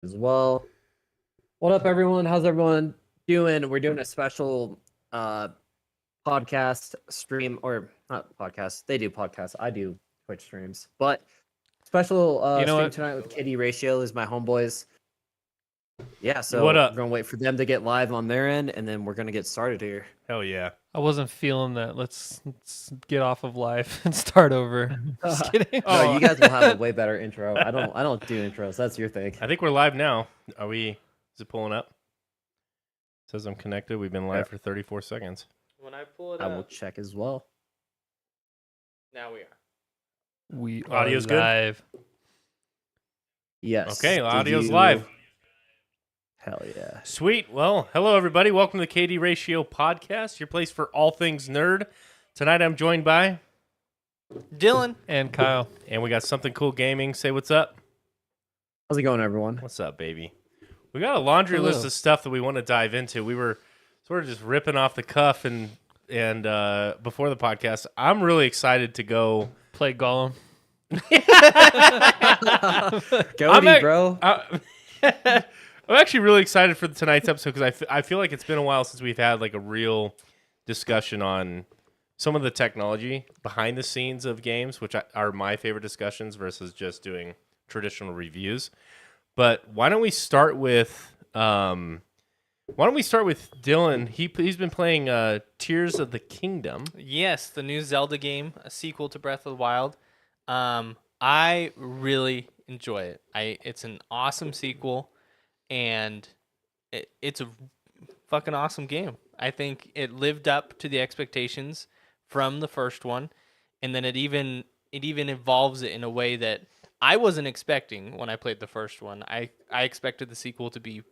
as well. What up, everyone? How's everyone doing? We're doing a special podcast stream, or not podcast. They do podcasts. I do Twitch streams, but special You know stream what? tonight with KD Ratio is my homeboys. Yeah, so What up? we're gonna wait for them to get live on their end, and then we're gonna get started here. Hell yeah. I wasn't feeling that. Let's get off of live and start over. Just kidding. No, you guys will have a way better intro. I don't do intros. That's your thing. I think we're live now. Is it pulling up? Says I'm connected. We've been live for 34 seconds. When I pull it I will up, check as well. now we are. We Audio's are good? live. Yes. Okay, Did audio's you- live. Hell yeah. Sweet. Well, hello everybody. Welcome to the KD Ratio podcast, your place for all things nerd. Tonight I'm joined by, Dylan, And Kyle. and we got something cool gaming. Say what's up. How's it going, everyone? What's up, baby? We got a laundry Hello. list of stuff that we want to dive into. We were sort of just ripping off the cuff and before the podcast. I'm really excited to go. Play Gollum. Goaty, bro. I'm actually really excited for tonight's episode because I feel like it's been a while since we've had like a real discussion on some of the technology behind the scenes of games, which are my favorite discussions versus just doing traditional reviews. But why don't we start with Dylan? He's been playing Tears of the Kingdom. yes, the new Zelda game, a sequel to Breath of the Wild. I really enjoy it. It's an awesome sequel, and it's a fucking awesome game. I think it lived up to the expectations from the first one, and then it even evolves it in a way that I wasn't expecting when I played the first one. I expected the sequel to be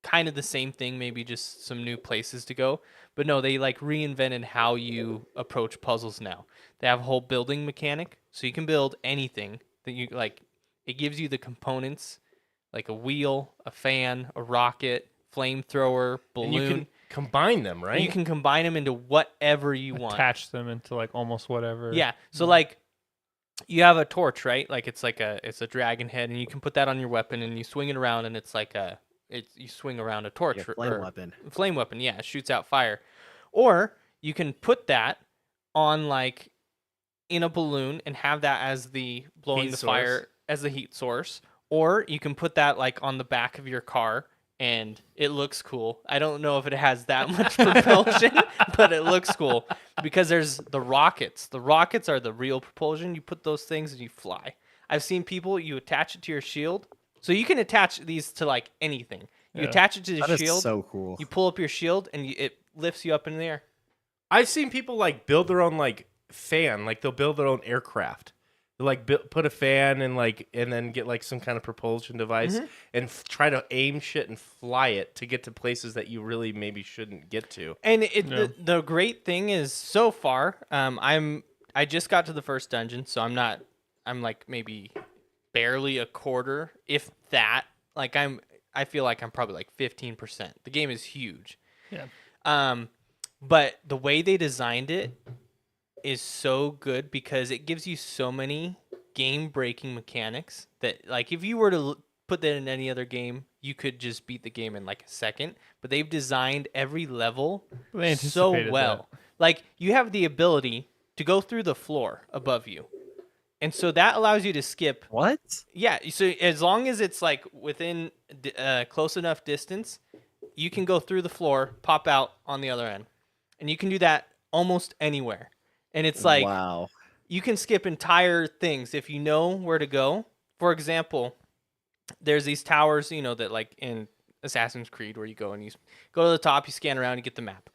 kind of the same thing, maybe just some new places to go. But no, they like reinvented how you approach puzzles now. They have a whole building mechanic, so you can build anything that you like. It gives you the components, like a wheel, a fan, a rocket, flamethrower, balloon. And you can combine them, right? And you can combine them into whatever you want. Attach them into like almost whatever. Yeah. So like you have a torch, right? Like it's a dragon head, and you can put that on your weapon and you swing it around, and it's like you swing around a torch, Yeah, or flame weapon. Flame weapon, yeah, it shoots out fire. Or you can put that on like in a balloon and have that as the blowing Heat the source. fire as the heat source. Or you can put that like on the back of your car and it looks cool. I don't know if it has that much propulsion, but it looks cool because there's the rockets. The rockets are the real propulsion. You put those things and you fly. I've seen people, you attach it to your shield. So you can attach these to like anything. You Yeah. attach it to the That is shield. so cool. You pull up your shield and it lifts you up in the air. I've seen people like build their own like fan, like they'll build their own aircraft. They like put a fan and then get like some kind of propulsion device and try to aim shit and fly it to get to places that you really maybe shouldn't get to. And Yeah. the great thing is so far, I just got to the first dungeon, so I'm like maybe barely a quarter, if that. Like I feel like I'm probably like 15%. The game is huge. Yeah. But the way they designed it is so good because it gives you so many game-breaking mechanics that, like, if you were to put that in any other game, you could just beat the game in like a second. But they've designed every level They so anticipated well. Like, you have the ability to go through the floor above you. And so that allows you to skip. What? Yeah, so as long as it's like within close enough distance, you can go through the floor, pop out on the other end. And you can do that almost anywhere. And it's like wow. you can skip entire things if you know where to go. For example, there's these towers, that like in Assassin's Creed where you go and you go to the top, you scan around, you get the map.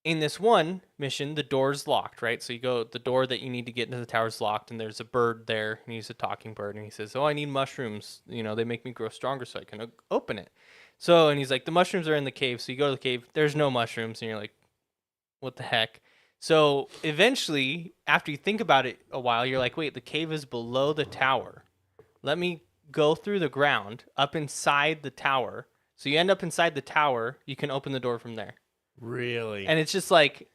In this one mission, the door's locked, right? So you go, the door that you need to get into the tower's locked, and there's a bird there, and he's a talking bird, and he says, "Oh, I need mushrooms. They make me grow stronger so I can open it." So, and he's like, "The mushrooms are in the cave." So you go to the cave, there's no mushrooms, and you're like, "What the heck?" So eventually, after you think about it a while, you're like, "Wait, the cave is below the tower. Let me go through the ground up inside the tower." So you end up inside the tower. You can open the door from there. Really? And it's just like,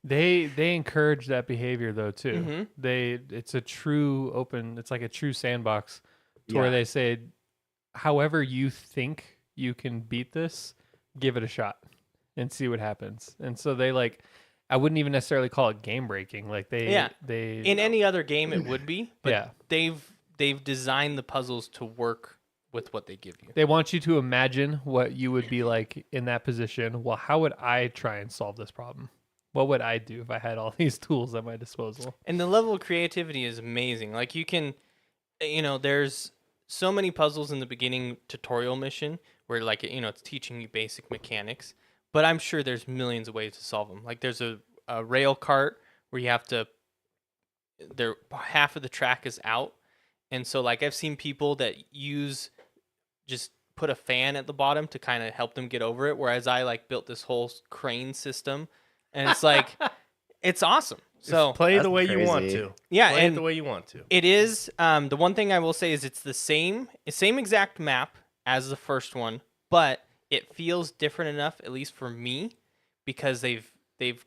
They encourage that behavior though too. Mhm. It's a true open. It's like a true sandbox where Yeah. they say, however you think you can beat this, give it a shot and see what happens. And so they like, I wouldn't even necessarily call it game breaking. Like Yeah. they In any other game, it would be, but Yeah. they've designed the puzzles to work with what they give you. They want you to imagine what you would be like in that position. Well, how would I try and solve this problem? What would I do if I had all these tools at my disposal? And the level of creativity is amazing. Like you can, there's so many puzzles in the beginning tutorial mission where like, it's teaching you basic mechanics, but I'm sure there's millions of ways to solve them. Like there's a rail cart where you have to, half of the track is out. And so like I've seen people that just put a fan at the bottom to kind of help them get over it. Whereas I like built this whole crane system and it's like, it's awesome. So play it the That's way you want crazy. to. yeah. Play it And the way you want to. it is, the one thing I will say is it's the same exact map as the first one, but it feels different enough, at least for me, because they've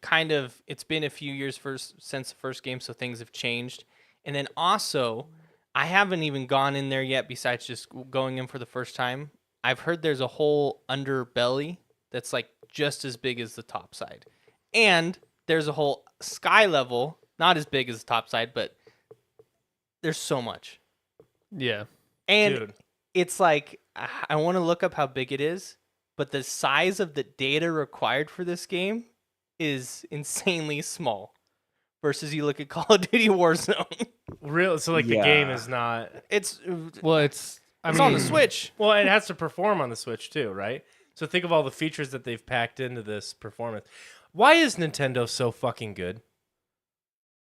kind of, it's been a few years since the first game. So things have changed. And then also, I haven't even gone in there yet besides just going in for the first time. I've heard there's a whole underbelly that's like just as big as the top side. And there's a whole sky level, not as big as the top side, but there's so much. Yeah. And Dude. it's like, I want to look up how big it is, but the size of the data required for this game is insanely small. Versus you look at Call of Duty Warzone. Real, so like the game Yeah. is not. It's Well, it's on the Switch. Well, it has to perform on the Switch too, right? So think of all the features that they've packed into this performance. Why is Nintendo so fucking good?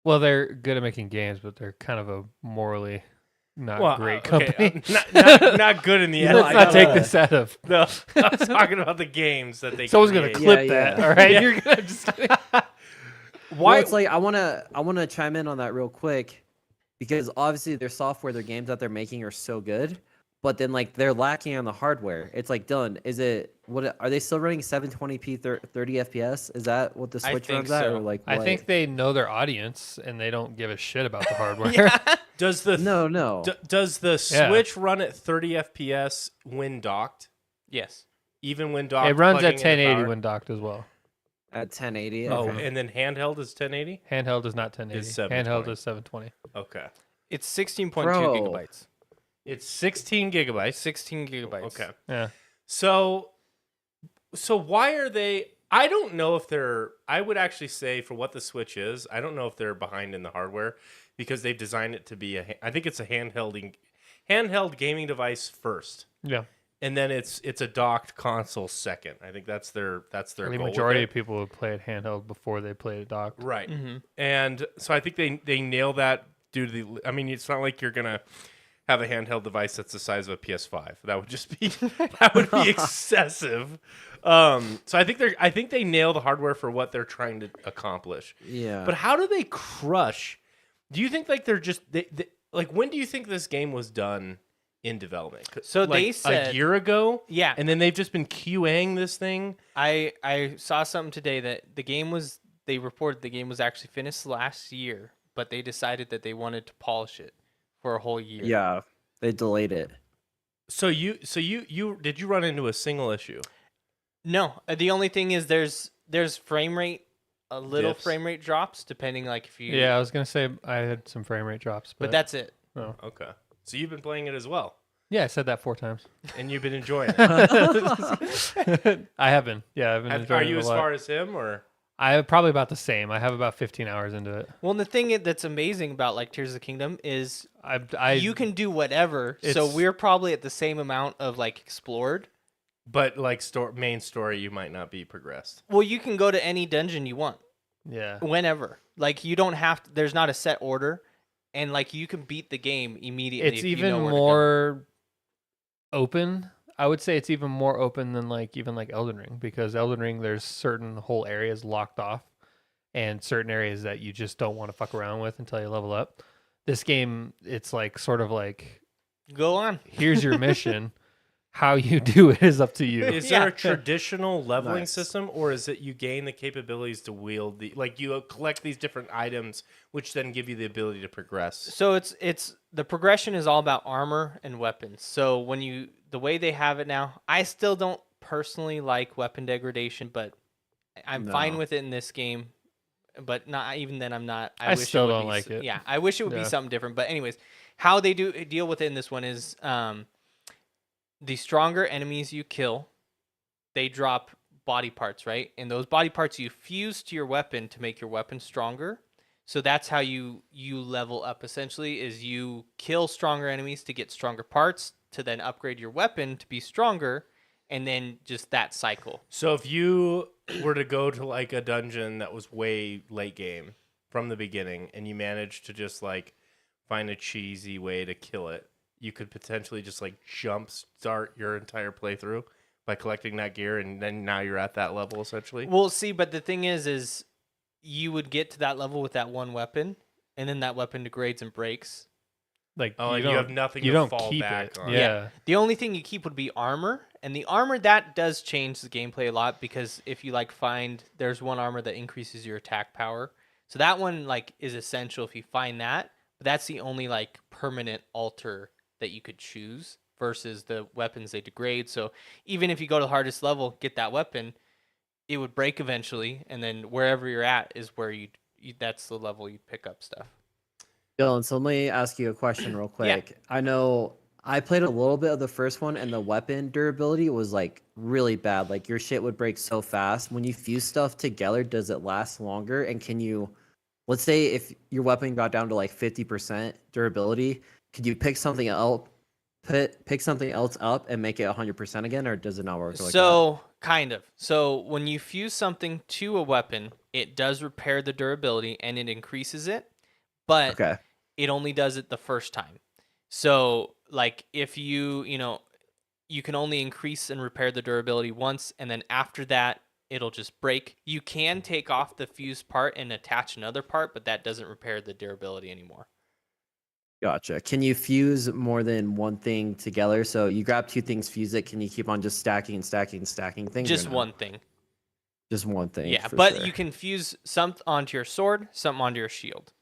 Well, they're good at making games, but they're kind of a morally not Well, great okay, company. not good in the end. Let's not take this out of. No, I'm talking about the games that they. Someone's gonna create. clip Yeah, that. yeah. All right, Yeah. you're gonna just. Kidding. Well, it's like I wanna chime in on that real quick because obviously their software, their games that they're making are so good, but then like they're lacking on the hardware. It's like, Dylan, what are they still running 720p 30 FPS? Is that what the I Switch think runs at, so. or like I what? think they know their audience and they don't give a shit about the hardware. Does the no. does the Yeah. Switch run at 30 FPS when docked? Yes. Even when docked, It runs at plugging in the 1080 power? when docked as well. At 1080. Oh, okay. and then handheld is 1080. Handheld is not 1080. It's Handheld 720. is 720. Okay, It's 16.2 Bro. gigabytes. it's 16 gigabytes. 16 gigabytes. Okay, Yeah. so why are they? I don't know if they're. I would actually say for what the Switch is, I don't know if they're behind in the hardware because they've designed it to be I think it's a handheld gaming device first. Yeah. And then it's a docked console second. I think that's their The goal with majority it. of people would play it handheld before they played it docked. Right. Mm-hmm. And so I think they nail that due to the. I mean, it's not like you're gonna have a handheld device that's the size of a PS5. That would just be excessive. So I think they nail the hardware for what they're trying to accomplish. Yeah. But how do they crush? Do you think like they're just like when do you think this game was done in development? So like, they said- a year ago. Yeah. And then they've just been QAing this thing. I saw something today that they reported the game was actually finished last year, but they decided that they wanted to polish it for a whole year. Yeah, they delayed it. So you did you run into a single issue? No, the only thing is there's frame rate, a little Dips. frame rate drops depending like if you. Yeah, I was gonna say I had some frame rate drops, But that's it. oh. Okay. So you've been playing it as well, Yeah, I said that 4 times. and you've been enjoying it. I have been. Yeah, I've been. Are enjoying you it a as lot. far as him, or I probably about the same. I have about 15 hours into it. Well, and the thing that's amazing about like Tears of the Kingdom is I you can do whatever. So It's- we're probably at the same amount of like explored. but like main story, you might not be progressed. Well, you can go to any dungeon you want yeah. whenever. Like you don't have to, there's not a set order, and like you can beat the game immediately. It's if you even know where to go. more open. I would say it's even more open than like even like Elden Ring, because Elden Ring there's certain whole areas locked off and certain areas that you just don't want to fuck around with until you level up. This game, it's like sort of like Go on. here's your mission. How you do it is up to you. Is Yeah. there a traditional leveling Nice. system, or is it you gain the capabilities to wield the you collect these different items, which then give you the ability to progress? So it's the progression is all about armor and weapons. So the way they have it now, I still don't personally like weapon degradation, but I'm fine No. with it in this game. But not even then, I'm not. I wish still it would don't be, like it. Yeah, I wish it would be Yeah. something different. But anyways, how they deal with it in this one is the stronger enemies you kill, they drop body parts, right? And those body parts you fuse to your weapon to make your weapon stronger. So that's how you level up essentially is you kill stronger enemies to get stronger parts to then upgrade your weapon to be stronger and then just that cycle. So if you were to go to like a dungeon that was way late game from the beginning, and you managed to just like find a cheesy way to kill it, you could potentially just like jump start your entire playthrough by collecting that gear, and then now you're at that level essentially. Well, see, but the thing is you would get to that level with that one weapon, and then that weapon degrades and breaks. Like Oh, and you have nothing you to don't fall keep back it. on. Yeah. The only thing you keep would be armor, and the armor that does change the gameplay a lot because if you like find there's one armor that increases your attack power, so that one like is essential if you find that. But that's the only like permanent alter that you could choose versus the weapons they degrade. So even if you go to the hardest level, get that weapon, it would break eventually, and then wherever you're at is where you that's the level you'd pick up stuff. Dylan, so let me ask you a question real Yeah. quick. I know I played a little bit of the first one, and the weapon durability was like really bad. Like your shit would break so fast. When you fuse stuff together, does it last longer? And can you, let's say if your weapon got down to like 50% durability, could you pick something else, pick something else up and make it 100% again, or does it not work like that? So kind of. So when you fuse something to a weapon, it does repair the durability and it increases it, but Okay. it only does it the first time. So like if you can only increase and repair the durability once, and then after that it'll just break. You can take off the fused part and attach another part, but that doesn't repair the durability anymore. Gotcha. Can you fuse more than one thing together? So you grab two things, fuse it. Can you keep on just stacking and stacking and stacking things? or Just no? one thing. Just one thing. Yeah, for but sure. you can fuse some onto your sword, some onto your shield.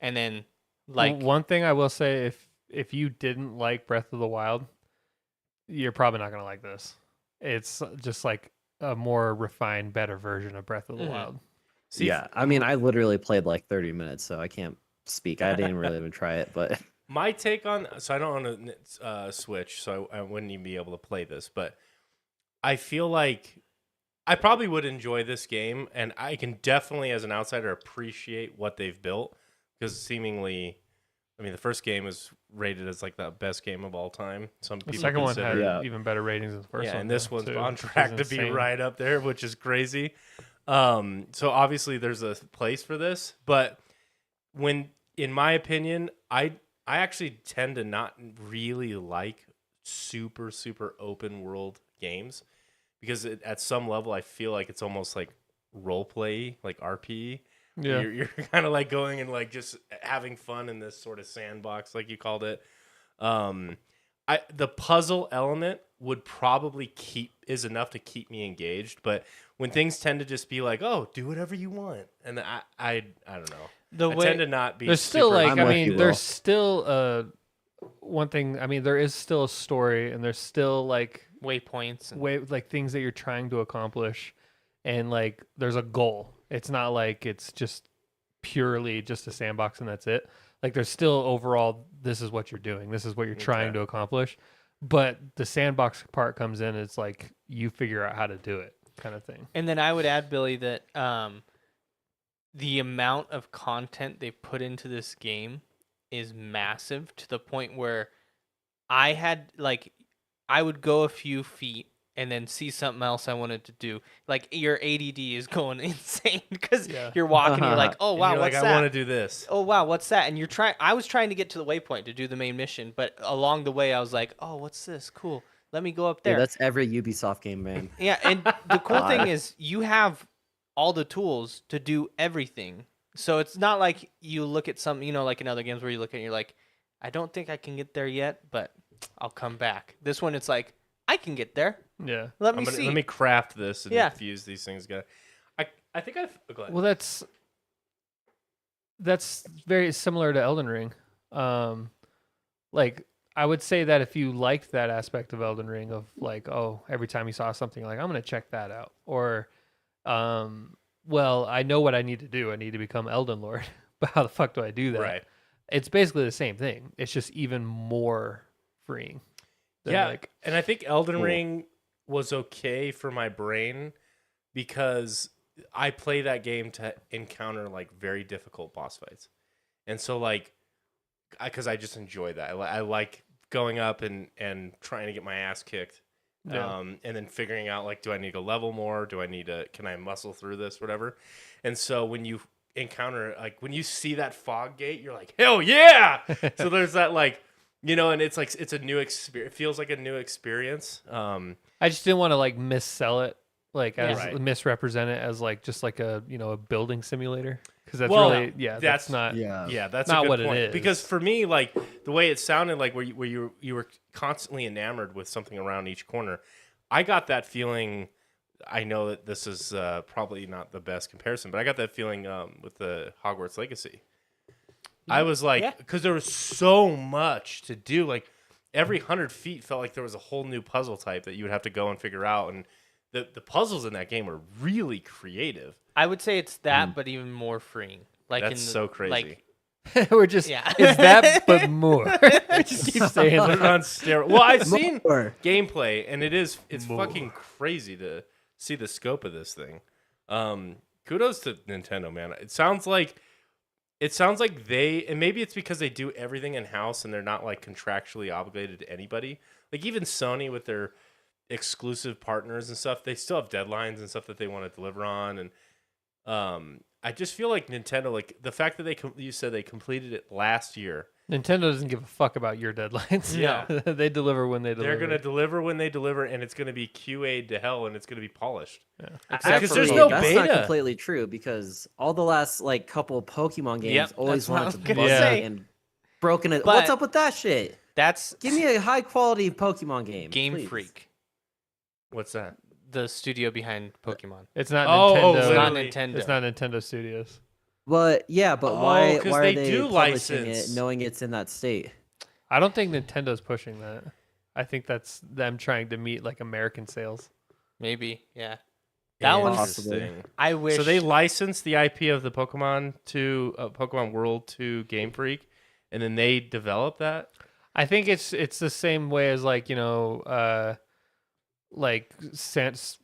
And then like One thing I will say, if you didn't like Breath of the Wild, you're probably not gonna like this. It's just like a more refined, better version of Breath of the Mhm. Wild. See, yeah, I mean, I literally played like 30 minutes, so I can't speak. I didn't really even try it, but my take on so I don't own a Switch, so I wouldn't even be able to play this, but I feel like I probably would enjoy this game, and I can definitely, as an outsider, appreciate what they've built because seemingly, I mean, the first game was rated as like the best game of all time. Some The people second one consider had Yeah. even better ratings than the first yeah, one. and this though, one's too, on which is track to be insane. right up there, which is crazy. So obviously there's a place for this, but when, in my opinion, I actually tend to not really like super open world games because at some level I feel like it's almost like role play, like RP. Yeah. You're kind of like going and like just having fun in this sort of sandbox, like you called it. The puzzle element would probably is enough to keep me engaged, but when things tend to just be like, oh, do whatever you want, and I don't know. I tend to not be. There's still super like I'm I with mean you, Will. there's still one thing. I mean there is still a story, and there's still like waypoints. like things that you're trying to accomplish, and like there's a goal. It's not like it's just purely just a sandbox and that's it. Like there's still overall, this is what you're doing. This is what you're trying to accomplish. But the sandbox part comes in. It's like you figure out how to do it, kind of thing. And then I would add, Billy, that the amount of content they put into this game is massive to the point where I would go a few feet and then see something else I wanted to do. Like your ADD is going insane because you're walking, you're like, oh And wow, you're what's like, that? I want to do this. Oh wow, what's that? And you're trying. I was trying to get to the waypoint to do the main mission, but along the way I was like, oh, what's this? Cool. Let me go up there. Dude, that's every Ubisoft game, man. Yeah, and the cool thing God. is you have all the tools to do everything. So it's not like you look at some, like in other games where you look at it and you're like, I don't think I can get there yet, but I'll come back. This one, it's like, I can get there. Yeah. Let me see. Let me craft this and Yeah. fuse these things together. I think go ahead. Well, that's very similar to Elden Ring. Like I would say that if you liked that aspect of Elden Ring of like, oh, every time you saw something like I'm gonna check that out, or well, I know what I need to do. I need to become Elden Lord. But how the fuck do I do that? Right. It's basically the same thing. It's just even more freeing. Yeah, Like, and I think Elden Ring was okay for my brain because I play that game to encounter like very difficult boss fights, and so like, because I just enjoy that. I like going up and trying to get my ass kicked, Yeah. and then figuring out like, do I need to level more? Do I need to? Can I muscle through this? Whatever. And so when you encounter like when you see that fog gate, you're like, hell yeah! So there's that like. And it's like it's a new experience. It feels like a new experience. I just didn't want to like missell it, like as Right. misrepresent it as like just like a a building simulator, because that's Well, really that's not that's not a good what it point. is. Because for me, like the way it sounded, like where you were constantly enamored with something around each corner, I got that feeling. I know that this is probably not the best comparison, but I got that feeling with the Hogwarts Legacy. I was like, because there was so much to do. Like every 100 feet felt like there was a whole new puzzle type that you would have to go and figure out. And the puzzles in that game were really creative. I would say it's that, but even more freeing. Like That's so crazy. Like, we're just it's that but more. Just keep saying Put it that. on steroids. Well, I've seen More. gameplay, and it's More. fucking crazy to see the scope of this thing. Kudos to Nintendo, man. It sounds like they, and maybe it's because they do everything in house and they're not like contractually obligated to anybody. Like even Sony with their exclusive partners and stuff, they still have deadlines and stuff that they want to deliver on. And I just feel like Nintendo, like the fact that you said they completed it last year. Nintendo doesn't give a fuck about your deadlines. Yeah. They deliver when they deliver. They're gonna deliver when they deliver, and it's gonna be QA'd to hell, and it's gonna be polished. except Because for there's me. no That's beta. not completely true because all the last like couple Pokemon games Yep, always that's what I wanted was to gonna bug say. and broken it. But- What's up with that shit? That's Give me a high quality Pokemon game. Game please. Freak, What's that? the studio behind Pokemon. It's not Oh, Nintendo. It's not literally. Nintendo. It's not Nintendo Studios. But yeah, but Oh, why 'cause are they they do publishing license. it knowing it's in that state? I don't think Nintendo's pushing that. I think that's them trying to meet like American sales. Maybe, yeah. That one's. Interesting. I wish. So they licensed the IP of the Pokemon to Pokemon World to Game Freak, and then they developed that. I think it's the same way as like like Santa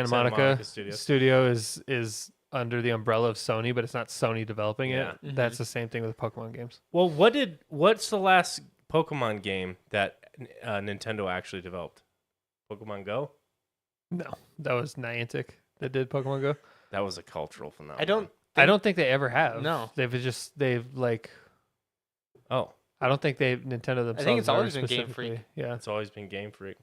Monica, Monica Studios. Studio is under the umbrella of Sony, but it's not Sony developing Yeah. it. That's the same thing with Pokemon games. Well, what's the last Pokemon game that Nintendo actually developed? Pokemon Go? No, that was Niantic that did Pokemon Go. That was a cultural phenomenon. I don't think they ever have. No. They've like. Oh, I don't think Nintendo themselves. it's always are been Game specifically- Freak. Yeah, it's always been Game Freak.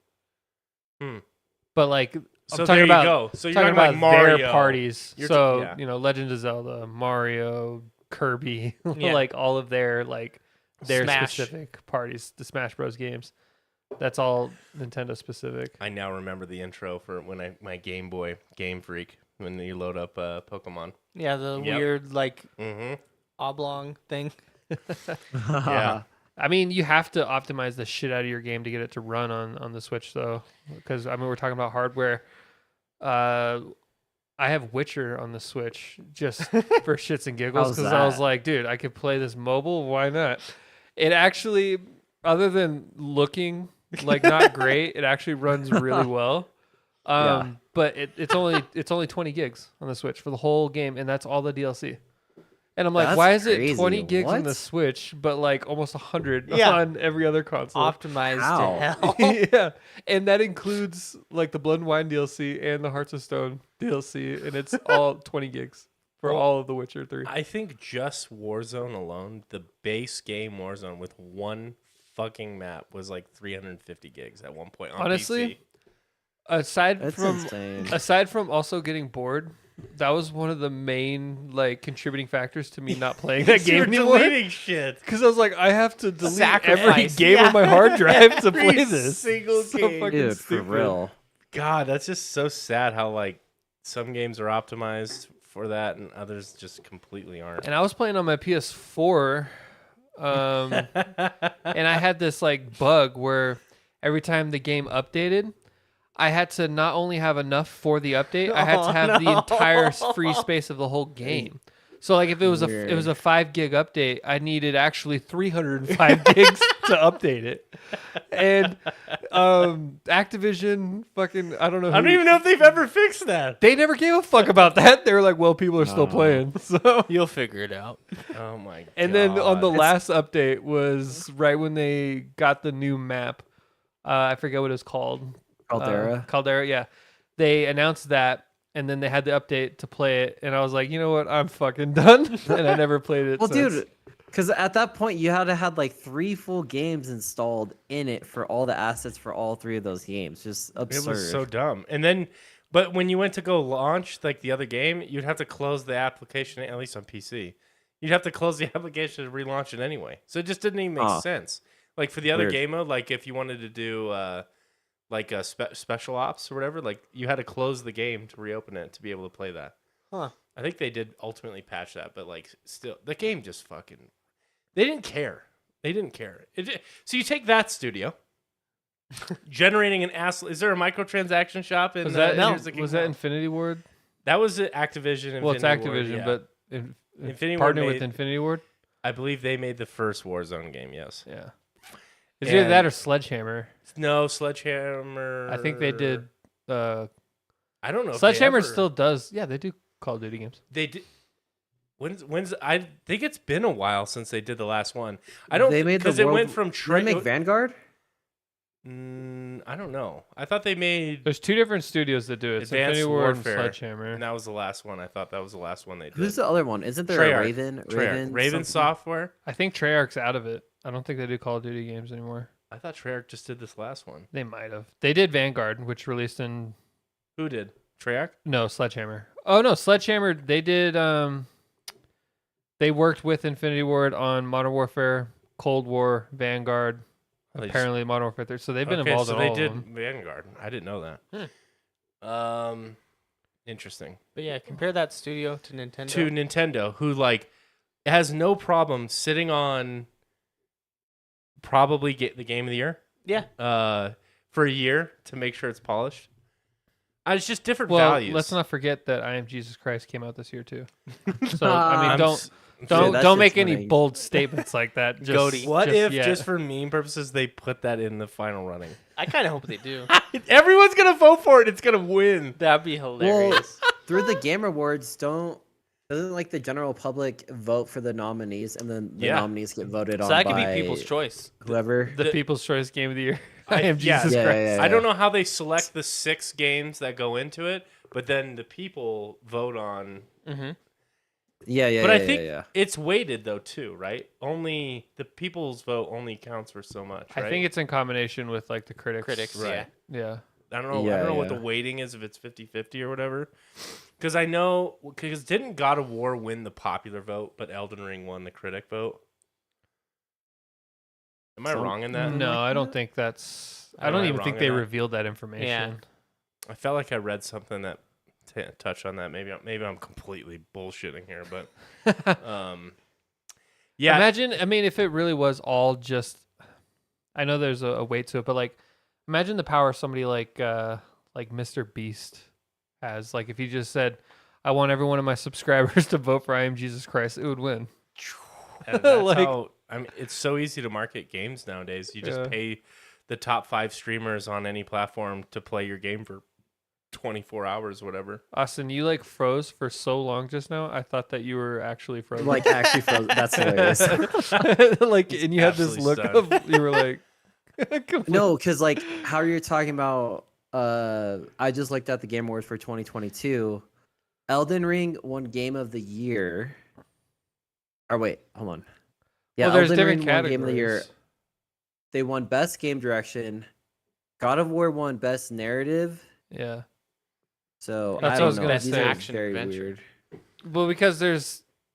but like So I'm there talking you about go. So you're talking talking about about Mario. their parties. You're So yeah. Legend of Zelda, Mario, Kirby, Yeah. like all of their their Smash. specific parties, the Smash Bros games. That's all Nintendo specific. I now remember the intro for when my Game Boy Game Freak when you load up Pokemon. Yeah, the Yep. weird like Mm-hmm. oblong thing. Yeah. I mean, you have to optimize the shit out of your game to get it to run on the Switch, though, because I mean we're talking about hardware. I have Witcher on the Switch just for shits and giggles How's because I was that? like, dude, I could play this mobile. Why not? It actually, other than looking like not great, it actually runs really well. Yeah. But it's only 20 gigs on the Switch for the whole game, and that's all the DLC. And I'm like, That's why is it crazy. 20 gigs on the What? Switch, but like almost 100 Yeah. on every other console? Optimized How? to hell. Yeah, and that includes like the Blood and Wine DLC and the Hearts of Stone DLC, and it's all 20 gigs for Well, all of The Witcher 3. I think just Warzone alone, the base game Warzone with one fucking map was like 350 gigs at one point on Honestly, PC. aside That's from insane. aside from also getting bored That was one of the main like contributing factors to me not playing that You game were anymore. deleting shit. Because I was like, I have to delete every Sacrifice. game Yeah. on my hard drive to Every play this. single So game. fucking Dude, stupid. for real. God, that's just so sad how like some games are optimized for that and others just completely aren't. And I was playing on my PS4, and I had this like bug where every time the game updated, I had to not only have enough for the update, I had to have the entire free space of the whole game. So like if it was a 5 gig update, I needed actually 305 gigs to update it. And Activision fucking I don't know. I don't even know if they've ever fixed that. They never gave a fuck about that. They were like, well, people are still playing. So You'll figure it out. Oh my god. and then on the last update was right when they got the new map. I forget what it's called. Caldera, yeah. They announced that, and then they had the update to play it, and I was like, you know what? I'm fucking done. And I never played it. Well, since. dude, because at that point you had to have like 3 full games installed in it for all the assets for all 3 of those games. Just absurd. It was so dumb. And then, but when you went to go launch like the other game, you'd have to close the application, at least on PC. You'd have to close the application to relaunch it anyway. So it just didn't even make sense. Like for the other Weird. game mode, like if you wanted to do like a special ops or whatever, like you had to close the game to reopen it to be able to play that. Huh. I think they did ultimately patch that, but like still, the game just fucking. They didn't care. They didn't care. So you take that studio, generating an ass. Is there a microtransaction shop in? Was that Here's the was Kingdom? that Infinity Ward? That was Activision. Well, it's Infinity Ward, Activision, yeah. but Infinity Ward partner with made- Infinity Ward. I believe they made the first Warzone game. Yes. Yeah, it's either And- that or Sledgehammer. No, Sledgehammer. I think they did. I don't know. if they Sledgehammer ever- still does. Yeah, they do Call of Duty games. They did. When's I think it's been a while since they did the last one. I don't. They made the because it world- went from Did they make Vanguard? I don't know. I thought they made. There's 2 different studios that do it. It's Advanced Infinity Ward and Warfare. Sledgehammer. And that was the last one. I thought that was the last one they did. Who's the other one? Isn't there Treyarch. a Raven? Raven something? Software. I think Treyarch's out of it. I don't think they do Call of Duty games anymore. I thought Treyarch just did this last one. They might have. They did Vanguard, which released in Who did? Treyarch? no Sledgehammer. Oh no, Sledgehammer. They did. They worked with Infinity Ward on Modern Warfare, Cold War, Vanguard. Oh, they just- Apparently, Modern Warfare 3. So they've been Okay, involved so in they all did of them. Vanguard. I didn't know that. Interesting. But yeah, compare that studio to Nintendo. To Nintendo, who like has no problem sitting on probably get the game of the year. Yeah. For a year to make sure it's polished. It's just different Well, values. let's not forget that I Am Jesus Christ came out this year too. So I mean, I'm don't s- don't that don't make shit's any winning. bold statements like that. Just, Goaty. What if yeah. just for meme purposes they put that in the final running? I kind of hope they do. Everyone's gonna vote for it. It's gonna win. That'd be hilarious. Through the Game Awards, doesn't like the general public vote for the nominees, and then the Yeah. nominees get voted on So that could by be people's choice. whoever? the People's Choice Game of the Year? I Am yeah. Jesus Yeah, Christ. yeah, I don't know how they select the 6 games that go into it, but then the people vote on. Mm-hmm. Yeah, But I yeah, think yeah. it's weighted though too, right? Only the people's vote only counts for so much. Right? I think it's in combination with like the critics. Critics, Right. yeah. Yeah. I don't know. I Yeah, don't know what the yeah. weighting is if it's 50-50 or whatever. Because I know didn't God of War win the popular vote, but Elden Ring won the critic vote? Am I wrong in that? No, I don't think that's. I Am don't I even wrong think in they that? revealed that information. I felt like I read something that touched on that. Maybe I'm completely bullshitting here, but yeah. Imagine. I mean, if it really was all just. I know there's a weight to it, but like, imagine the power somebody like Mr. Beast has. Like, if he just said, "I want every one of my subscribers to vote for I Am Jesus Christ," it would win. And that's Like- how, I mean, it's so easy to market games nowadays. You just Yeah. pay the top 5 streamers on any platform to play your game for 24 hours, whatever. Austin, you like froze for so long just now. I thought that you were actually frozen. Like actually, that's hilarious. like, and you had this absolutely look stunned. of you were like, No, because like how you're talking about. I just looked at the Game Awards for 2022. Elden Ring won Game of the Year. Or wait, hold on. Yeah, well, there's Elden different Ring won Game of the Year. categories. They won Best Game Direction. God of War won Best Narrative. Yeah, So That's I what I was don't gonna know. say. These are Action very adventure. weird. Well, because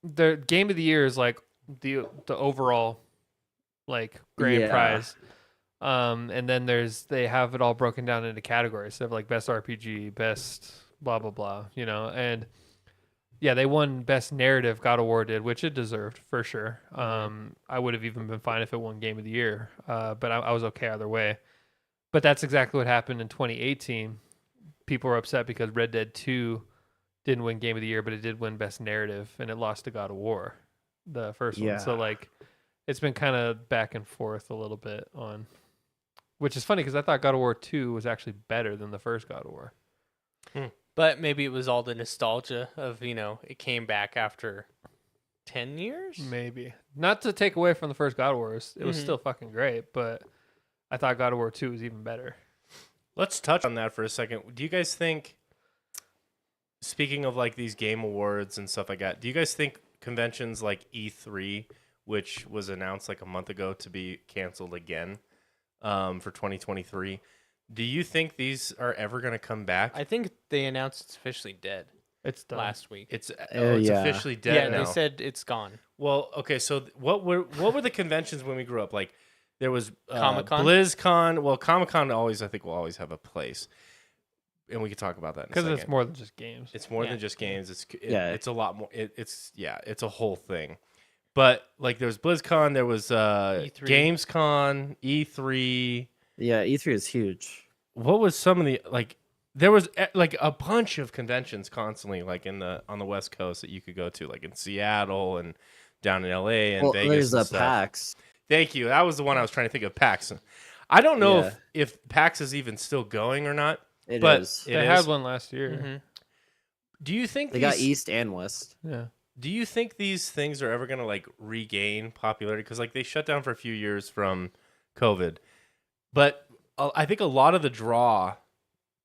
the game of the year is like the overall like grand Yeah. prize. And then they have it all broken down into categories. They have like best RPG, best blah blah blah, and yeah, they won best narrative. God of War did, which it deserved for sure. I would have even been fine if it won game of the year, but I was okay either way. But that's exactly what happened in 2018. People were upset because Red Dead 2 didn't win game of the year, but it did win best narrative, and it lost to God of War, the first one. So Yeah. like, it's been kind of back and forth a little bit on. Which is funny because I thought God of War 2 was actually better than the first God of War. But maybe it was all the nostalgia of, it came back after 10 years? Maybe. Not to take away from the first God of War. It was Mhm. still fucking great, but I thought God of War 2 was even better. Let's touch on that for a second. Do you guys think, speaking of like these game awards and stuff like that, do you guys think conventions like E3, which was announced like a month ago to be canceled again for 2023, do you think these are ever going to come back? I think they announced it's officially dead It's done. last week. It's yeah. officially dead Yeah, now. they said it's gone. Well, okay, so what were the conventions when we grew up? Like there was Comic-Con? BlizzCon. Well, Comic-Con I think will always have a place, and we could talk about that in a Because second. it's more than just games. It's more Yeah. than just games. Yeah. It's a lot more. It's a whole thing. But like there was BlizzCon, there was E3. GamesCon, E3. Yeah, E3 is huge. What was some of the like? There was like a bunch of conventions constantly, like on the West Coast that you could go to, like in Seattle and down in LA and Well, Vegas. there's and a stuff. PAX. Thank you. That was the one I was trying to think of. PAX. I don't know Yeah. if PAX is even still going or not. It but is. it They is. had one last year. Mm-hmm. Do you think They got East and West. Yeah. Do you think these things are ever going to like regain popularity? Because like they shut down for a few years from COVID, but I think a lot of the draw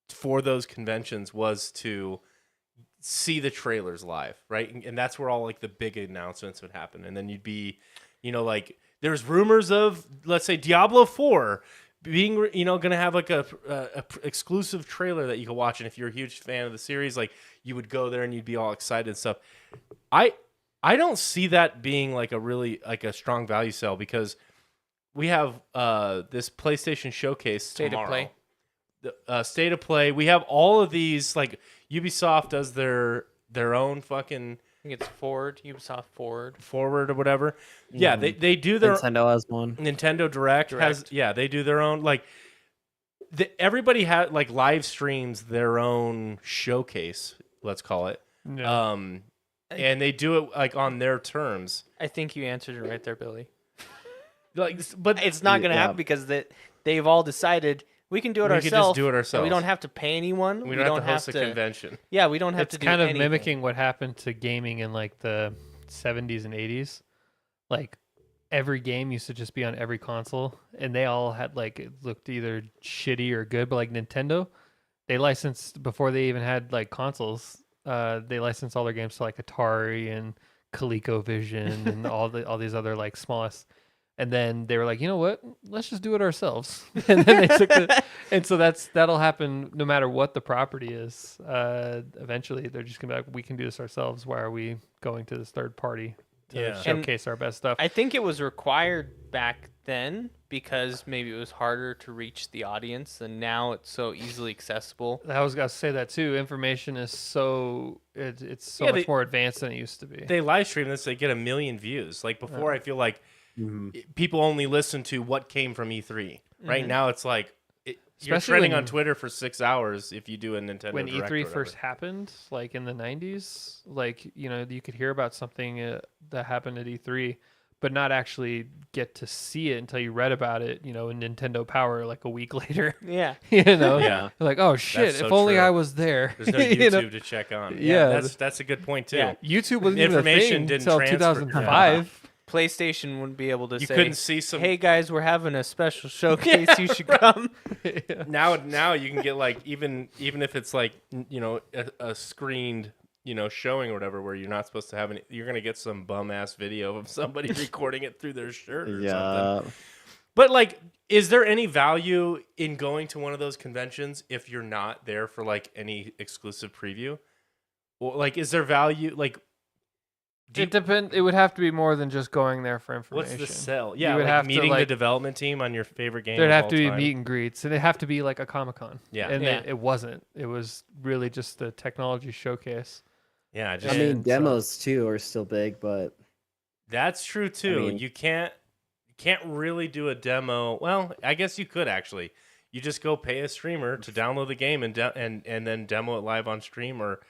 for those conventions was to see the trailers live, right? And that's where all like the big announcements would happen, and then you'd be, like there's rumors of, let's say, Diablo 4 being going to have like a exclusive trailer that you can watch, and if you're a huge fan of the series, like you would go there and you'd be all excited and stuff. I don't see that being like a really like a strong value sell, because we have this PlayStation Showcase State of tomorrow. Play. The State of Play. We have all of these, like Ubisoft does their own fucking I think it's Ubisoft Forward. forward or whatever. Yeah, they do their Nintendo has one. Nintendo Direct has, yeah, they do their own, like everybody had like live streams their own showcase, let's call it. Yeah. And they do it like on their terms. I think you answered it right there, Billy. Like, but It's not going to Yeah. happen because they've all decided we can do it We ourselves. can just do it and ourselves. We don't have to pay anyone. we don't have to host a convention. Yeah, we don't have It's to do kind of anything. mimicking what happened to gaming in like the 70s and 80s. Like every game used to just be on every console, and they all had like it looked either shitty or good. But like Nintendo, they licensed before they even had like consoles. They licensed all their games to like Atari and ColecoVision and all these other like smallest. And then they were like, you know what? Let's just do it ourselves. And then they took and so that'll happen no matter what the property is. Eventually, they're just gonna be like, we can do this ourselves. Why are we going to this third party to Yeah. showcase our best stuff? I think it was required back then because maybe it was harder to reach the audience, and now it's so easily accessible. I was gonna say that too. Information is so it's so Yeah, much more advanced than it used to be. They live stream this, they get 1 million views. Like before, I feel like people only listen to what came from E3. Right now, it's like you're Especially trending when- on Twitter for 6 hours if you do a Nintendo When Direct or E3 whatever. first happened, like in the 90s, like you could hear about something that happened at E3, but not actually get to see it until you read about it, in Nintendo Power like a week later. Yeah. Yeah. Yeah. You're like, oh shit! That's so if only true. I was there. There's no You know? YouTube to check on. Yeah. That's a good point too. Yeah. YouTube wasn't even a Information thing didn't until transfer. 2005. PlayStation wouldn't be able to You say, couldn't see some. hey guys, we're having a special showcase. You should come. Now you can get like even if it's like a screened showing or whatever, where you're not supposed to have any, you're gonna get some bum ass video of somebody recording it through their shirt or something. Yeah. But like, is there any value in going to one of those conventions if you're not there for like any exclusive preview? Or like, is there value? Like, It would have to be more than just going there for information. what's the sell? You Yeah, would like have to, meeting the like- development team on your favorite game. There'd of have all to be time. meet and greets, and it'd have to be like a Comic-Con. Yeah. And Yeah. it wasn't. It was really just the technology showcase. Yeah, I just mean, And so- demos too are still big, but that's true too. mean- You can't really do a demo. Well, I guess you could actually. You just go pay a streamer to download the game and then demo it live on stream or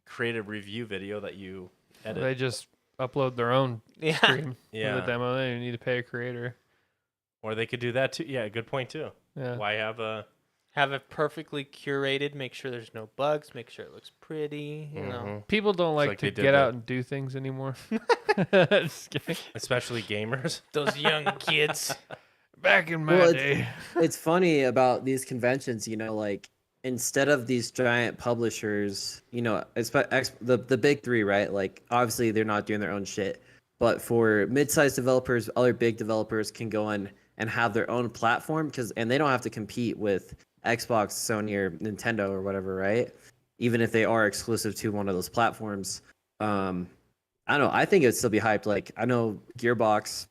create a review video that you edit. They just upload their own Yeah. stream Yeah. with a demo. They don't need to pay a creator. Or they could do that too. Yeah, good point too. Yeah. Why have a Have it perfectly curated. Make sure there's no bugs. Make sure it looks pretty. You know. Mhm. People don't like like they to did get that. out and do things anymore. Just kidding. especially gamers? Those young kids. Back in my Well, day. it's funny about these conventions, like instead of these giant publishers, the big three, right? Like obviously they're not doing their own shit, but for mid-sized developers, other big developers can go in and have their own platform and they don't have to compete with Xbox, Sony, or Nintendo or whatever, right? Even if they are exclusive to one of those platforms. I don't know. I think it'd still be hyped. Like I know Gearbox,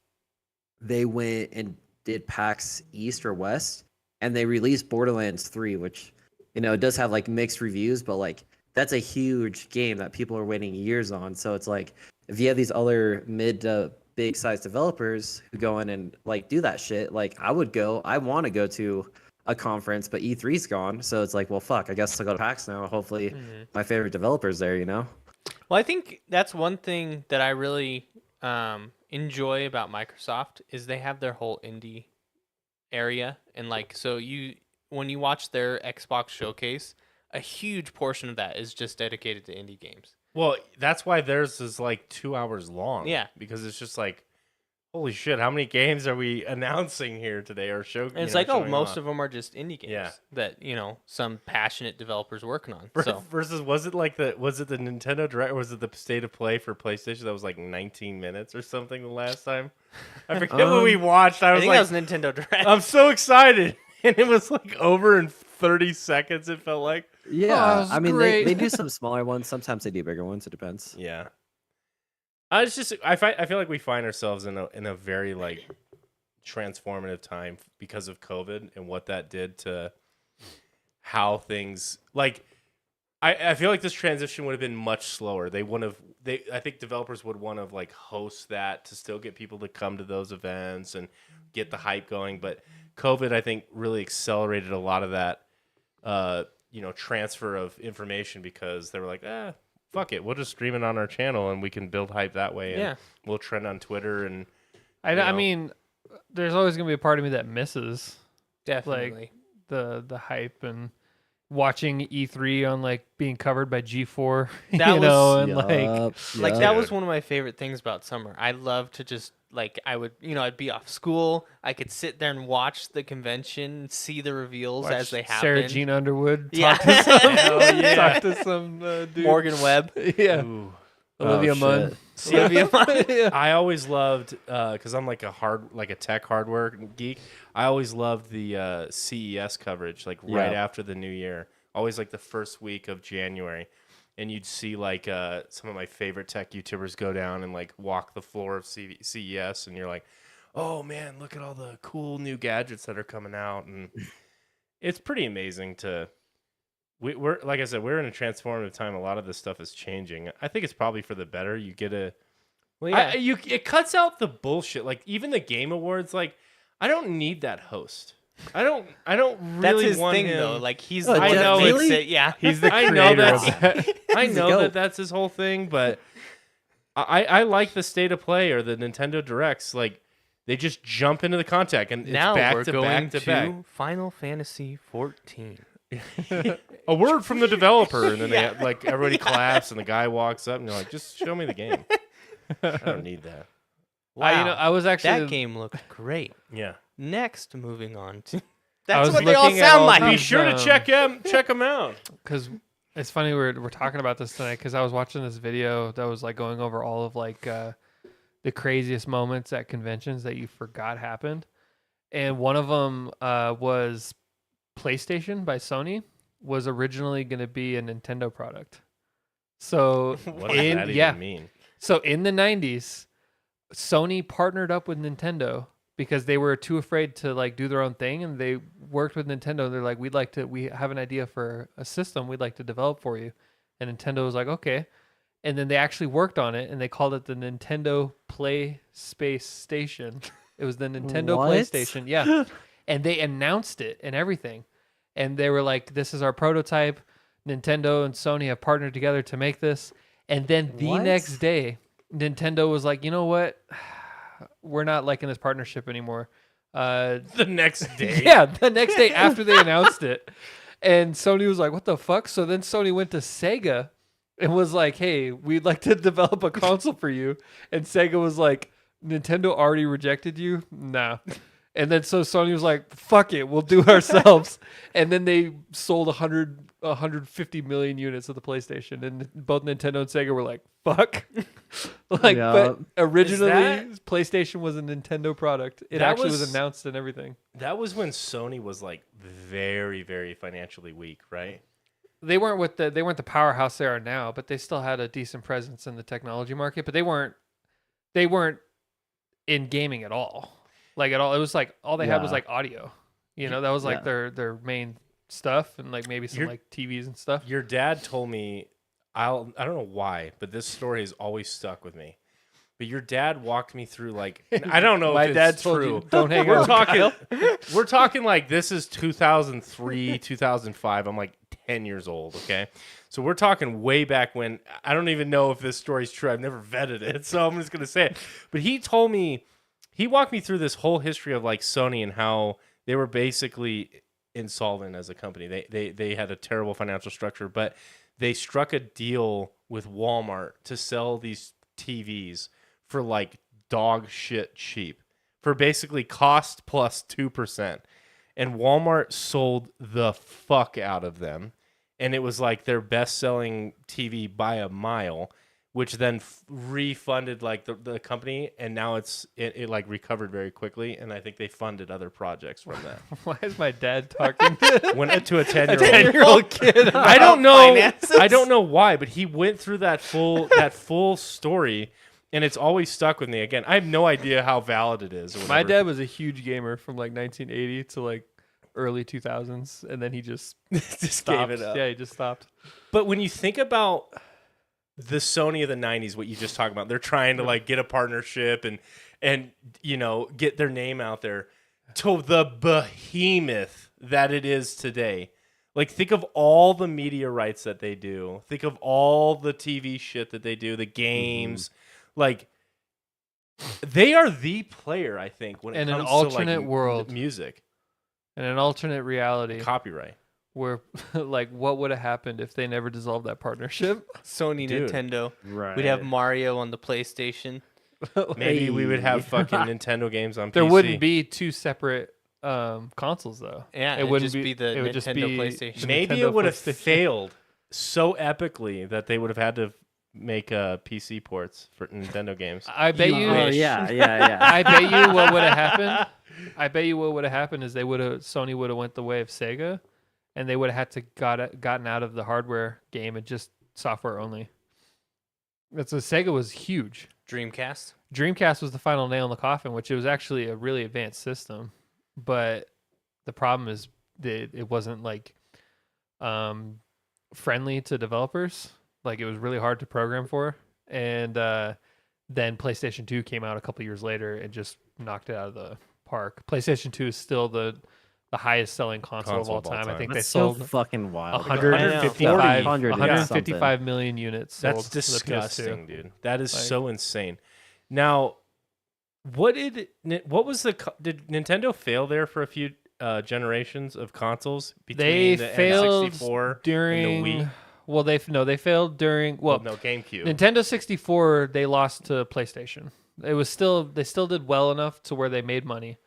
they went and did PAX East or West, and they released Borderlands 3, which it does have like mixed reviews, but like that's a huge game that people are waiting years on. So it's like if you have these other mid to big size developers who go in and like do that shit, like I want to go to a conference, but E3's gone, so it's like, well, fuck, I guess I'll go to PAX now. Hopefully my favorite developers there, Well, I think that's one thing that I really enjoy about Microsoft is they have their whole indie area, and like so when you watch their Xbox showcase, a huge portion of that is just dedicated to indie games. Well, that's why theirs is like 2 hours long. Yeah. Because it's just like, holy shit, how many games are we announcing here today or show? And it's like, most of them are just indie games Yeah. that, some passionate developers working on. So Versus was it the Nintendo Direct or was it the State of Play for PlayStation that was like 19 minutes or something the last time? I forget what we watched. I I was think like, that was Nintendo Direct. I'm so excited. And it was like over in 30 seconds, it felt like. Yeah, it's I mean great. they do some smaller ones. Sometimes they do bigger ones. It depends. Yeah. It's just I feel like we find ourselves in a very like transformative time because of COVID and what that did to how things like I feel like this transition would have been much slower. I think developers would want to like host that to still get people to come to those events and get the hype going. But COVID, I think, really accelerated a lot of that transfer of information because they were like, fuck it, we'll just stream it on our channel and we can build hype that way. And Yeah. we'll trend on Twitter and I mean, there's always gonna be a part of me that misses Definitely. the hype and watching E3 on like being covered by G4, That you know, was- and like Like Yeah. that was one of my favorite things about summer. I love to just I would, I'd be off school. I could sit there and watch the convention, see the reveals watch as they happen. Sarah Jean Underwood Yeah. talk to some, Hell yeah. talk to some dude. Morgan Webb, yeah, Ooh. Olivia Oh, Munn. shit. Sylvia Munn. Yeah. I always loved because I'm like a tech hardware geek. I always loved the CES coverage, like right Yeah. after the new year. Always like the first week of January, and you'd see like some of my favorite tech YouTubers go down and like walk the floor of CES, and you're like, oh man, look at all the cool new gadgets that are coming out, and it's pretty amazing to. We're like I said, we're in a transformative time. A lot of this stuff is changing. I think it's probably for the better. You get a Well, yeah. it cuts out the bullshit. Like even the Game Awards, like I don't need that host. I don't really That's his want thing, him. though. Like he's Oh, the one I that know, makes really? it. Yeah. He's the I creator know of that's that. I He's the know goat. that that's his whole thing, but I like the State of Play or the Nintendo Directs. Like they just jump into the contact and Now it's back we're to going back to back. Final Fantasy 14. A word from the developer, and then Yeah. they like everybody claps, and the guy walks up, and you're like, just show me the game. I don't need that. Wow. I was actually that game looked great. Yeah. Next, moving on to. I That's was what they all looking at sound all like. Be these, sure to check them out. because it's funny we're talking about this tonight because I was watching this video that was like going over all of like the craziest moments at conventions that you forgot happened. And one of them was PlayStation by Sony was originally going to be a Nintendo product. So What does that even mean? So in the 90s, Sony partnered up with Nintendo because they were too afraid to like do their own thing, and they worked with Nintendo. They're like, we have an idea for a system we'd like to develop for you. And Nintendo was like, okay. And then they actually worked on it, and they called it the Nintendo Play Space Station. It was the Nintendo PlayStation. Yeah. And they announced it and everything. And they were like, this is our prototype. Nintendo and Sony have partnered together to make this. And then the next day, Nintendo was like, you know what? We're not liking this partnership anymore. The next day? Yeah, the next day after they announced it. And Sony was like, what the fuck? So then Sony went to Sega and was like, hey, we'd like to develop a console for you. And Sega was like, Nintendo already rejected you? Nah. And then so Sony was like, fuck it, we'll do it ourselves. And then they sold 150 million units of the PlayStation. And both Nintendo and Sega were like, fuck. But originally, PlayStation was a Nintendo product. It actually was announced and everything. That was when Sony was like very, very financially weak, right? They weren't the powerhouse they are now, but they still had a decent presence in the technology market. But they weren't in gaming at all. Like at all. It was like all they had was like audio. That was like their main stuff, and like maybe some like TVs and stuff. Your dad told me, I don't know why, but this story has always stuck with me. But your dad walked me through like I don't know. My if dad it's told true. you, don't hang out with Kyle. We're talking like this is 2003, 2005. I'm like 10 years old. Okay, so we're talking way back when. I don't even know if this story's true. I've never vetted it, so I'm just gonna say it. But he walked me through this whole history of like Sony and how they were basically insolvent as a company. They had a terrible financial structure, but they struck a deal with Walmart to sell these TVs for like dog shit cheap, for basically cost plus 2%. And Walmart sold the fuck out of them. And it was like their best selling TV by a mile, which then refunded like the company. And now it like recovered very quickly. And I think they funded other projects from that. Why is my dad talking Went to a 10-year-old 10-year-old kid? I don't know. Finances? I don't know why, but he went through that full story, and it's always stuck with me. Again, I have no idea how valid it is. Or My dad was a huge gamer from like 1980 to like early 2000s, and then he just stopped. Gave it up. Yeah, he just stopped. But when you think about the Sony of the 90s, what you just talked about, they're trying to like get a partnership and get their name out there to the behemoth that it is today. Like, think of all the media rights that they do. Think of all the TV shit that they do, the games. Like, they are the player, I think, when it In comes an to alternate like world. music, In an alternate reality, copyright. where like what would have happened if they never dissolved that partnership? Sony, Dude. Nintendo. Right. We'd have Mario on the PlayStation. Maybe we would have fucking Nintendo games on There PC. wouldn't be two separate consoles though. Yeah, it it'd wouldn't just be the it would just Nintendo be PlayStation. the Maybe Nintendo it would have PlayStation. failed so epically that they would have had to make PC ports for Nintendo games. I bet you. Oh yeah. I bet you what would have happened. I bet you what would have happened is Sony would have went the way of Sega, and they would have had to gotten out of the hardware game and just software only. That's what Sega was huge. Dreamcast. Dreamcast was the final nail in the coffin, which it was actually a really advanced system, but the problem is that it wasn't like friendly to developers. Like it was really hard to program for, and then PlayStation 2 came out a couple years later and just knocked it out of the park. PlayStation 2 is still the highest selling console of all time. I think That's they sold so fucking wild. 155 million units sold. That's to the PS2. disgusting, dude. That is Like- so insane. Now, did Nintendo fail there for a few generations of consoles between They the failed N64 during. and the Wii? Well, they failed during. Well, no, GameCube. Nintendo 64 they lost to PlayStation. They still did well enough to where they made money.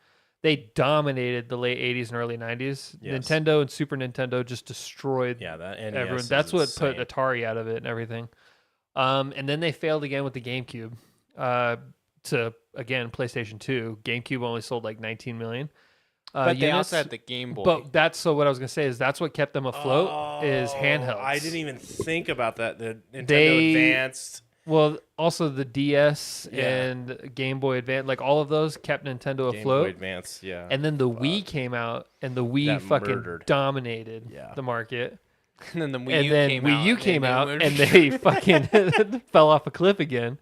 They dominated the late 80s and early 90s. Yes. Nintendo and Super Nintendo just destroyed Yeah, that NES everyone. is That's what insane. put Atari out of it and everything. And then they failed again with the GameCube. to again PlayStation 2. GameCube only sold like 19 million. But they units, also had the Game Boy. But that's what I was gonna say is that's what kept them afloat is handhelds. I didn't even think about that. The Nintendo They- Advanced. Well, also the DS Yeah. and Game Boy Advance, like all of those kept Nintendo Game afloat. Boy Advance, yeah. And then the Wii came out, and the Wii That fucking murdered. dominated Yeah. the market. and then the Wii And U then came Wii out. U came out, went- and they fucking fell off a cliff again.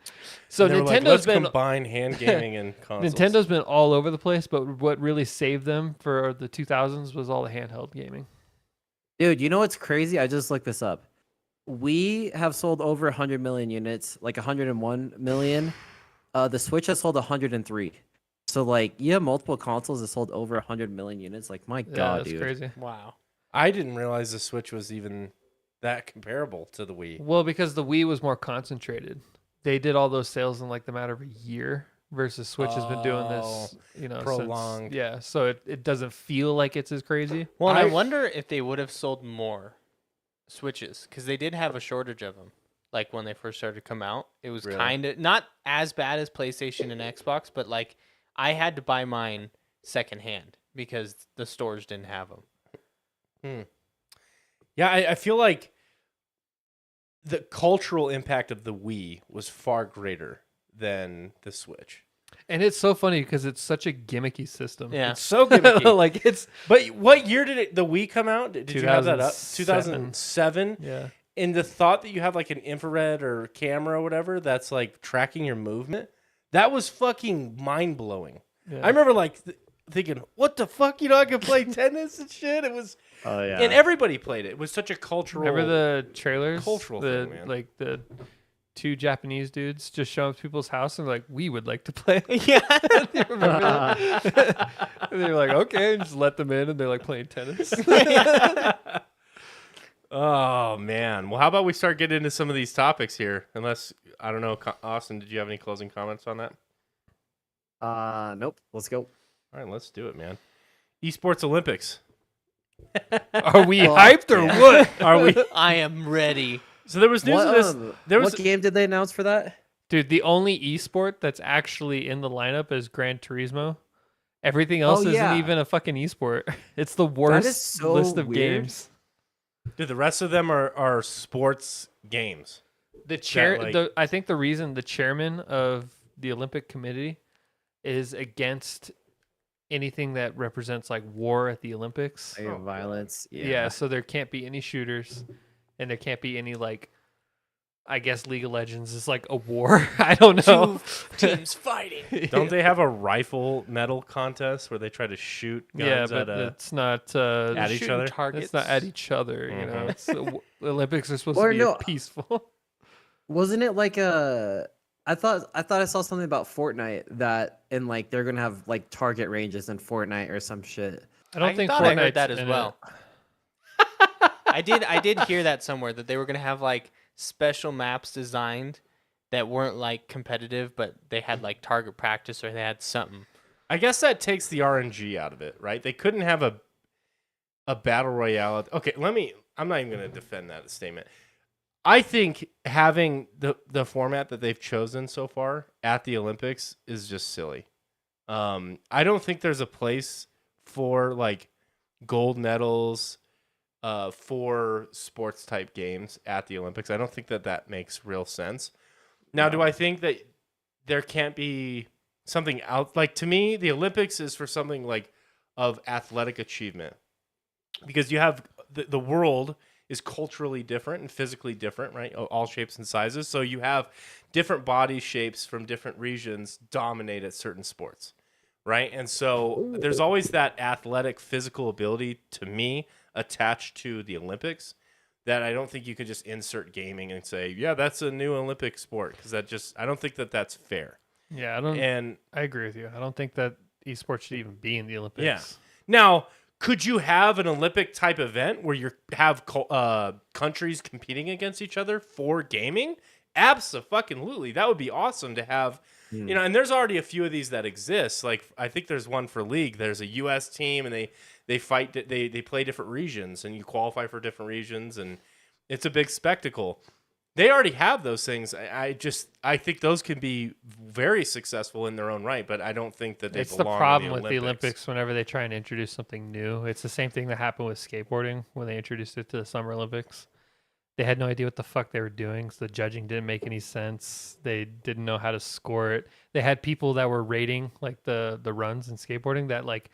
So They were like, Nintendo's let's been combine hand gaming and consoles. Nintendo's been all over the place, but what really saved them for the 2000s was all the handheld gaming. Dude, you know what's crazy? I just looked this up. We have sold over 100 million units, like 101 million. The Switch has sold 103. So like, you have multiple consoles that sold over 100 million units. Like, my Yeah, God, that's dude. crazy. Wow. I didn't realize the Switch was even that comparable to the Wii. Well, because the Wii was more concentrated. They did all those sales in like the matter of a year versus Switch has been doing this, prolonged. Since, yeah, so it doesn't feel like it's as crazy. Well, and I I- wonder if they would have sold more Switches because they did have a shortage of them. Like when they first started to come out, it was Really? kind of not as bad as PlayStation and Xbox, but like I had to buy mine secondhand because the stores didn't have them. Yeah, I feel like the cultural impact of the Wii was far greater than the Switch. And it's so funny because it's such a gimmicky system. Yeah. It's so gimmicky. like it's But what year did the Wii come out? Did you have that up? 2007. 2007? yeah. And the thought that you have like an infrared or camera or whatever that's like tracking your movement, that was fucking mind blowing. Yeah. I remember like thinking, what the fuck? You know, I could play tennis and shit. It was, Oh, yeah. and everybody played it. It was such a cultural. Remember the trailers? cultural the, thing, man. Like the two Japanese dudes just show up to people's house and like, we would like to play. Yeah. You remember that? And they're like, okay, and just let them in and they're like playing tennis. Oh man. Well, how about we start getting into some of these topics here? Unless I don't know, Austin, did you have any closing comments on that? Nope. Let's go. All right, let's do it, man. Esports Olympics. Are we Well, hyped or yeah. what? Are we? I am ready. So there was news What, of this. There was what game did they announce for that? Dude, the only esport that's actually in the lineup is Gran Turismo. Everything else isn't yeah. even a fucking esport. It's the worst so list of weird. games. Dude, the rest of them are sports games. The chair, like- I think the reason the chairman of the Olympic Committee is against anything that represents like war at the Olympics. Like, violence. Yeah, so there can't be any shooters, and there can't be any like, I guess League of Legends is like a war. I don't know. Two teams fighting. Don't they have a rifle medal contest where they try to shoot Yeah, guns but at a? it's not At each Shooting other? Targets. it's not at each other. You know, Mhm. it's the Olympics are supposed Or to be no, peaceful. Wasn't it like a? I thought I saw something about Fortnite that and like they're gonna have like target ranges in Fortnite or some shit. I don't think thought I heard Fortnite's that as in well. it. I did hear that somewhere that they were gonna have like special maps designed that weren't like competitive, but they had like target practice or they had something. I guess that takes the RNG out of it, right? They couldn't have a battle royale. Okay, I'm not even going to defend that statement. I think having the format that they've chosen so far at the Olympics is just silly. I don't think there's a place for like gold medals for sports type games at the Olympics. I don't think that makes real sense. Now, do I think that there can't be something out? Like, to me, the Olympics is for something like of athletic achievement, because you have the world is culturally different and physically different, right? All shapes and sizes. So you have different body shapes from different regions dominate at certain sports, right? And so there's always that athletic physical ability, to me, attached to the Olympics, that I don't think you could just insert gaming and say, yeah, that's a new Olympic sport, because I don't think that that's fair. Yeah, I agree with you. I don't think that esports should even be in the Olympics. Yeah. Now, could you have an Olympic type event where you have countries competing against each other for gaming? Absolutely. That would be awesome to have. You know, and there's already a few of these that exist. Like, I think there's one for League. There's a U.S. team, and they fight. They play different regions, and you qualify for different regions, and it's a big spectacle. They already have those things. I think those can be very successful in their own right, but I don't think that they It's the belong problem in with the Olympics whenever they try and introduce something new. It's the same thing that happened with skateboarding when they introduced it to the Summer Olympics. They had no idea what the fuck they were doing, so the judging didn't make any sense. They didn't know how to score it. They had people that were rating like the runs in skateboarding that like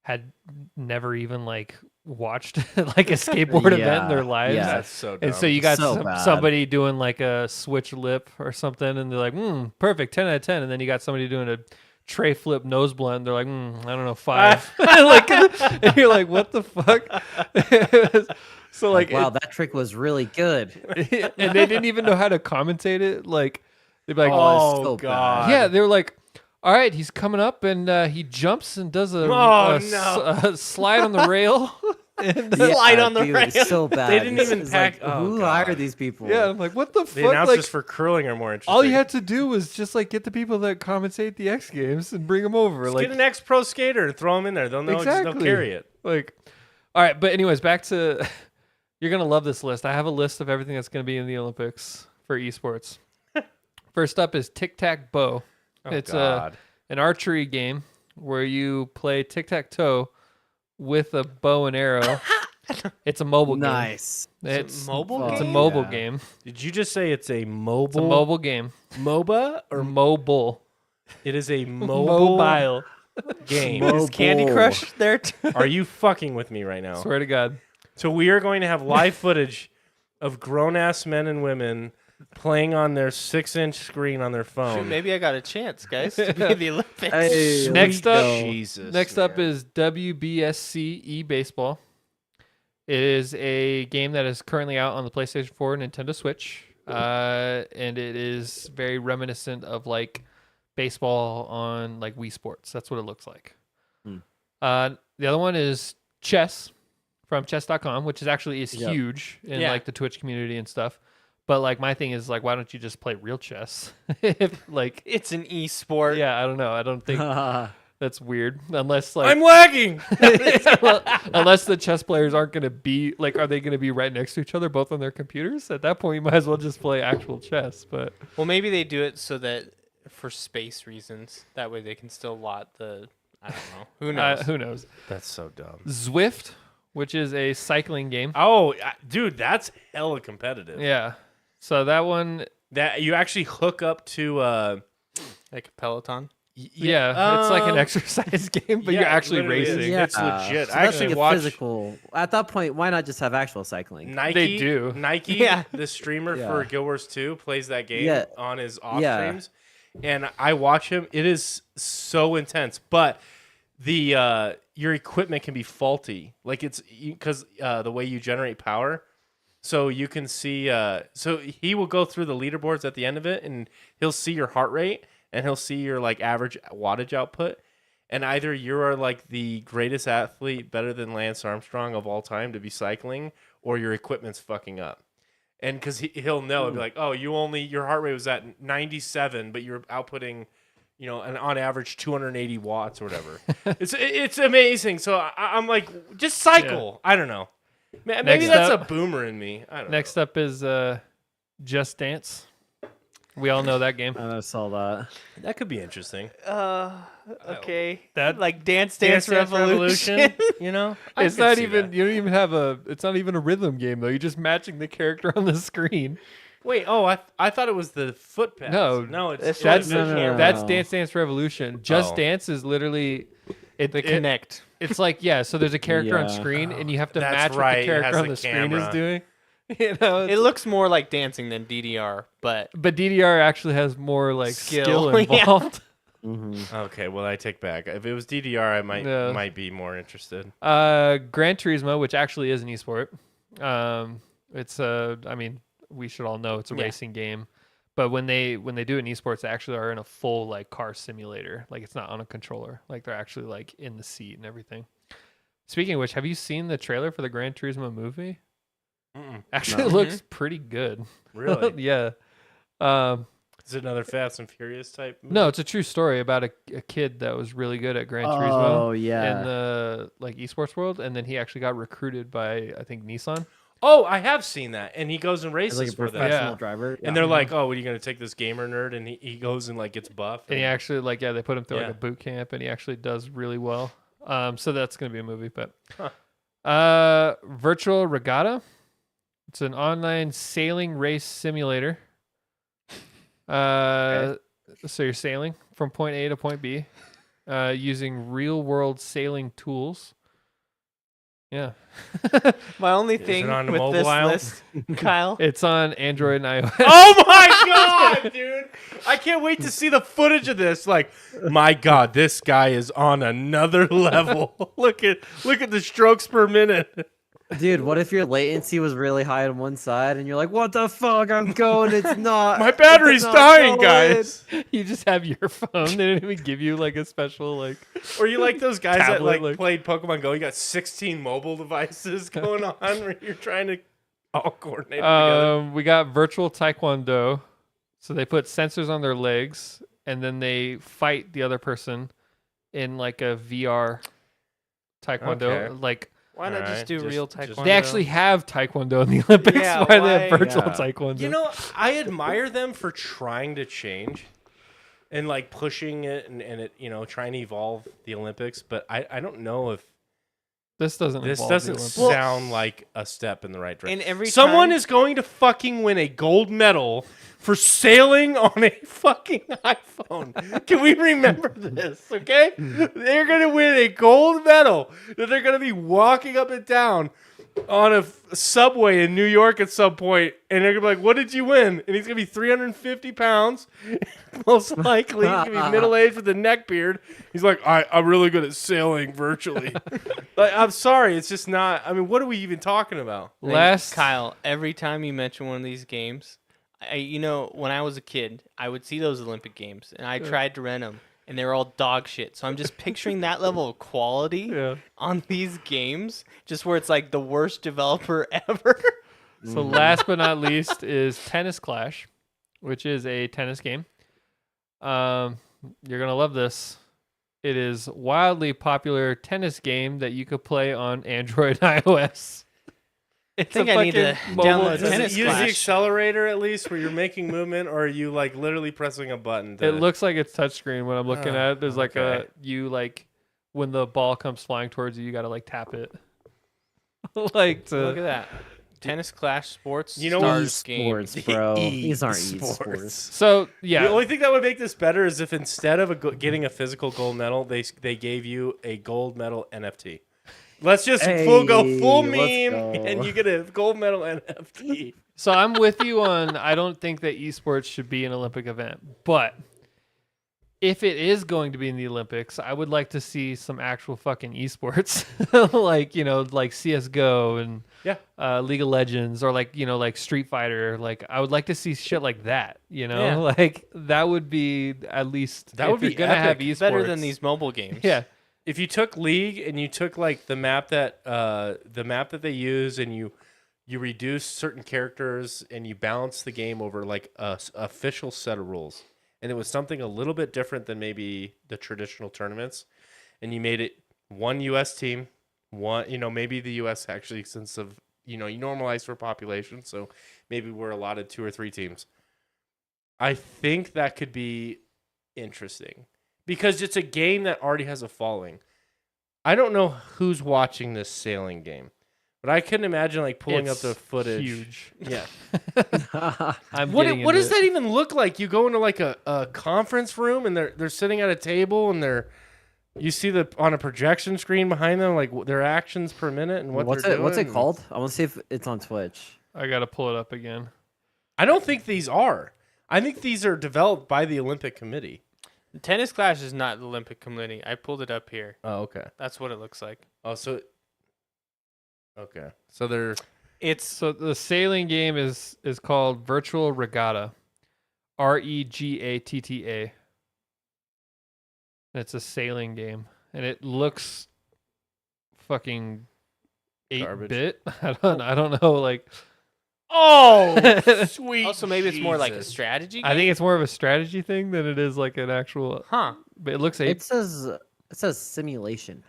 had never even like watched like a skateboard event in their lives. Yeah. That's so dumb. And so you got So bad. somebody doing like a switch lip or something, and they're like, perfect, 10 out of 10. And then you got somebody doing a tray flip nose blend. They're like, I don't know, 5. Like, and you're like, what the fuck? So like, wow, that trick was really good. and they didn't even know how to commentate it. Like, they'd be like, Oh, so bad. yeah, they were like, all right, he's coming up and he jumps and does a slide on the rail. And Slide on the dude, rail. it's so bad. They didn't It's even just pack- Like, oh, who God. hired these people? yeah, I'm like, what the The fuck? Like, announcers for curling are more interesting. all you had to do was just like get the people that commentate the X Games and bring them over. Just Like, get an ex-pro skater and throw them in there. They'll know. Exactly. They'll carry it. like, all right. But anyways, back to you're gonna love this list. I have a list of everything that's gonna be in the Olympics for esports. First up is Tic Tac Bow. Oh, It's God. an archery game where you play tic tac toe with a bow and arrow. It's a mobile game. Nice. It's mobile It's a game? mobile Yeah. game. Did you just say it's a mobile? It's a mobile game. MOBA Or mobile. It is a mobile game. Is Candy Mobile. Crush there too? Are you fucking with me right now? Swear to God. So we are going to have live footage of grown-ass men and women playing on their 6-inch screen on their phone. Shoot, maybe I got a chance, guys, to be in the Olympics. Hey, Next we up- go. Jesus. Next up man. is WBSC eBaseball. It is a game that is currently out on the PlayStation 4 and Nintendo Switch. And it is very reminiscent of like baseball on like Wii Sports. That's what it looks like. Hmm. The other one is chess from chess.com, which is actually Yep. huge in Yeah. like the Twitch community and stuff. But like my thing is like, why don't you just play real chess? If like, It's an e-sport. yeah, I don't know. I don't think that's weird unless like I'm lagging. unless the chess players aren't going to be like, are they going to be right next to each other, both on their computers? At that point, you might as well just play actual chess. But Well, maybe they do it so that for space reasons. That way they can still lot the. I don't know. Who knows? who knows? That's so dumb. Zwift, which is a cycling game. Oh, dude, that's hella competitive. Yeah. So that one, That you actually hook up to. Like a Peloton. yeah, it's like an exercise game, but yeah, you're actually literally is. racing. Yeah. It's legit. So I that's actually like a watched- physical. At that point, why not just have actual cycling? Nike, They do. Nike, Yeah. the streamer Yeah. for Guild Wars 2, plays that game Yeah. on his off Yeah. streams, and I watch him. It is so intense, but the your equipment can be faulty, like it's because the way you generate power. So you can see. So he will go through the leaderboards at the end of it, and he'll see your heart rate, and he'll see your like average wattage output. And either you are like the greatest athlete, better than Lance Armstrong of all time to be cycling, or your equipment's fucking up. And because he'll know, it'd be like, oh, your heart rate was at 97, but you're outputting, on average 280 watts or whatever. it's amazing. So I'm like, just cycle. I don't know. Maybe Next that's up- a boomer in me. I don't know. Next up is Just Dance. We all know that game. I saw that. That could be interesting. Okay. That- like Dance Revolution. It's not even. You don't even have a. It's not even a rhythm game though. You're just matching the character on the screen. Wait, I thought it was the foot pads. No, it's That's No. that's Dance Dance Revolution. Just Oh. Dance is literally The Connect. It's like so there's a character on Yeah. screen and you have to That's match what right, the it character has on the the screen is camera. doing. It looks more like dancing than DDR, but but DDR actually has more like skill Skill, yeah. involved. Okay, well I take back. If it was DDR, I Yeah. might be more interested. Gran Turismo, which actually is an esport. It's I mean, we should all know it's a Yeah. racing game. But when they do it in esports, they actually are in a full like car simulator. Like it's not on a controller. Like they're actually like in the seat and everything. Speaking of which, have you seen the trailer for the Gran Turismo movie? Mm-mm. Actually, No. it looks pretty good. Really? Yeah. Is it another Fast and Furious type? movie? No, it's a true story about a kid that was really good at Gran Oh Turismo in yeah. the like esports world, and then he actually got recruited by I think Nissan. Oh, I have seen that. And he goes and As races like a for them. professional Yeah. driver. And they're like, "Oh, what are you going to take this gamer nerd?" And he goes and like gets buff. And he actually they put him through like Yeah. a boot camp, and he actually does really well. So that's gonna be a movie, but Virtual Regatta. It's an online sailing race simulator. So you're sailing from point A to point B, using real world sailing tools. Yeah. My only Is it thing on the with this mobile? list, Kyle, It's on Android and iOS. Oh my god, dude! I can't wait to see the footage of this. Like, my god, this guy is on another level. Look at the strokes per minute. Dude, what if your latency was really high on one side and you're like, what the fuck? I'm going. It's not. My battery's it's not dying, going." guys. You just have your phone. They didn't even give you like a special like. Or you like those guys that Tablet, like played Pokemon Go? You got 16 mobile devices going on where you're trying to all coordinate together. We got virtual taekwondo. So they put sensors on their legs and then they fight the other person in like a VR taekwondo. Okay. Like why not just do real taekwondo? they actually have taekwondo in the Olympics. Yeah, why they why- have virtual Yeah. taekwondo? You know, I admire them for trying to change and like pushing it and it, trying to evolve the Olympics. But I don't know if this doesn't. this involve the doesn't Olympics. sound like a step in the right direction. And every Someone time- is going to fucking win a gold medal for sailing on a fucking iPhone. Can we remember this, okay? They're going to win a gold medal that they're going to be walking up and down on a subway in New York at some point, and they're going to be like, what did you win? And he's going to be 350 pounds. Most likely, he's going to be middle-aged with a neck beard. He's like, I'm really good at sailing virtually. Like, I'm sorry, it's just not. I mean, what are we even talking about? Last Kyle, every time you mention one of these games, when I was a kid, I would see those Olympic games, and I tried to rent them, and they were all dog shit. So I'm just picturing that level of quality on these games, just where it's like the worst developer ever. So last but not least is Tennis Clash, which is a tennis game. You're gonna love this. It is wildly popular tennis game that you could play on Android and iOS. It's think I need to fucking mobile download Does Tennis it use the Clash. accelerator at least where you're making movement, or are you like literally pressing a button? It looks like it's touchscreen when I'm looking at it. There's like okay. when the ball comes flying towards you, you gotta like tap it. Like to Look at that. Tennis Clash Sports You know Stars game. Sports, bro. These aren't esports. So yeah, The only thing that would make this better is if instead of getting a physical gold medal, they gave you a gold medal NFT. Let's just go full let's meme, go. and you get a gold medal NFT. So I'm with you on I don't think that esports should be an Olympic event. But if it is going to be in the Olympics, I would like to see some actual fucking esports. like, like CS:GO and League of Legends or like Street Fighter. Like I would like to see shit like that, Yeah. Like that would be at least That if would be you're gonna have epic. esports. Better than these mobile games. Yeah. If you took League and you took like the map that they use, and you reduce certain characters and you balance the game over like a official set of rules, and it was something a little bit different than maybe the traditional tournaments, and you made it one U.S. team, maybe the U.S. actually, since you normalize for population, so maybe we're allotted 2 or 3 teams. I think that could be interesting. Because it's a game that already has a following. I don't know who's watching this sailing game, but I couldn't imagine like pulling up the footage. Huge. Yeah. I'm What getting does into that even look like? You go into like a conference room and they're sitting at a table and you see on a projection screen behind them like their actions per minute and What's they're doing. What's it called? I want to see if it's on Twitch. I gotta pull it up again. I don't think these are. I think these are developed by the Olympic Committee. Tennis Clash is not the Olympic Committee. I pulled it up here. Oh, okay. That's what it looks like. Oh, so okay. So they're So the sailing game is called Virtual Regatta, REGATTA. And it's a sailing game, and it looks fucking 8-bit. I don't know. Like, sweet. Also, maybe it's more like a Jesus. strategy game. I think it's more of a strategy thing than it is like an actual. Huh. But it looks 8. It says simulation.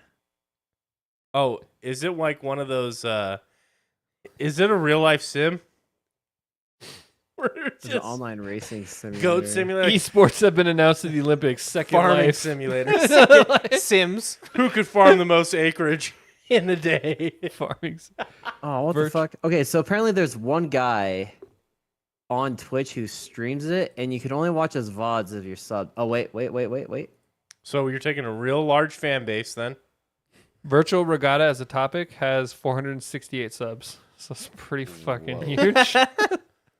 Oh, is it like one of those Is it a real life sim? It's an online racing simulator. Goat simulator, Esports have been announced to the Olympics. Second farming life. simulator. Sims. Who could farm the most acreage in the day? Farming. Oh, what the fuck? Okay, so apparently there's one guy on Twitch who streams it, and you can only watch his VODs if you're sub. Oh, wait. So you're taking a real large fan base then? Virtual Regatta as a topic has 468 subs. So it's pretty fucking huge.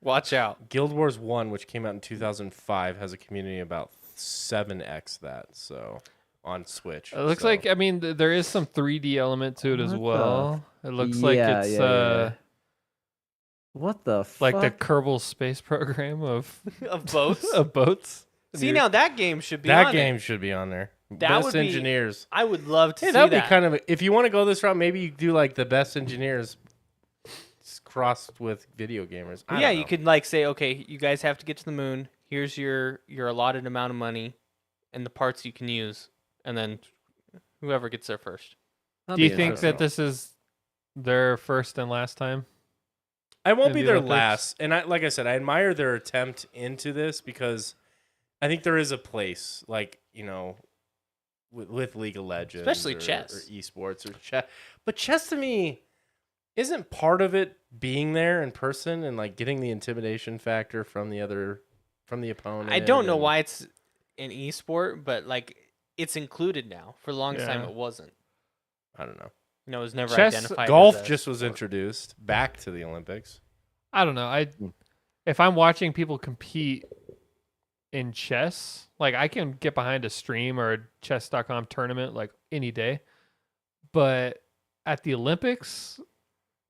Watch out. Guild Wars 1, which came out in 2005, has a community about 7x that. So on Switch. It looks So- like, I mean, there is some 3D element to it as What the well. It looks like it's What the fuck? like the Kerbal Space Program of Of boats. of boats. See, now that game should be that on game it. should be on there. That Best would be- engineers. I would love to Hey, see that'd that. be kind of if you want to go this route, maybe you do like the best engineers crossed with video gamers. I Yeah, don't you know. could like say, okay, you guys have to get to the moon. Here's your allotted amount of money and the parts you can use, and then whoever gets there first. Do you think that this is their first and last time? I won't in be the their Olympics? last. And like I said, I admire their attempt into this because I think there is a place, like, you know, with League of Legends. Especially or chess. esports or chess. But chess to me isn't part of it being there in person and like getting the intimidation factor from the opponent. I don't know and- why it's an esport, but like it's included now. For the longest time, Yeah. it wasn't. I don't know. You know, it was never Chess- identified. Golf as a just was sport. introduced back to the Olympics. I don't know. If I'm watching people compete in chess, like I can get behind a stream or a chess.com tournament like any day. But at the Olympics,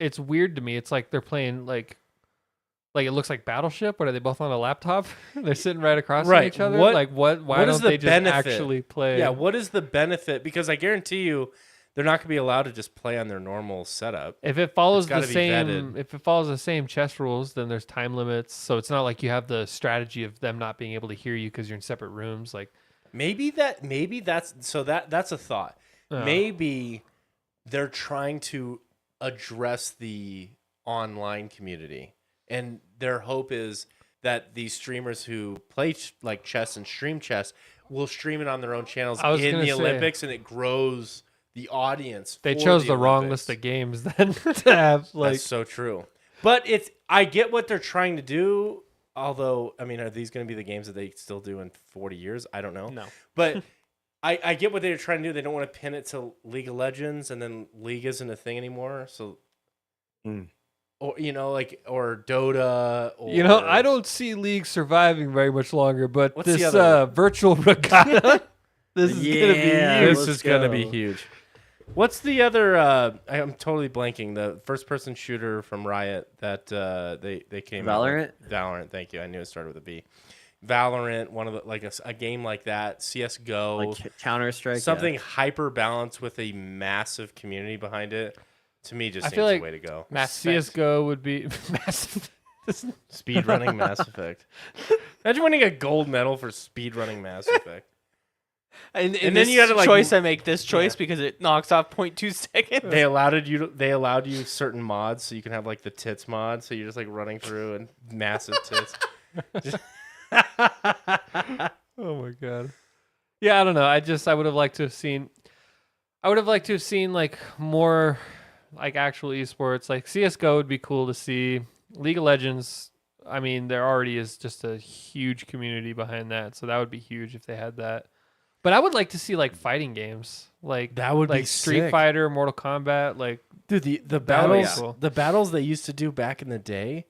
it's weird to me. It's like they're playing like it looks like Battleship, but are they both on a laptop? They're sitting right across from Right. each other. What- Like why what is don't the they just benefit? actually play? Yeah, what is the benefit? Because I guarantee you they're not going to be allowed to just play on their normal setup. If it follows It's the gotta be same, vetted. if it follows the same chess rules, then there's time limits. So it's not like you have the strategy of them not being able to hear you because you're in separate rooms. Like, Maybe that's that's a thought. uh, Maybe they're trying to address the online community, and their hope is that these streamers who play like chess and stream chess will stream it on their own channels I was in gonna the say- Olympics, and it grows the audience. they for chose the wrong Olympics. list of games then to have like. That's so true. But I get what they're trying to do. Although, I mean, are these going to be the games that they still do in 40 years? I don't know. No. But I get what they're trying to do. They don't want to pin it to League of Legends, and then League isn't a thing anymore. So, or or Dota. Or, You know, I don't see League surviving very much longer, but What's the this other- virtual regatta, this is gonna be Yeah, huge. This let's is going to be go. huge. What's the other? I'm totally blanking. The first-person shooter from Riot that they came out with? Valorant? Valorant. Thank you. I knew it started with a V. Valorant. One of the a game like that. CS:GO. Like Counter Strike. Something hyper balanced with a massive community behind it. To me, just I seems feel the like- way to go. Mass Effect. CS:GO would be massive. Speed running Mass Effect. Imagine winning a gold medal for speed running Mass Effect. And then this you gotta, like, choice, I make this choice because it knocks off 0.2 seconds. They allowed you certain mods, so you can have like the tits mod, so you're just like running through and massive tits. Oh my god. Yeah, I don't know. I would have liked to have seen. I would have liked to have seen like more, like actual esports. Like CS:GO would be cool to see. League of Legends. I mean, there already is just a huge community behind that, so that would be huge if they had that. But I would like to see like fighting games, like That would be like Street sick. Fighter, Mortal Kombat. Like, Dude, the That would be battles cool. the battles they used to do back in the day,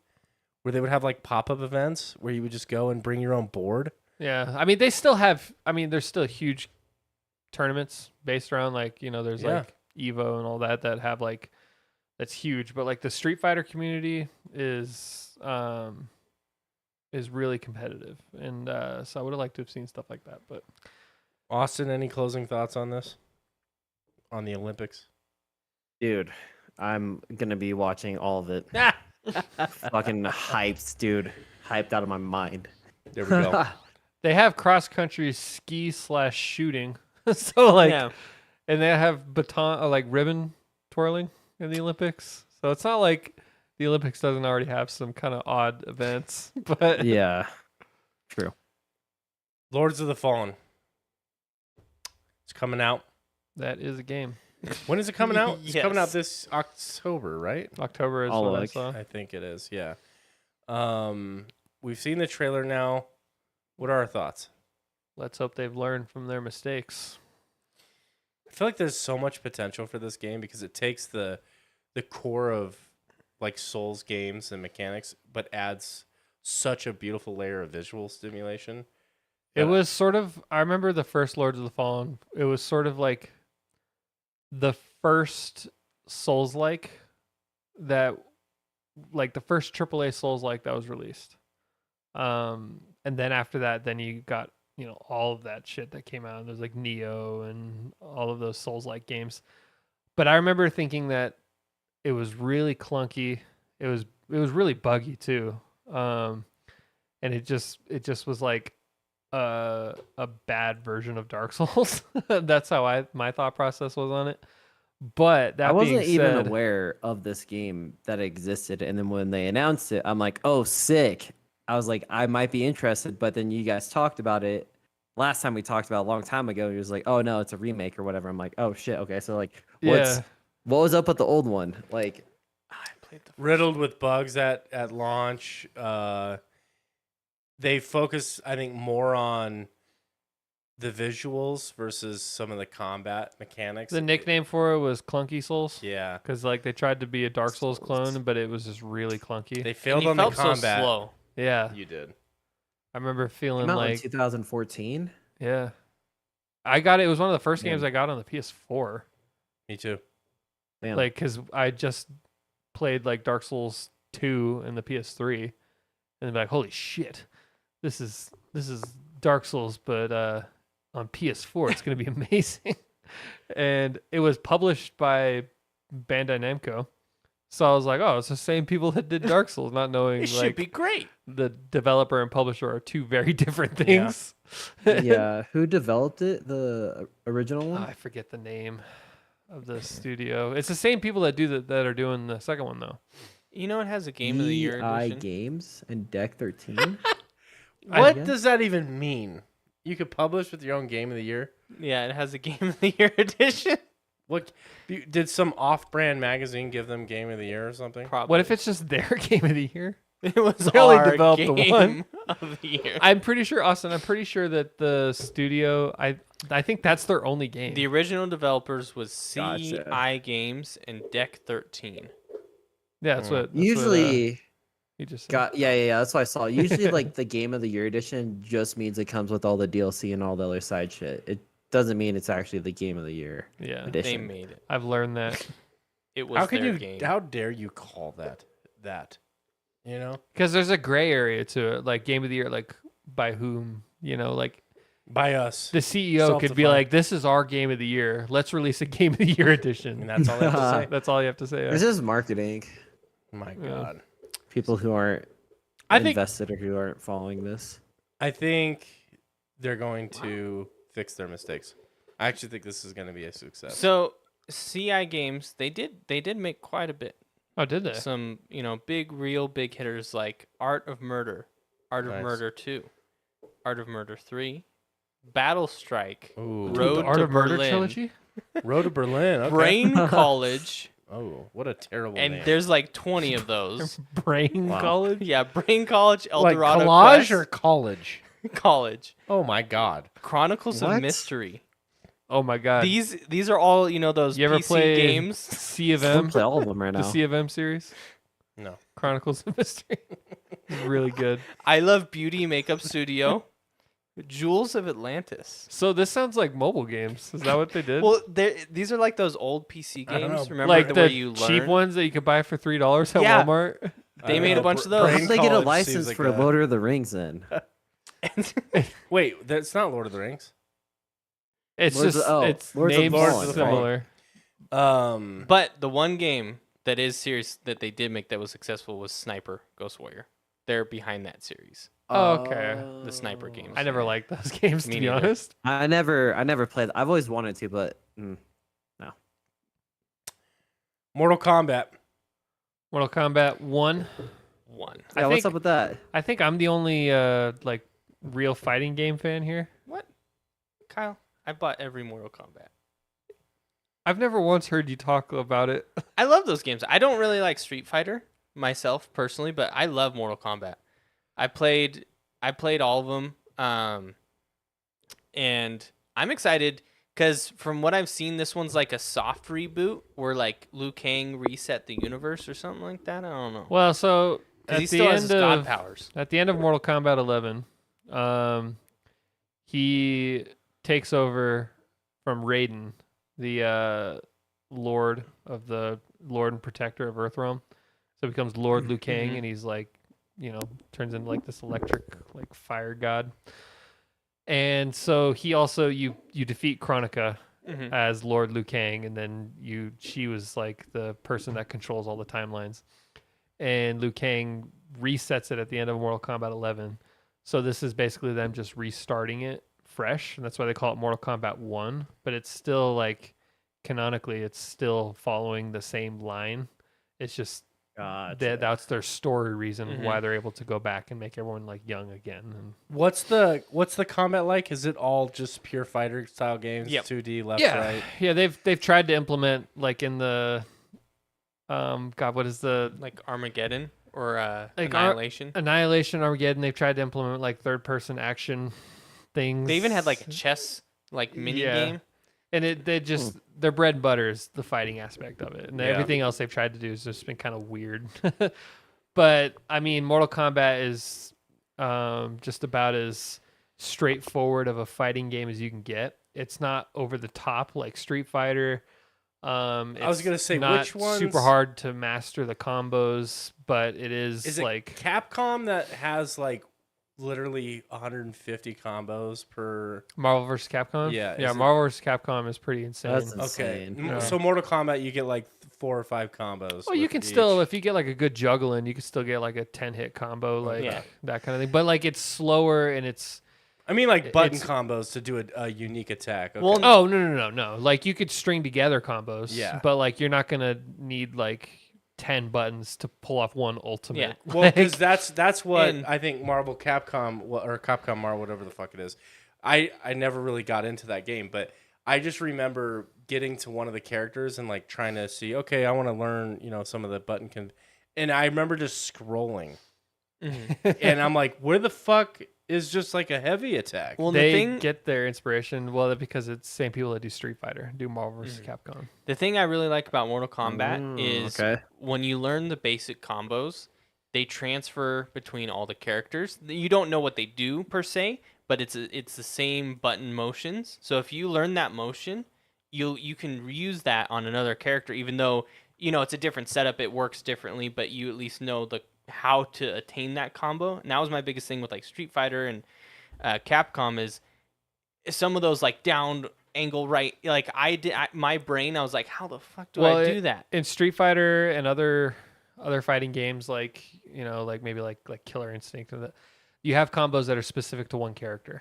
where they would have like pop up events where you would just go and bring your own board. yeah, I mean, they still have. I mean, there's still huge tournaments based around like there's Yeah. like Evo and all that have like that's huge. But like the Street Fighter community is really competitive, and so I would have liked to have seen stuff like that. But Austin, any closing thoughts on this? On the Olympics? Dude, I'm gonna be watching all of it. Fucking hyped, dude. Hyped out of my mind. There we go. they have cross country ski / shooting, so like, Yeah. and they have baton like ribbon twirling in the Olympics. So it's not like the Olympics doesn't already have some kind of odd events, but Yeah, true. Lords of the Fallen. It's coming out. that is a game. When is it coming out? It's coming out Yes. this October, right? October is All what I like- saw. I think it is. Yeah. We've seen the trailer now. What are our thoughts? Let's hope they've learned from their mistakes. I feel like there's so much potential for this game because it takes the core of like Souls games and mechanics, but adds such a beautiful layer of visual stimulation. It that- was sort of. I remember the first Lords of the Fallen. It was sort of like the first Souls-like that, like the first AAA Souls-like that was released. And then after that, then you got all of that shit that came out. There's like Neo and all of those Souls-like games. But I remember thinking that it was really clunky. It was really buggy too. And it just was like a bad version of Dark Souls. That's how my thought process was on it. But that I wasn't being even said, aware of this game that existed, and then when they announced it, I'm like, "Oh, sick!" I was like, "I might be interested," but then you guys talked about it last time we talked about it a long time ago. He was like, "Oh no, it's a remake or whatever." I'm like, "Oh shit, okay." So like, what was up with the old one? Like, I played the riddled with bugs at launch. They focus, I think, more on the visuals versus some of the combat mechanics. the nickname for it was Clunky Souls. Yeah, Because like they tried to be a Dark Souls Souls. clone, but it was just really clunky. they and failed you on the felt so combat. slow. Yeah, You did. I remember feeling came out in like 2014. yeah. I got it. It was one of the first games Man. I got on the PS4. Me too. Damn. Like, because I just played like Dark Souls 2 in the PS3, and be like, holy shit, this is Dark Souls, but on PS4 it's gonna be amazing. And it was published by Bandai Namco, so I was like, oh, it's the same people that did Dark Souls, not knowing It should like be great. the developer and publisher are two very different things. Yeah, who developed it? The original Oh, one? I forget the name of the studio. It's the same people that do that are doing the second one though. You know, it has a Game of the Year EI edition. Games and Deck 13. What guess. does that even mean? You could publish with your own game of the year? Yeah, it has a Game of the Year edition. What did some off-brand magazine give them game of the year or something? Probably. What if it's just their game of the year? it was They only our developed the Game one? of the Year? I'm pretty sure, Austin. I'm pretty sure that the studio. I think that's their only game. The original developers was Gotcha. CI Games and Deck 13. yeah, that's what. Usually, he just said. yeah. That's what I saw. Usually, like the Game of the Year edition just means it comes with all the DLC and all the other side shit. It doesn't mean it's actually the Game of the Year Yeah, They edition. made it. I've learned that It was How could their you? game. How dare you call that? You know, because there's a gray area to it, like game of the year, like by whom, like by us, the CEO could be Self-defined. like, "This is our game of the year. Let's release a game of the year edition." and that's all they have to say. That's all you have to say. This is marketing. My Yeah. God, People who aren't I think invested or who aren't following this. I think they're going to fix their mistakes. I actually think this is going to be a success. So CI Games, they did make quite a bit. Oh, did they? Some big hitters like Art of Murder, Art of Nice. Murder 2, Art of Murder 3, Battle Strike, Ooh. Road the Art to of Murder Berlin, trilogy. Road to Berlin. Okay. Brain College, Oh, what a terrible and name. there's like 20 of those. Brain Wow. College. Yeah, Brain College, El like Dorado collage Quest, or college? College, Oh my God. Chronicles of What? Mystery. Oh my God. These are all those you ever PC play games. C of I'm M? gonna play all of them right The now. C of M series, No. Chronicles of Mystery. It's really good. I Love Beauty Makeup Studio, Jewels of Atlantis. So this sounds like mobile games. Is that what they did? Well, these are like those old PC I don't games. know. Remember like the the where you cheap learn? ones that you could buy for $3 at Yeah. Walmart. They made a bunch of those. How Brain did they get a College license seems like for a- Lord of the Rings then? Wait, that's not Lord of the Rings. It's Lords just of- it's Lords of named the Fallen. similar. But the one game that is serious that they did make that was successful was Sniper Ghost Warrior. They're behind that series. Oh, okay. The sniper games. I never liked those games to Me be neither. honest. I never played. I've always wanted to, but Mortal Kombat. Mortal Kombat 1. Yeah, what's up with that? I think I'm the only like real fighting game fan here. What? Kyle, I bought every Mortal Kombat. I've never once heard you talk about it. I love those games. I don't really like Street Fighter myself personally, but I love Mortal Kombat. I played all of them, and I'm excited because from what I've seen, this one's like a soft reboot where like Liu Kang reset the universe or something like that. I don't know. Well, so He still has his god powers. At the end of Mortal Kombat 11, he takes over from Raiden, the Lord and Protector of Earthrealm. So he becomes Lord Liu Kang, and he's like, turns into like this electric, like fire god. And so he also you defeat Kronika as Lord Liu Kang, and then she was like the person that controls all the timelines. And Liu Kang resets it at the end of Mortal Kombat 11. So this is basically them just restarting it fresh, and that's why they call it Mortal Kombat 1. But it's still like canonically, it's still following the same line. It's just that's their story reason why they're able to go back and make everyone like young again. And what's the combat like? Is it all just pure fighter style games? Yep. 2D left right? Yeah, they've tried to implement like in the what is the like Armageddon or like Annihilation? Annihilation, Armageddon. They've tried to implement like third person action things. They even had like a chess like mini game. And their bread and butter is the fighting aspect of it. And everything else they've tried to do has just been kind of weird. But, I mean, Mortal Kombat is just about as straightforward of a fighting game as you can get. It's not over the top like Street Fighter. I was going to say, not which one's super hard to master the combos, but it is like... Capcom that has like literally 150 combos per Marvel vs. Capcom? Yeah. Marvel vs. Capcom is pretty insane. That's insane. Okay. Yeah. So Mortal Kombat, you get like 4 or 5 combos. Well, you can still, if you get like a good juggling, you can still get like a 10-hit combo, like that kind of thing. But like it's slower and it's... I mean like button combos to do a unique attack. Okay. Well, oh, no. Like you could string together combos. Yeah. But like you're not going to need like 10 buttons to pull off one ultimate. Yeah. Well, because that's what I think Capcom Marvel, whatever the fuck it is. I never really got into that game, but I just remember getting to one of the characters and like trying to see, okay, I want to learn, some of the button and I remember just scrolling, and I'm like, where the fuck is just like a heavy attack? Well, they get their inspiration because it's the same people that do Street Fighter, do Marvel vs. Capcom. The thing I really like about Mortal Kombat is when you learn the basic combos, they transfer between all the characters. You don't know what they do per se, but it's the same button motions. So if you learn that motion, you can reuse that on another character, even though it's a different setup, it works differently, but you at least know how to attain that combo. And that was my biggest thing with like Street Fighter and Capcom is some of those like down angle right, like my brain, I was like, how the fuck do I do that? In Street Fighter and other fighting games like like maybe like Killer Instinct, you have combos that are specific to one character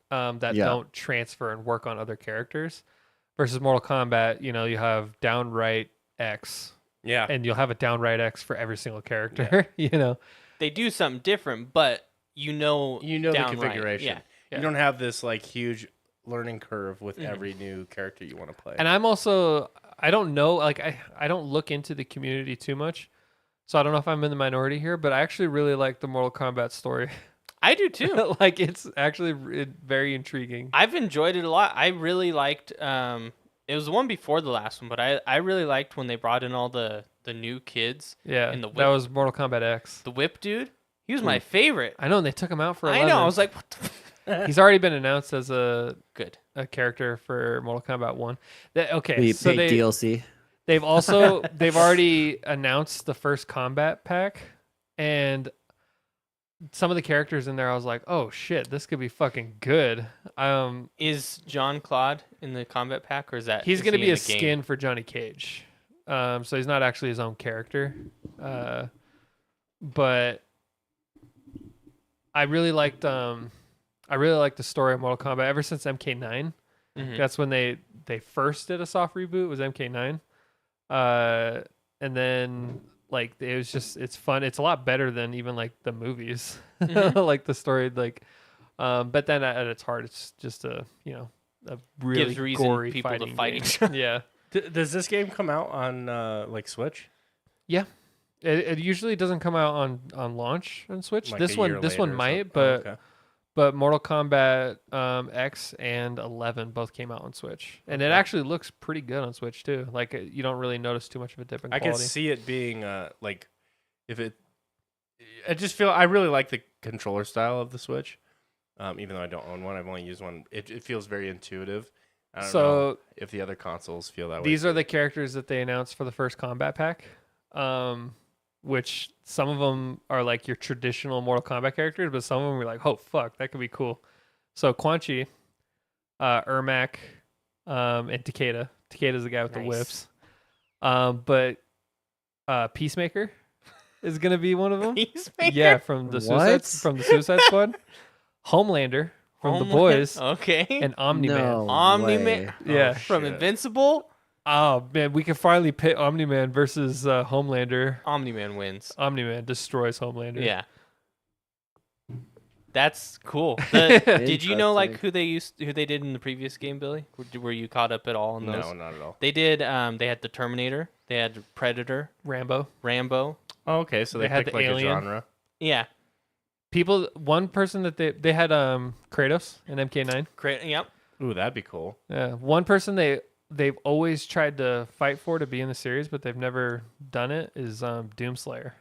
that don't transfer and work on other characters. Versus Mortal Kombat, you have down right X. Yeah. And you'll have a down right X for every single character. They do something different, but you know the configuration. Right. Yeah. You don't have this like huge learning curve with every new character you want to play. And I'm also, I don't know, like I don't look into the community too much, so I don't know if I'm in the minority here, but I actually really like the Mortal Kombat story. I do too. Like it's actually very intriguing. I've enjoyed it a lot. I really liked it was the one before the last one, but I really liked when they brought in all the new kids. Yeah, and the whip. That was Mortal Kombat X. The whip dude, he was my favorite. I know, and they took him out for 11. I know. I was like, what the He's already been announced as a character for Mortal Kombat 1. So big DLC. They've already announced the first combat pack, and some of the characters in there, I was like, oh shit, this could be fucking good. Is John Claude in the combat pack, or is he's going to be a skin skin for Johnny Cage? So he's not actually his own character. But I really liked the story of Mortal Kombat ever since MK9. That's when they first did a soft reboot, was MK9. And then like it was just it's fun. It's a lot better than even like the movies, Mhm. like the story. Like, but then at its heart, it's just a a really Gives reason gory people to fighting fight game. each other. Yeah, Does this game come out on like Switch? it usually doesn't come out on launch on Switch. Like this a year one this one later or might, something? but Oh, okay. but Mortal Kombat X and 11 both came out on Switch, and it Okay. actually looks pretty good on Switch too. Like you don't really notice too much of a dip in I quality. could see it being like if it. I just feel I really like the controller style of the Switch. Even though I don't own one, I've only used one. It feels very intuitive. I don't know So if the other consoles feel that way. these are too. the characters that they announced for the first combat pack, which some of them are like your traditional Mortal Kombat characters, but some of them are like, oh fuck, that could be cool. So Quan Chi, Ermac, and Takeda. Takeda's the guy with the Nice. whips. But Peacemaker is gonna be one of them. Peacemaker? Yeah, from the What? Suicide Squad. Homelander from The Homeland- Boys, Okay. and Omni-Man. No Omni-Man. way. Yeah. From shit. Invincible, Oh man, we can finally pit Omni-Man versus Homelander. Omni-Man wins. Omni-Man destroys Homelander. Yeah. That's cool. Did you know like who they did in the previous game, Billy? Were you caught up at all in those? No, not at all. They did. They had the Terminator. They had Predator, Rambo. Rambo. Oh, okay, so They they, had picked the like Alien. a genre. Yeah. One person that they had Kratos and MK9. Yep. Ooh, that'd be cool. Yeah. One person they've always tried to fight for to be in the series, but they've never done it is Doomslayer.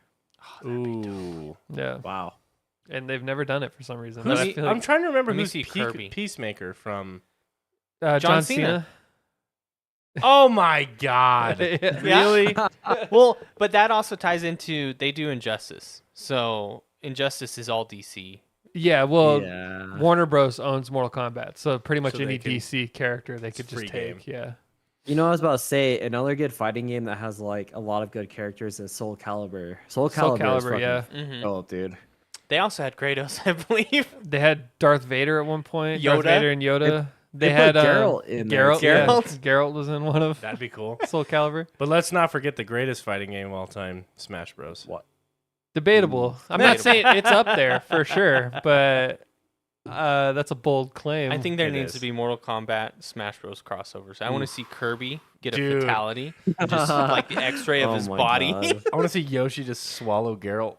Ooh. Yeah. Wow. And they've never done it for some reason. Who's, But I feel I'm like trying to remember Let me who's see Kirby. Peacemaker from. John Cena. Oh my God! Yeah. Really? Well, but that also ties into they do Injustice. So Injustice is all DC. Yeah, well, yeah. Warner Bros owns Mortal Kombat, so pretty much So they any can- DC character they it's could just free take. Yeah. You know, I was about to say another good fighting game that has like a lot of good characters is Soul Calibur. Soul Calibur, is Calibur, fucking yeah. Mhm. dope, dude. They also had Kratos, I believe. They had Darth Vader at one point. Darth Yoda? Vader and Yoda. they They put had Geralt in there, Geralt. too. Yeah, Geralt? Geralt was in one of That'd be cool. Soul Calibur. But let's not forget the greatest fighting game of all time, Smash Bros. What? Debatable. I'm not saying it's up there for sure, but that's a bold claim. I think there It needs is. to be Mortal Kombat Smash Bros crossovers. I want to see Kirby get a Dude. fatality, just like the X-ray of Oh his my body. God. I want to see Yoshi just swallow Geralt.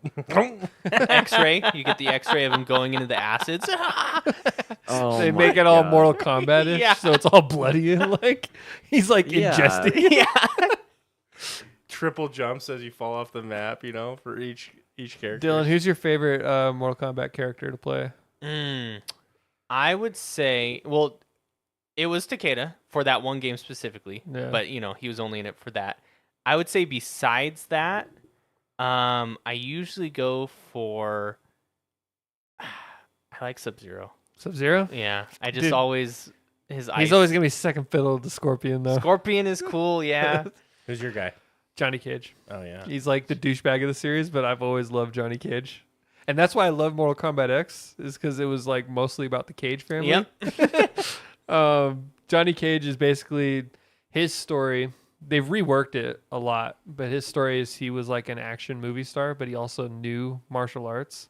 X-ray, you get the X-ray of him going into the acids. Oh they my make it all God. Mortal Kombat-ish, Yeah. so it's all bloody and like he's like Yeah. ingesting. Yeah. Triple jumps as you fall off the map, for each character. Dylan, who's your favorite Mortal Kombat character to play? I would say, well, it was Takeda for that one game specifically, Yeah. but he was only in it for that. I would say besides that, I usually go for. I like Sub-Zero. Sub-Zero? Yeah, I just Dude. always his ice. He's always gonna be second fiddle to Scorpion though. Scorpion is cool. Yeah. Who's your guy? Johnny Cage. Oh yeah. He's like the douchebag of the series, but I've always loved Johnny Cage. And that's why I love Mortal Kombat X, is because it was like mostly about the Cage family. Yep. Johnny Cage is basically his story. They've reworked it a lot, but his story is he was like an action movie star, but he also knew martial arts.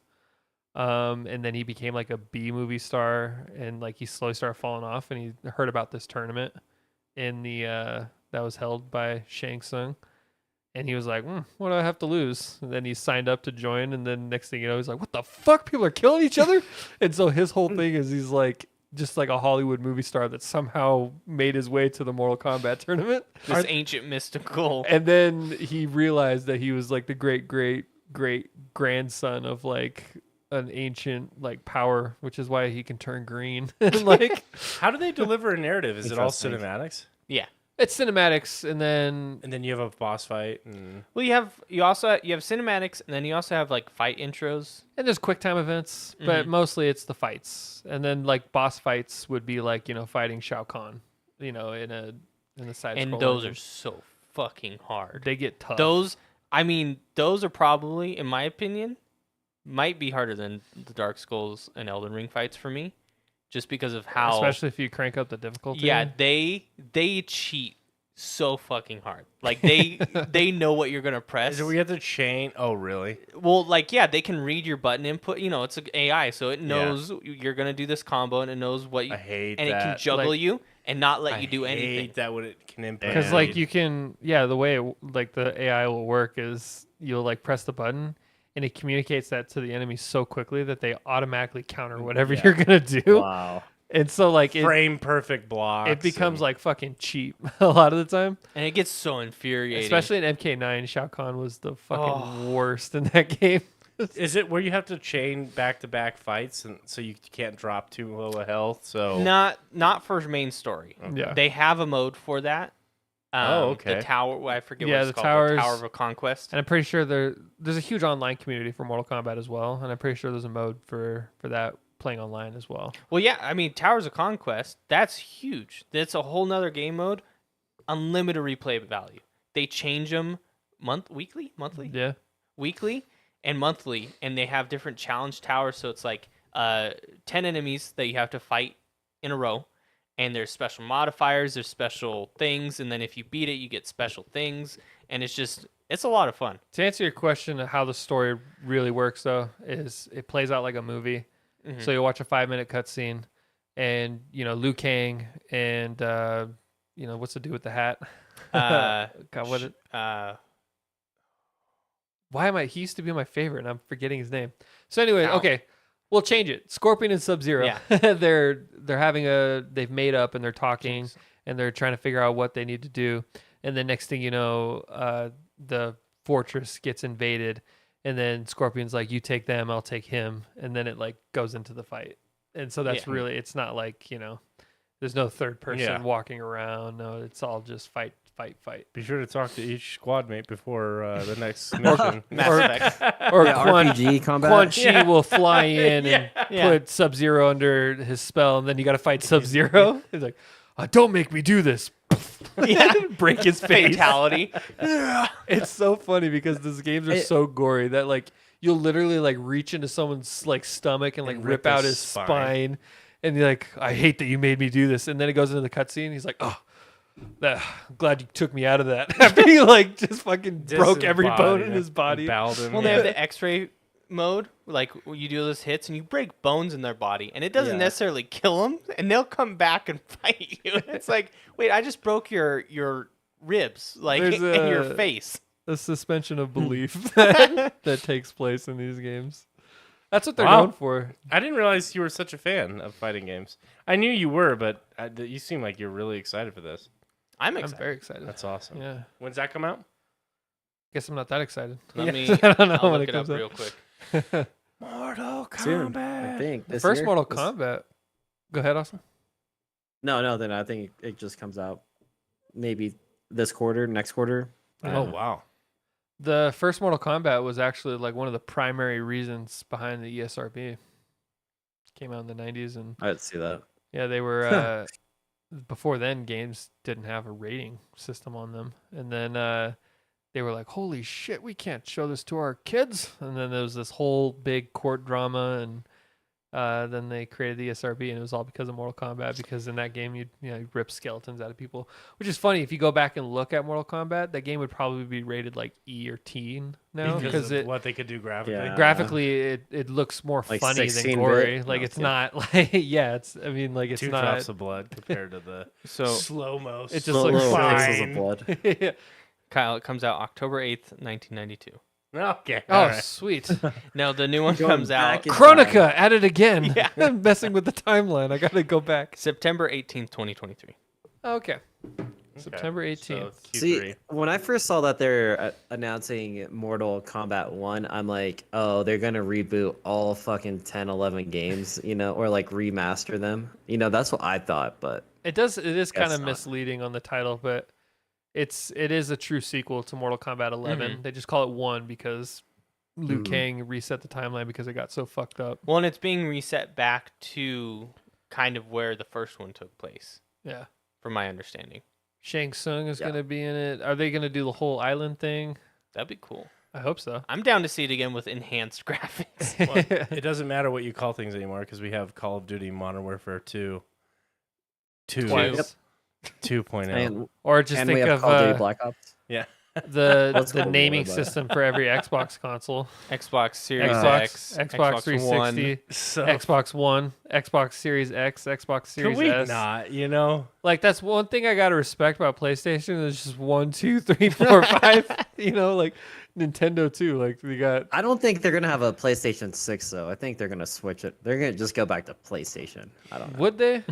And then he became like a B movie star, and like he slowly started falling off. And he heard about this tournament in the that was held by Shang Tsung, and he was like, "What do I have to lose?" And then he signed up to join, and then next thing you know, he's like, "What the fuck? People are killing each other!" And so his whole thing is he's like just like a Hollywood movie star that somehow made his way to the Mortal Kombat tournament. This ancient mystical. And then he realized that he was like the great grandson of like an ancient like power, which is why he can turn green. And like How do they deliver a narrative? Is it all Interesting. cinematics? Yeah. it's cinematics, and then And then you have a boss fight, and Well, you have cinematics, and then you also have like fight intros. there's quick time events, but mostly it's the fights. And then like boss fights would be like, fighting Shao Kahn, in the side. And those are so fucking hard. they get tough. Those are probably, in my opinion, might be harder than the Dark Souls and Elden Ring fights for me, just because of how. especially if you crank up the difficulty. Yeah, they cheat so fucking hard. Like they know what you're gonna press. Is it where you have to chain? Oh, really? Well, like yeah, they can read your button input. You know, it's an AI, so it knows you're gonna do this combo, and it knows what you. I hate and that. it can juggle Like, you and not let you do I anything. hate that when it can input. Because like you can, the way like the AI will work is you'll like press the button and it communicates that to the enemy so quickly that they automatically counter whatever you're gonna do. Wow. And so like frame perfect blocks. it becomes like fucking cheap a lot of the time. And it gets so infuriating. Especially in MK9, Shao Kahn was the fucking worst in that game. Is it where you have to chain back-to-back fights, and so you can't drop too low a health? So not for main story. Yeah. They have a mode for that. Okay. The tower. I forget Yeah, what it's the called. towers. The Tower of a Conquest. And I'm pretty sure there's a huge online community for Mortal Kombat as well. And I'm pretty sure there's a mode for that playing online as well. Well, yeah. I mean, Towers of Conquest. That's huge. That's a whole nother game mode. Unlimited replay value. They change them weekly, and monthly, and they have different challenge towers. So it's like 10 enemies that you have to fight in a row, and there's special modifiers, there's special things, and then if you beat it, you get special things, and it's a lot of fun. To answer your question of how the story really works, though, is it plays out like a movie. Mm-hmm. So you watch a 5-minute cutscene, and Liu Kang and what's the dude with the hat? God, what? Why am I? He used to be my favorite, and I'm forgetting his name. So anyway, okay, we'll change it. Scorpion and Sub-Zero. Yeah. they're having they've made up and they're talking and they're trying to figure out what they need to do. And then next thing you know, the fortress gets invaded, and then Scorpion's like, "You take them, I'll take him," and then it like goes into the fight. And so that's really, it's not like there's no third person walking around. No, it's all just fight. Be sure to talk to each squad mate before the next mission. Or RPG combat. Quan Chi will fly in and put Sub-Zero under his spell, and then you got to fight Sub-Zero. He's like, "Don't make me do this." Break his face. Fatality. It's so funny because these games are so gory that like you'll literally like reach into someone's like stomach and like rip out his spine, and you're like, "I hate that you made me do this." And then it goes into the cutscene. He's like, "Oh, I'm glad you took me out of that." After he like just fucking broke every bone in his body. Well, they have the X-ray mode, like you do those hits and you break bones in their body, and it doesn't necessarily kill them, and they'll come back and fight you. It's like, wait, I just broke your ribs, like in your face. A suspension of belief that takes place in these games. That's what they're known for. I didn't realize you were such a fan of fighting games. I knew you were, but you seem like you're really excited for this. I'm very excited. That's awesome. Yeah. When's that come out? Guess I'm not that excited. I don't know I'll when look it it up comes real out. quick. Mortal Kombat. Soon, I think. The first year? Mortal Kombat. Go ahead, Austin. No, then I think it just comes out maybe this quarter, next quarter. Oh, wow. The first Mortal Kombat was actually like one of the primary reasons behind the ESRB. Came out in the 90s, and I didn't see that. yeah, they were before then games didn't have a rating system on them, and then they were like, "Holy shit, we can't show this to our kids." And then there was this whole big court drama, and then they created the ESRB, and it was all because of Mortal Kombat, because in that game you rip skeletons out of people, which is funny. If you go back and look at Mortal Kombat, that game would probably be rated like E or teen now, because of what they could do graphically. Yeah. graphically it looks more Like funny than 16-bit? gory. Like No, it's not like it's like Two not drops of blood compared to the So slow-mo. it just Little looks pixels fine. of blood. Yeah. Kyle, it comes out October 8th, 1992. Okay. Oh, all right. sweet. No, the new one Going comes out back in Chronica at it again. Yeah. I'm messing with the timeline. I got to go back. September 18th, 2023. Okay. September 18th. So Q3. See, when I first saw that they're announcing Mortal Kombat 1, I'm like, oh, they're going to reboot all fucking 10, 11 games, or like remaster them. That's what I thought, but It is kind Guess of not. misleading on the title, but it is a true sequel to Mortal Kombat 11. They just call it 1 because Liu Kang reset the timeline because it got so fucked up. Well, and it's being reset back to kind of where the first one took place, Yeah. from my understanding. Shang Tsung is Yeah. going to be in it. Are they going to do the whole island thing? That'd be cool. I hope so. I'm down to see it again with enhanced graphics. Well, it doesn't matter what you call things anymore because we have Call of Duty Modern Warfare 2. Twice. 2.0. And, Or just and we think have of Call of Duty Black Ops. Yeah. the Let's the go naming more, but- system for every Xbox console. Xbox Series Xbox, X, Xbox 360, One. So Xbox One, Xbox Series X, Xbox Series can we S. not, you know? Like that's one thing I gotta respect about PlayStation. There's just 1, 2, 3, 4, 5. You know, like Nintendo too. Like we got. I don't think they're gonna have a PlayStation 6 though. I think they're gonna switch it. They're gonna just go back to PlayStation. I don't know. Would they?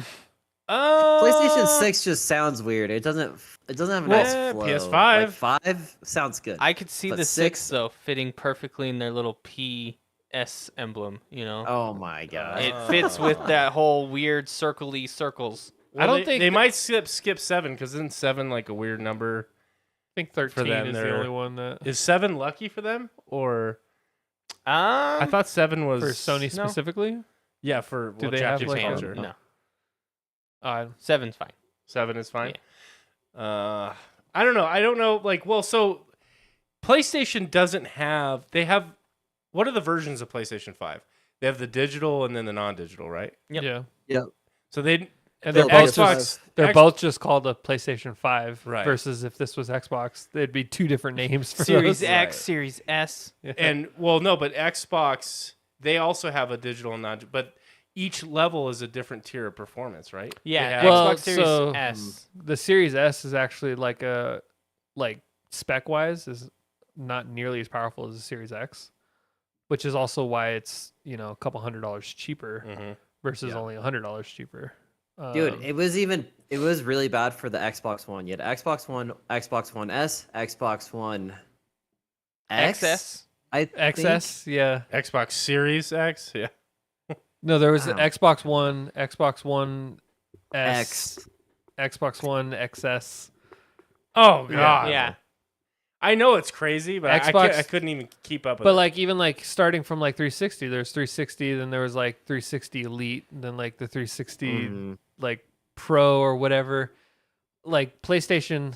PlayStation 6 just sounds weird. It doesn't have a nice flow. PS5. Like 5 sounds good. I could see But the 6 6 though fitting perfectly in their little PS emblem. You know, Oh my god. it fits with that whole weird circly circles. I don't think they that- might skip 7 because isn't 7 like a weird number? I think 13 them, is the they're- only one that Is 7 lucky for them, or I I thought 7 was for Sony no. specifically. Yeah, for Do well, they have, Japanese like, a- culture. no. 7's fine. 7 is fine. I don't know. I don't know. Like, well, so PlayStation doesn't have. They have. What are the versions of PlayStation 5? They have the digital and then the non-digital, right? Yep. Yeah, So they and They're they're both Xbox- just they're both just called a PlayStation 5. Right. Versus if this was Xbox, there'd be 2 different names for Series those. X, Right. Series S. and well, no, but Xbox they also have a digital and non. But each level is a different tier of performance, right? Yeah, They have- Well, Xbox Series so- S. The Series S is actually like spec wise is not nearly as powerful as the Series X, which is also why it's a couple $100 cheaper Mhm. versus Yeah. only $100 cheaper. Dude, it was really bad for the Xbox One. You had Xbox One, Xbox One S, Xbox One X. XS. I think. XS, yeah. Xbox Series X, yeah. No, there was Wow. Xbox One, Xbox One S, X. Xbox One XS. Oh god. Yeah. I know it's crazy, but Xbox- I couldn't even keep up with But it. like even like starting from like 360, there's 360, then there was like 360 Elite, and then like the 360 Mhm. like Pro or whatever. Like PlayStation,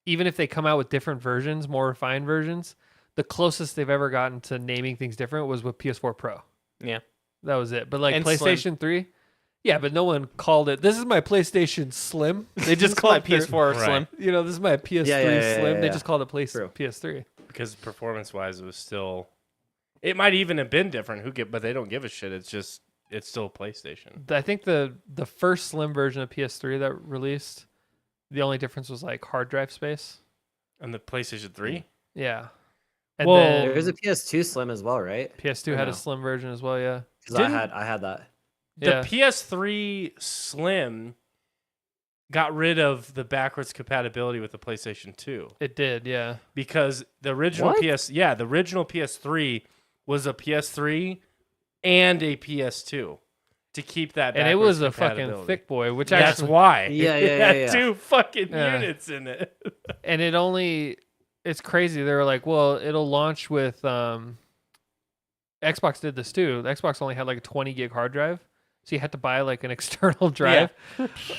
even if they come out with different versions, more refined versions, the closest they've ever gotten to naming things different was with PS4 Pro. Yeah. That was it. But like And PlayStation 3, yeah, but no one called it. This is my PlayStation Slim. They just This is called my it their- PS4 Right. Slim. This is my PS3 yeah, Slim. They yeah. just called it True. PS3. because performance-wise, it was still. It might even have been different. But they don't give a shit. It's still PlayStation. I think the first Slim version of PS3 that released, the only difference was like hard drive space. And the PlayStation 3. Yeah. And Well, then There was a PS2 Slim as well, right? PS2 Or had no? a slim version as well, yeah. Because I had that. Yeah. The PS3 Slim got rid of the backwards compatibility with the PlayStation 2 It did, yeah. because the original What? the original PS3 was a PS3 and a PS2 to keep that. And it was a backwards fucking compatibility. thick boy, which That's actually why. Yeah, It yeah, had yeah. 2 fucking Yeah. units in it. and it's crazy. They were like, well, it'll launch with Xbox did this too. The Xbox only had like a 20 gig hard drive. So you had to buy like an external drive.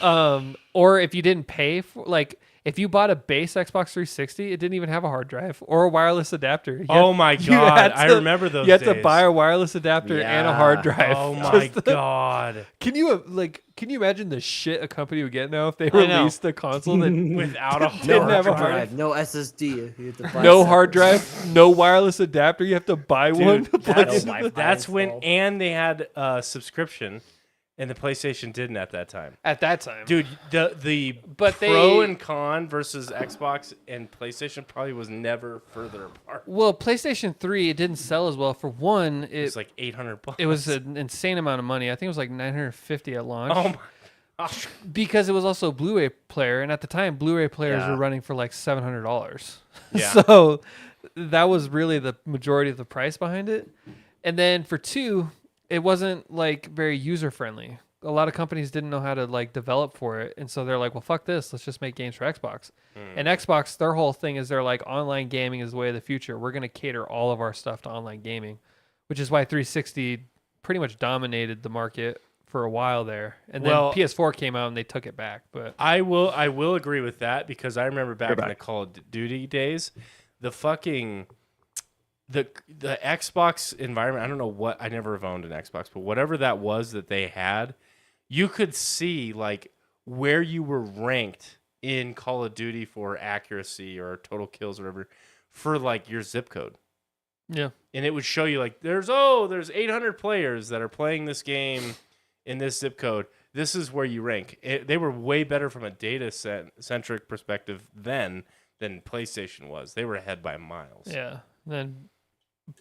Or if you didn't pay for like if you bought a base Xbox 360, it didn't even have a hard drive or a wireless adapter. You Oh had- my you god! had I to- remember those. You had to days. buy a wireless adapter and a hard Yeah. drive. Oh my Just- god! Can you imagine the shit a company would get now if they I know. released a console that Without a Didn't hard have a drive. hard- drive, no SSD. You have to buy no separate. hard drive, no wireless adapter? You have to buy one. Dude, to plug that's, into the- that's when, installed. and they had a subscription, and the PlayStation didn't at that time. at that time. Dude, the But pro they- and con versus Xbox and PlayStation probably was never further apart. Well, PlayStation 3 it didn't sell as well. For one, It's like $800. it was an insane amount of money. I think it was like $950 at launch. oh my gosh. Because it was also a Blu-ray player, and at the time, Blu-ray players Yeah. were running for like $700. Yeah. So that was really the majority of the price behind it. And then for 2, it wasn't like very user friendly. A lot of companies didn't know how to like develop for it, and so they're like, "Well, fuck this. Let's just make games for Xbox." And Xbox, their whole thing is they're like, "Online gaming is the way of the future. We're going to cater all of our stuff to online gaming," which is why 360 pretty much dominated the market for a while there. And then Well- PS4 came out and they took it back. But I will agree with that because I remember back in back. the Call of Duty days, the fucking the Xbox environment. I don't know what, I never have owned an Xbox, but whatever that was that they had, you could see like where you were ranked in Call of Duty for accuracy or total kills or whatever for like your zip code. Yeah. And it would show you like there's 800 players that are playing this game in this zip code. This is where you rank. They were way better from a data centric perspective then than PlayStation was. They were ahead by miles. Yeah. Then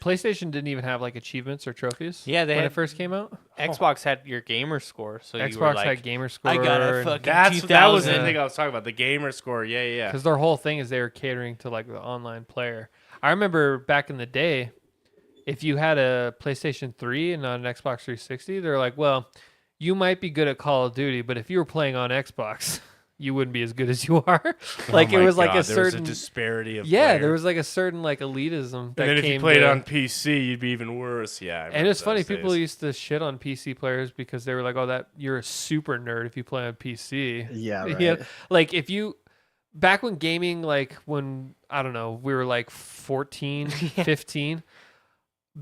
PlayStation didn't even have like achievements or trophies. Yeah, they when had- it first came out. Xbox had your gamer score, so you were Xbox like, had gamer score. I got a fucking That 2000. was the thing I was talking about. The gamer score. Yeah. Because their whole thing is they were catering to like the online player. I remember back in the day, if you had a PlayStation 3 and not an Xbox 360, they're like, well, you might be good at Call of Duty, but if you were playing on Xbox, you wouldn't be as good as you are. Like Oh it my was like God, a there was certain disparity of yeah, players. there was like a certain like elitism that And then if came you played to, on PC, you'd be even worse. Yeah. I and remember it's funny, those people days. used to shit on PC players because they were like, "Oh, that you're a super nerd if you play on PC." Yeah, right. Yeah, like if you back when gaming, like when I don't know, we were like 14, 15,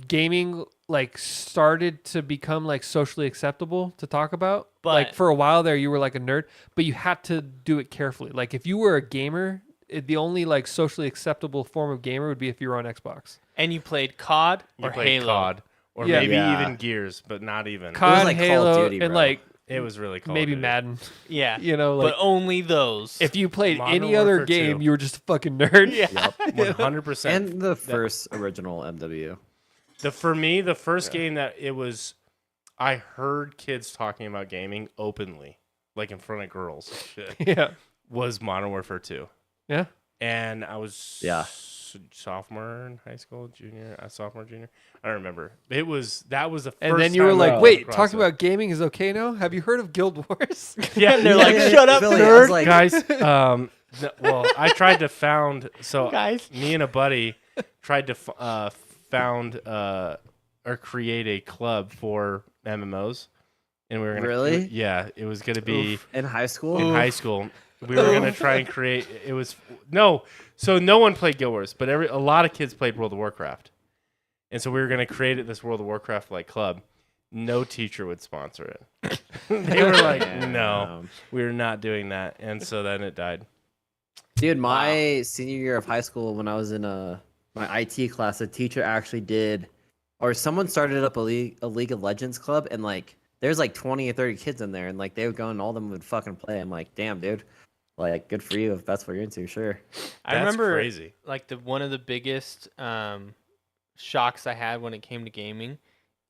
gaming like started to become like socially acceptable to talk about. Like But- for a while there, you were like a nerd, but you had to do it carefully. Like if you were a gamer, the only like socially acceptable form of gamer would be if you were on Xbox. and you played COD You or played Halo. COD, or Yeah. maybe Yeah. even Gears, but not even. COD, like Call of Halo, Duty, and bro. like It was really Call of maybe Duty. Madden. Yeah, You know, like but only those. if you played Modern any other Warfare game, 2. you were just a fucking nerd. yeah, 100%. And the first original MW. For me, the first game that it was, I heard kids talking about gaming openly, like in front of girls, and shit, Yeah. was Modern Warfare 2. Yeah. And I was Yeah. sophomore in high school, sophomore, junior. I don't remember. That was the first And then you were time I like, came wait, across talking it. about gaming is okay now? Have you heard of Guild Wars? Yeah, they're like, shut up, Billy, I nerd. was like, guys. Well, I tried to Guys. me and a buddy tried to found or create a club for MMOs, and we were gonna Really? yeah, it was gonna be in high school. in high school. We were gonna try and create. It was no one played Guild Wars, but a lot of kids played World of Warcraft, and so we were gonna create this World of Warcraft like club. No teacher would sponsor it. They were like, no, we're not doing that, and so then it died. Dude, my senior year of high school, when I was in my IT class, a teacher actually did, or someone started up a League of Legends club, and like there's like 20 or 30 kids in there, and like they would go and all of them would fucking play. I'm like, damn, dude, like good for you if that's what you're into, sure. I That's remember crazy. like one of the biggest shocks I had when it came to gaming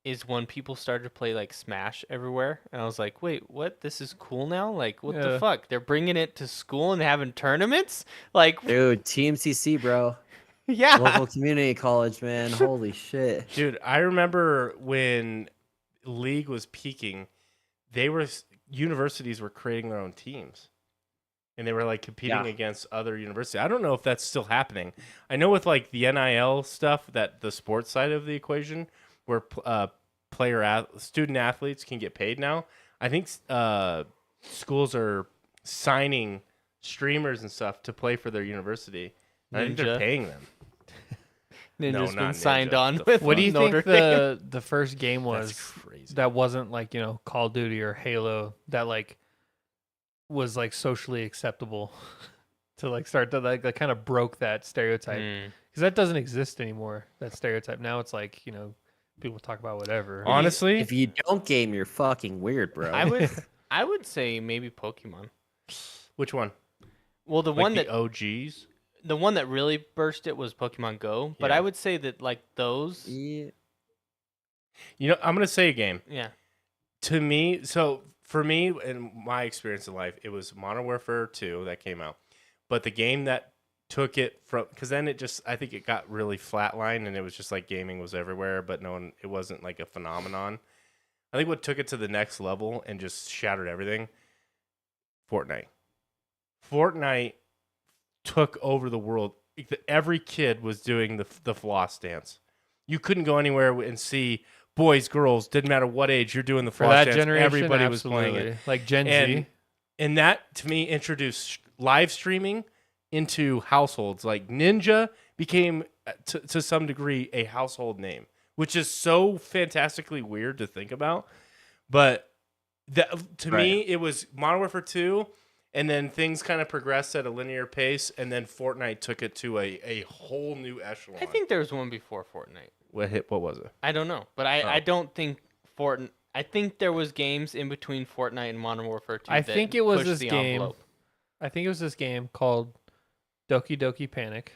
is when people started to play like Smash everywhere, and I was like, wait, what? This is cool now? Like, what the Yeah. fuck? They're bringing it to school and having tournaments? Like, Dude, TMCC, bro, yeah. local community college, man. Holy shit. Dude, I remember when League was peaking, universities were creating their own teams. And they were like competing Yeah. against other universities. I don't know if that's still happening. I know with like the NIL stuff, that the sports side of the equation, where student athletes can get paid now. I think schools are signing streamers and stuff to play for their university. And I think they're Ninja. paying them. Ninja's not been signed Ninja. on The with What do you Notre think Dame. the first game That's was crazy. that wasn't like, Call of Duty or Halo that like was like socially acceptable to like start to like kind of broke that stereotype? Mm. Because that doesn't exist anymore, that stereotype. Now it's like, people talk about whatever. Honestly, If you don't game, you're fucking weird, bro. I would say maybe Pokemon. which one? Well, the Like one the that OGs? the one that really burst it was Pokemon Go, but Yeah. I would say that like those, Yeah. You know, I'm gonna say a game. yeah. To me, so for me, in my experience in life, it was Modern Warfare 2 that came out. But the game that took it from, because then I think it got really flatlined, and it was just like gaming was everywhere, but it wasn't like a phenomenon. I think what took it to the next level and just shattered everything, Fortnite. Fortnite took over the world. Every kid was doing the floss dance. You couldn't go anywhere and see boys, girls, didn't matter what age, you're doing the For floss that dance. generation, Everybody was playing it. absolutely. Like Gen Z. And that, to me, introduced live streaming into households. Like Ninja became, to some degree, a household name, which is so fantastically weird to think about. But That to me, it was Modern Warfare 2, and then things kind of progressed at a linear pace, and then Fortnite took it to a whole new echelon. I think there was one before Fortnite. What was it? I don't know, but I don't think Fortnite. I think there was games in between Fortnite and Modern Warfare 2. I think it was pushed this the game. envelope. I think it was this game called Doki Doki Panic.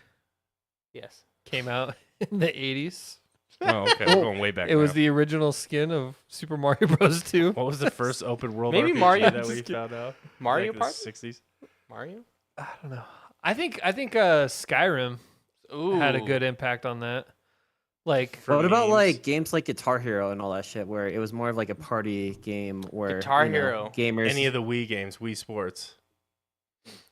Yes. Came out in the 80s. Oh, okay, we're going way back. It was the original skin of Super Mario Bros. 2. What was the first open world Maybe RPG Mario- that we found out? Mario like Party? the 60s. Mario? I don't know. I think Skyrim Ooh. had a good impact on that. Like, For What about memes. like games like Guitar Hero and all that shit, where it was more of like a party game where Guitar Hero. gamers. Any of the Wii games, Wii Sports.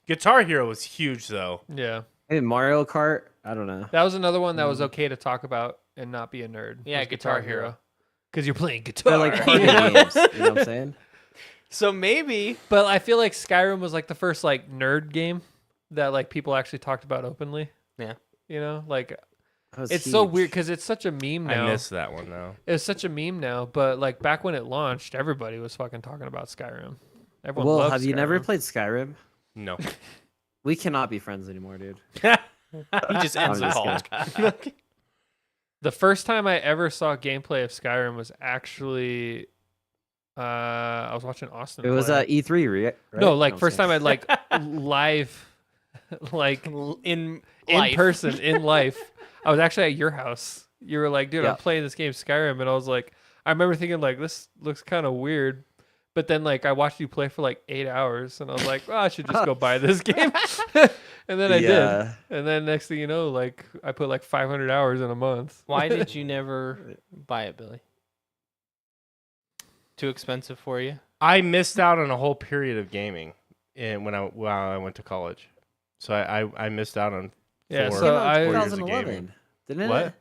Guitar Hero was huge, though. yeah, Maybe Mario Kart. I don't know. that was another one that was okay to talk about and not be a nerd. Yeah, was Guitar Hero. Because you're playing guitar. They're like party games. You know what I'm saying? So maybe But I feel like Skyrim was like the first like nerd game that like people actually talked about openly. Yeah. You know, like That was it's so huge. weird because it's such a meme now. I missed that one, though. It's such a meme now, but like back when it launched, everybody was fucking talking about Skyrim. Everyone Well, loved have you never Skyrim. played Skyrim? No. We cannot be friends anymore, dude. he just ends the just call. The first time I ever saw gameplay of Skyrim was actually I was watching Austin. It was play. E3, right? No, like I'm first just time I'd like live, like in in life. person in life. I was actually at your house. You were like, dude, Yeah. I'm playing this game Skyrim, and I was like, I remember thinking like, this looks kind of weird. But then like I watched you play for like 8 hours, and I was like, oh, I should just go buy this game. And then I did. And then next thing you know, like I put like 500 hours in a month. Why did you never buy it, Billy? Too expensive for you? I missed out on a whole period of gaming while I went to college. So I missed out on Yeah, four- so Came out I- in 4 years of 2011, gaming. didn't What? it?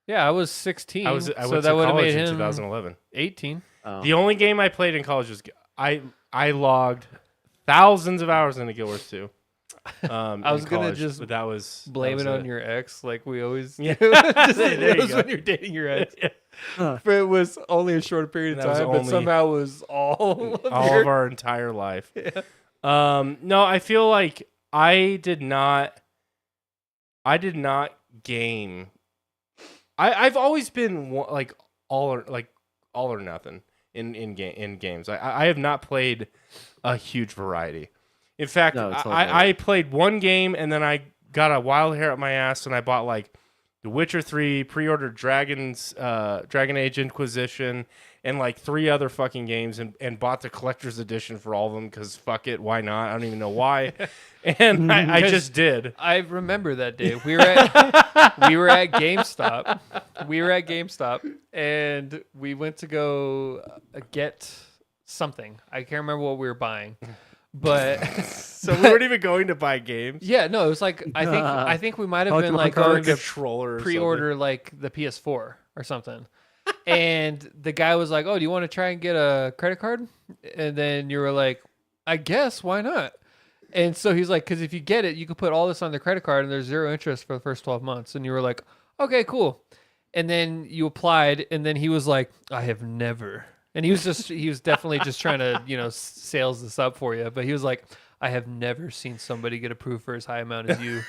Yeah, I was 16. I so went that to would have college made in him 2011. 18. Oh. The only game I played in college was I logged thousands of hours into Guild Wars 2. I was in gonna college, just but that was Blame that it was on your ex, like we always Yeah. do. Just There you it was go. when you're dating your ex. Huh. But it was only a short period of That was time, but only- somehow it was all of all your... of our entire life. Yeah. No, I feel like I did not game. I've always been like all or nothing in games. I have not played a huge variety. In fact, No, it's all I played one game and then I got a wild hair up my ass and I bought like The Witcher 3, pre-ordered Dragon Age Inquisition, and like 3 other fucking games, and bought the collector's edition for all of them because fuck it, why not? I don't even know why, and I just did. I remember that day. We were at GameStop. And we went to go get something. I can't remember what we were buying, but So we weren't even going to buy games. yeah, no, it was like I think we might have been like Or a going to controller or pre-order like the PS4 or something. And the guy was like, "Oh, do you want to try and get a credit card?" And then you were like, "I guess, why not?" And so he's like, "Because if you get it, you could put all this on the credit card, and there's 0 interest for the first 12 months." And you were like, "Okay, cool." And then you applied, and then he was like, "I have never." And he was definitely just trying to, sales this up for you. But he was like, "I have never seen somebody get approved for as high amount as you."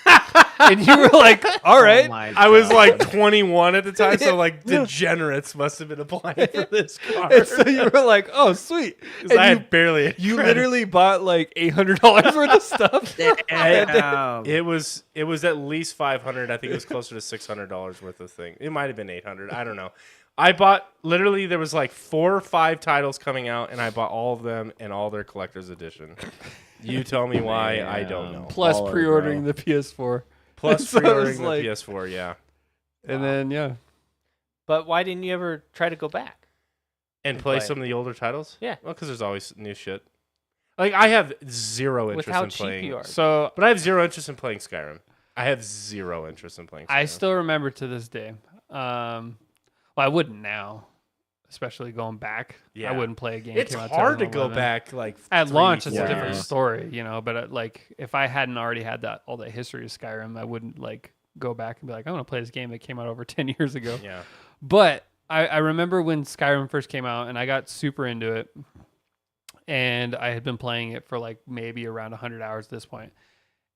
And you were like, "All right." Oh my I was God. like 21 at the time, so like degenerates must have been applying for this card. And so you were like, "Oh, sweet." 'Cause And I you, had barely. you literally bought like $800 worth of stuff. Damn. It was at least $500. I think it was closer to $600 worth of thing. It might have been $800. I don't know. I bought literally there was like 4 or 5 titles coming out, and I bought all of them and all their collector's edition. You tell me why. I don't know. Plus Baller, pre-ordering bro. the PS4. Plus So it pre-ordering was the like- PS4, yeah, And then, yeah. But why didn't you ever try to go back? and And play play. some of the older titles. Yeah. Well, because there's always new shit. Like I have zero With interest how in cheap playing. you are. So But I have zero interest in playing Skyrim. I have zero interest in playing Skyrim. I still remember to this day. Well, I wouldn't now, especially going back. Yeah. I wouldn't play a game. It's came out hard to go 2011. back like At 3, launch. It's 4 a different years. story, But like, if I hadn't already had all that history of Skyrim, I wouldn't like go back and be like, I want to play this game that came out over 10 years ago. Yeah. But I remember when Skyrim first came out, and I got super into it. and I had been playing it for like maybe around 100 hours at this point.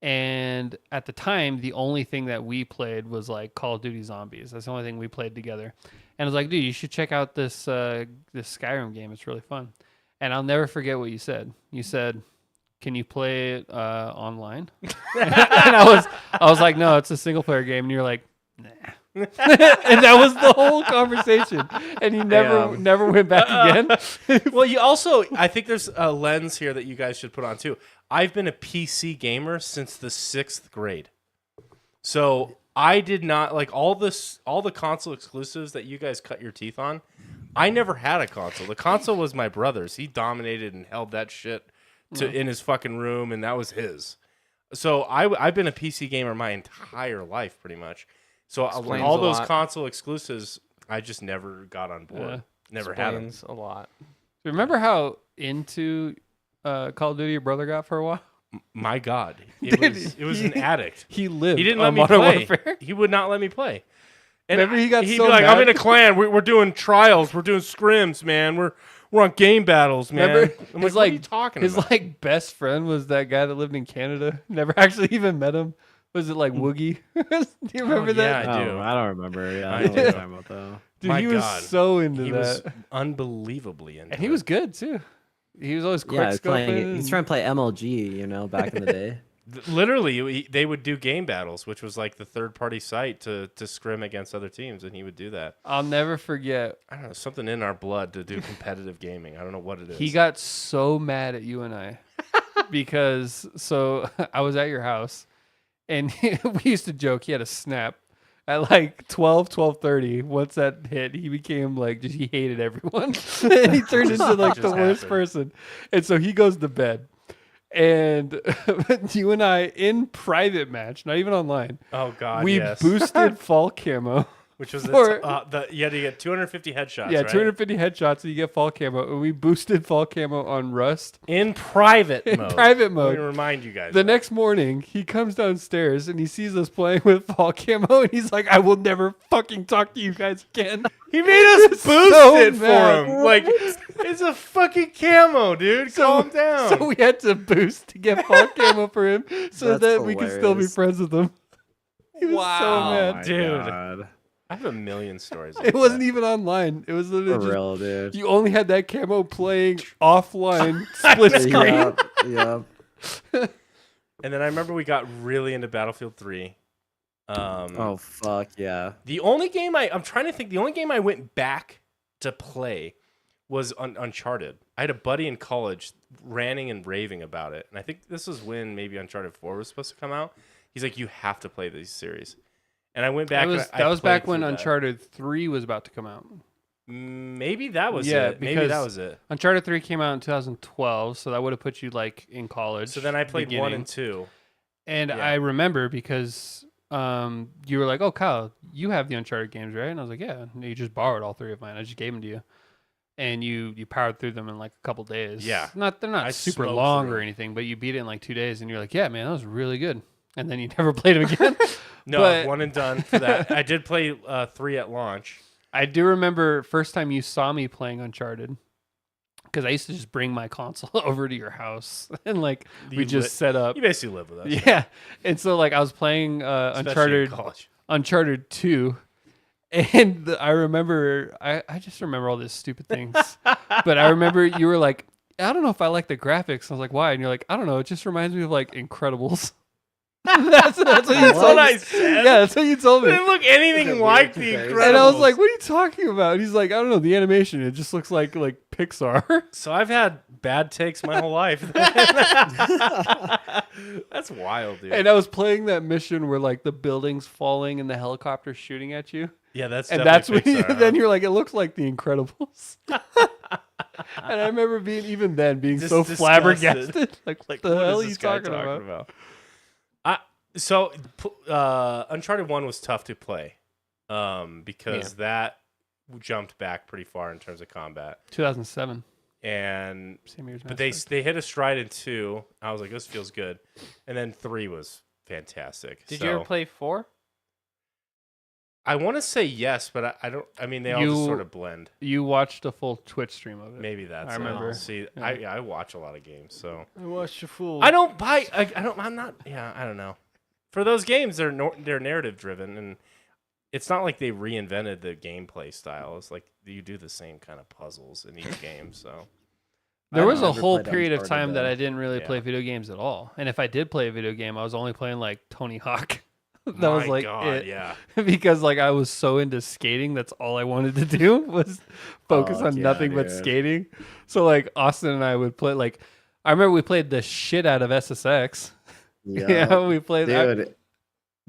And at the time, the only thing that we played was like Call of Duty Zombies. That's the only thing we played together. And I was like, dude, you should check out this this Skyrim game. It's really fun. And I'll never forget what you said. You said, "Can you play it online?" And I was like, "No, it's a single player game." And you're like, "Nah." And that was the whole conversation. And you never went back again. Well, you also, I think there's a lens here that you guys should put on too. I've been a PC gamer since the 6th grade. So I did not like all the console exclusives that you guys cut your teeth on. I never had a console. The console was my brother's. He dominated and held that shit in his fucking room, and that was his. So I've been a PC gamer my entire life, pretty much. So all those console exclusives, I just never got on board. Never had them. A lot. Remember how into Call of Duty your brother got for a while? My God, it was an addict. He lived. He didn't let me play. He would not let me play. And remember, he'd be like, "I'm in a clan. We're doing trials. We're doing scrims, man. We're on game battles, man." Remember, I'm like, "What are you talking about?" His like best friend was that guy that lived in Canada. Never actually even met him. Was it like Woogie? Do you remember that? Yeah, I do. I don't remember. Yeah, I I know what you're do. talking about though. Dude, My he was God. so into He that. was unbelievably into And he it. was good too. He was always quick Yeah, he's scoping. he's trying to play MLG, back in the day. Literally, they would do game battles, which was like the third-party site to scrim against other teams, and he would do that. I'll never forget. I don't know, something in our blood to do competitive gaming. I don't know what it is. He got so mad at you and I because I was at your house and we used to joke he had a snap at like 12:30. Once that hit, he became like he hated everyone. And he turned into like the worst person. And so he goes to bed. And you and I in private match, not even online. Oh God, we yes. boosted fall camo. Which was for- you had to get 250 headshots. Yeah, right? 250 headshots and you get fall camo. And we boosted fall camo on Rust. in private In mode. private Let mode. me remind you guys. The next morning, he comes downstairs and he sees us playing with fall camo, and he's like, "I will never fucking talk to you guys again." he made us boost so it for mad. him. Like it's a fucking camo, dude. Calm down. So we had to boost to get fall camo for him, so That's that we could still be hilarious. friends with him. He was so Wow. mad. Dude. God. I have a million stories. It wasn't even online. It was For literally just, real, dude. you only had that camo playing offline, split screen. Yeah. And then I remember we got really into Battlefield 3. Oh fuck yeah. The only game I'm trying to think. The only game I went back to play was Uncharted. I had a buddy in college ranting and raving about it, and I think this was when maybe Uncharted 4 was supposed to come out. He's like, "You have to play these series." And I went back. That was back when through that. Uncharted 3 was about to come out. Maybe that was Yeah, it. Maybe because that was it. Uncharted 3 came out in 2012, so that would have put you like in college. So then I played 1 beginning. and 2. And Yeah. I remember because you were like, "Oh, Kyle, you have the Uncharted games, right?" And I was like, "Yeah." And you just borrowed all 3 of mine. I just gave them to you, and you powered through them in like a couple days. Yeah. They're not I super smoked long through or 'em. anything, but you beat it in like 2 days, and you're like, "Yeah, man, that was really good." And then you never played them again. No, But- 1 and done for that. I did play 3 at launch. I do remember first time you saw me playing Uncharted. Because I used to just bring my console over to your house and like we You just set up. You basically live with us. Yeah, and so like I was playing Especially in college. Uncharted 2, and I remember I just remember all these stupid things, but I remember you were like, "I don't know if I like the graphics." I was like, "Why?" And you're like, "I don't know. It just reminds me of like Incredibles." that's what you That's told what me. I said. Yeah, that's what you told It me. didn't look anything That's a like weird the comparison. Incredibles. And I was like, "What are you talking about?" And he's like, "I don't know. The animation, it just looks like Pixar." So I've had bad takes my whole life. That's wild, dude. And I was playing that mission where like the building's falling and the helicopter's shooting at you. Yeah, that's And that's when definitely Pixar, then you're like, it looks like The Incredibles. And I remember being Just so disgusted. flabbergasted. Like, what like, the what hell is are you this guy talking about? So Uncharted 1 was tough to play because that jumped back pretty far in terms of combat. 2007. And Same year as but Mass Effect. they hit a stride in 2. I was like, this feels good. And then 3 was fantastic. Did So you ever play 4? I want to say yes, but I don't. I mean, they all just sort of blend. You watched a full Twitch stream of it. Maybe that's. I remember. See, Yeah. I watch a lot of games, so I watched your fool. I don't buy. I don't. I'm not. Yeah, I don't know. For those games, they're narrative driven, and it's not like they reinvented the gameplay style. It's like you do the same kind of puzzles in each game. So there was a never whole played period of Uncharted, time that though. I didn't really play Yeah. video games at all. And if I did play a video game, I was only playing like Tony Hawk. That My was like God, it. yeah. Because like I was so into skating, that's all I wanted to do was focus on yeah, nothing but dude. skating. So like Austin and I would play like I remember we played the shit out of SSX. Yeah, we played that. Dude,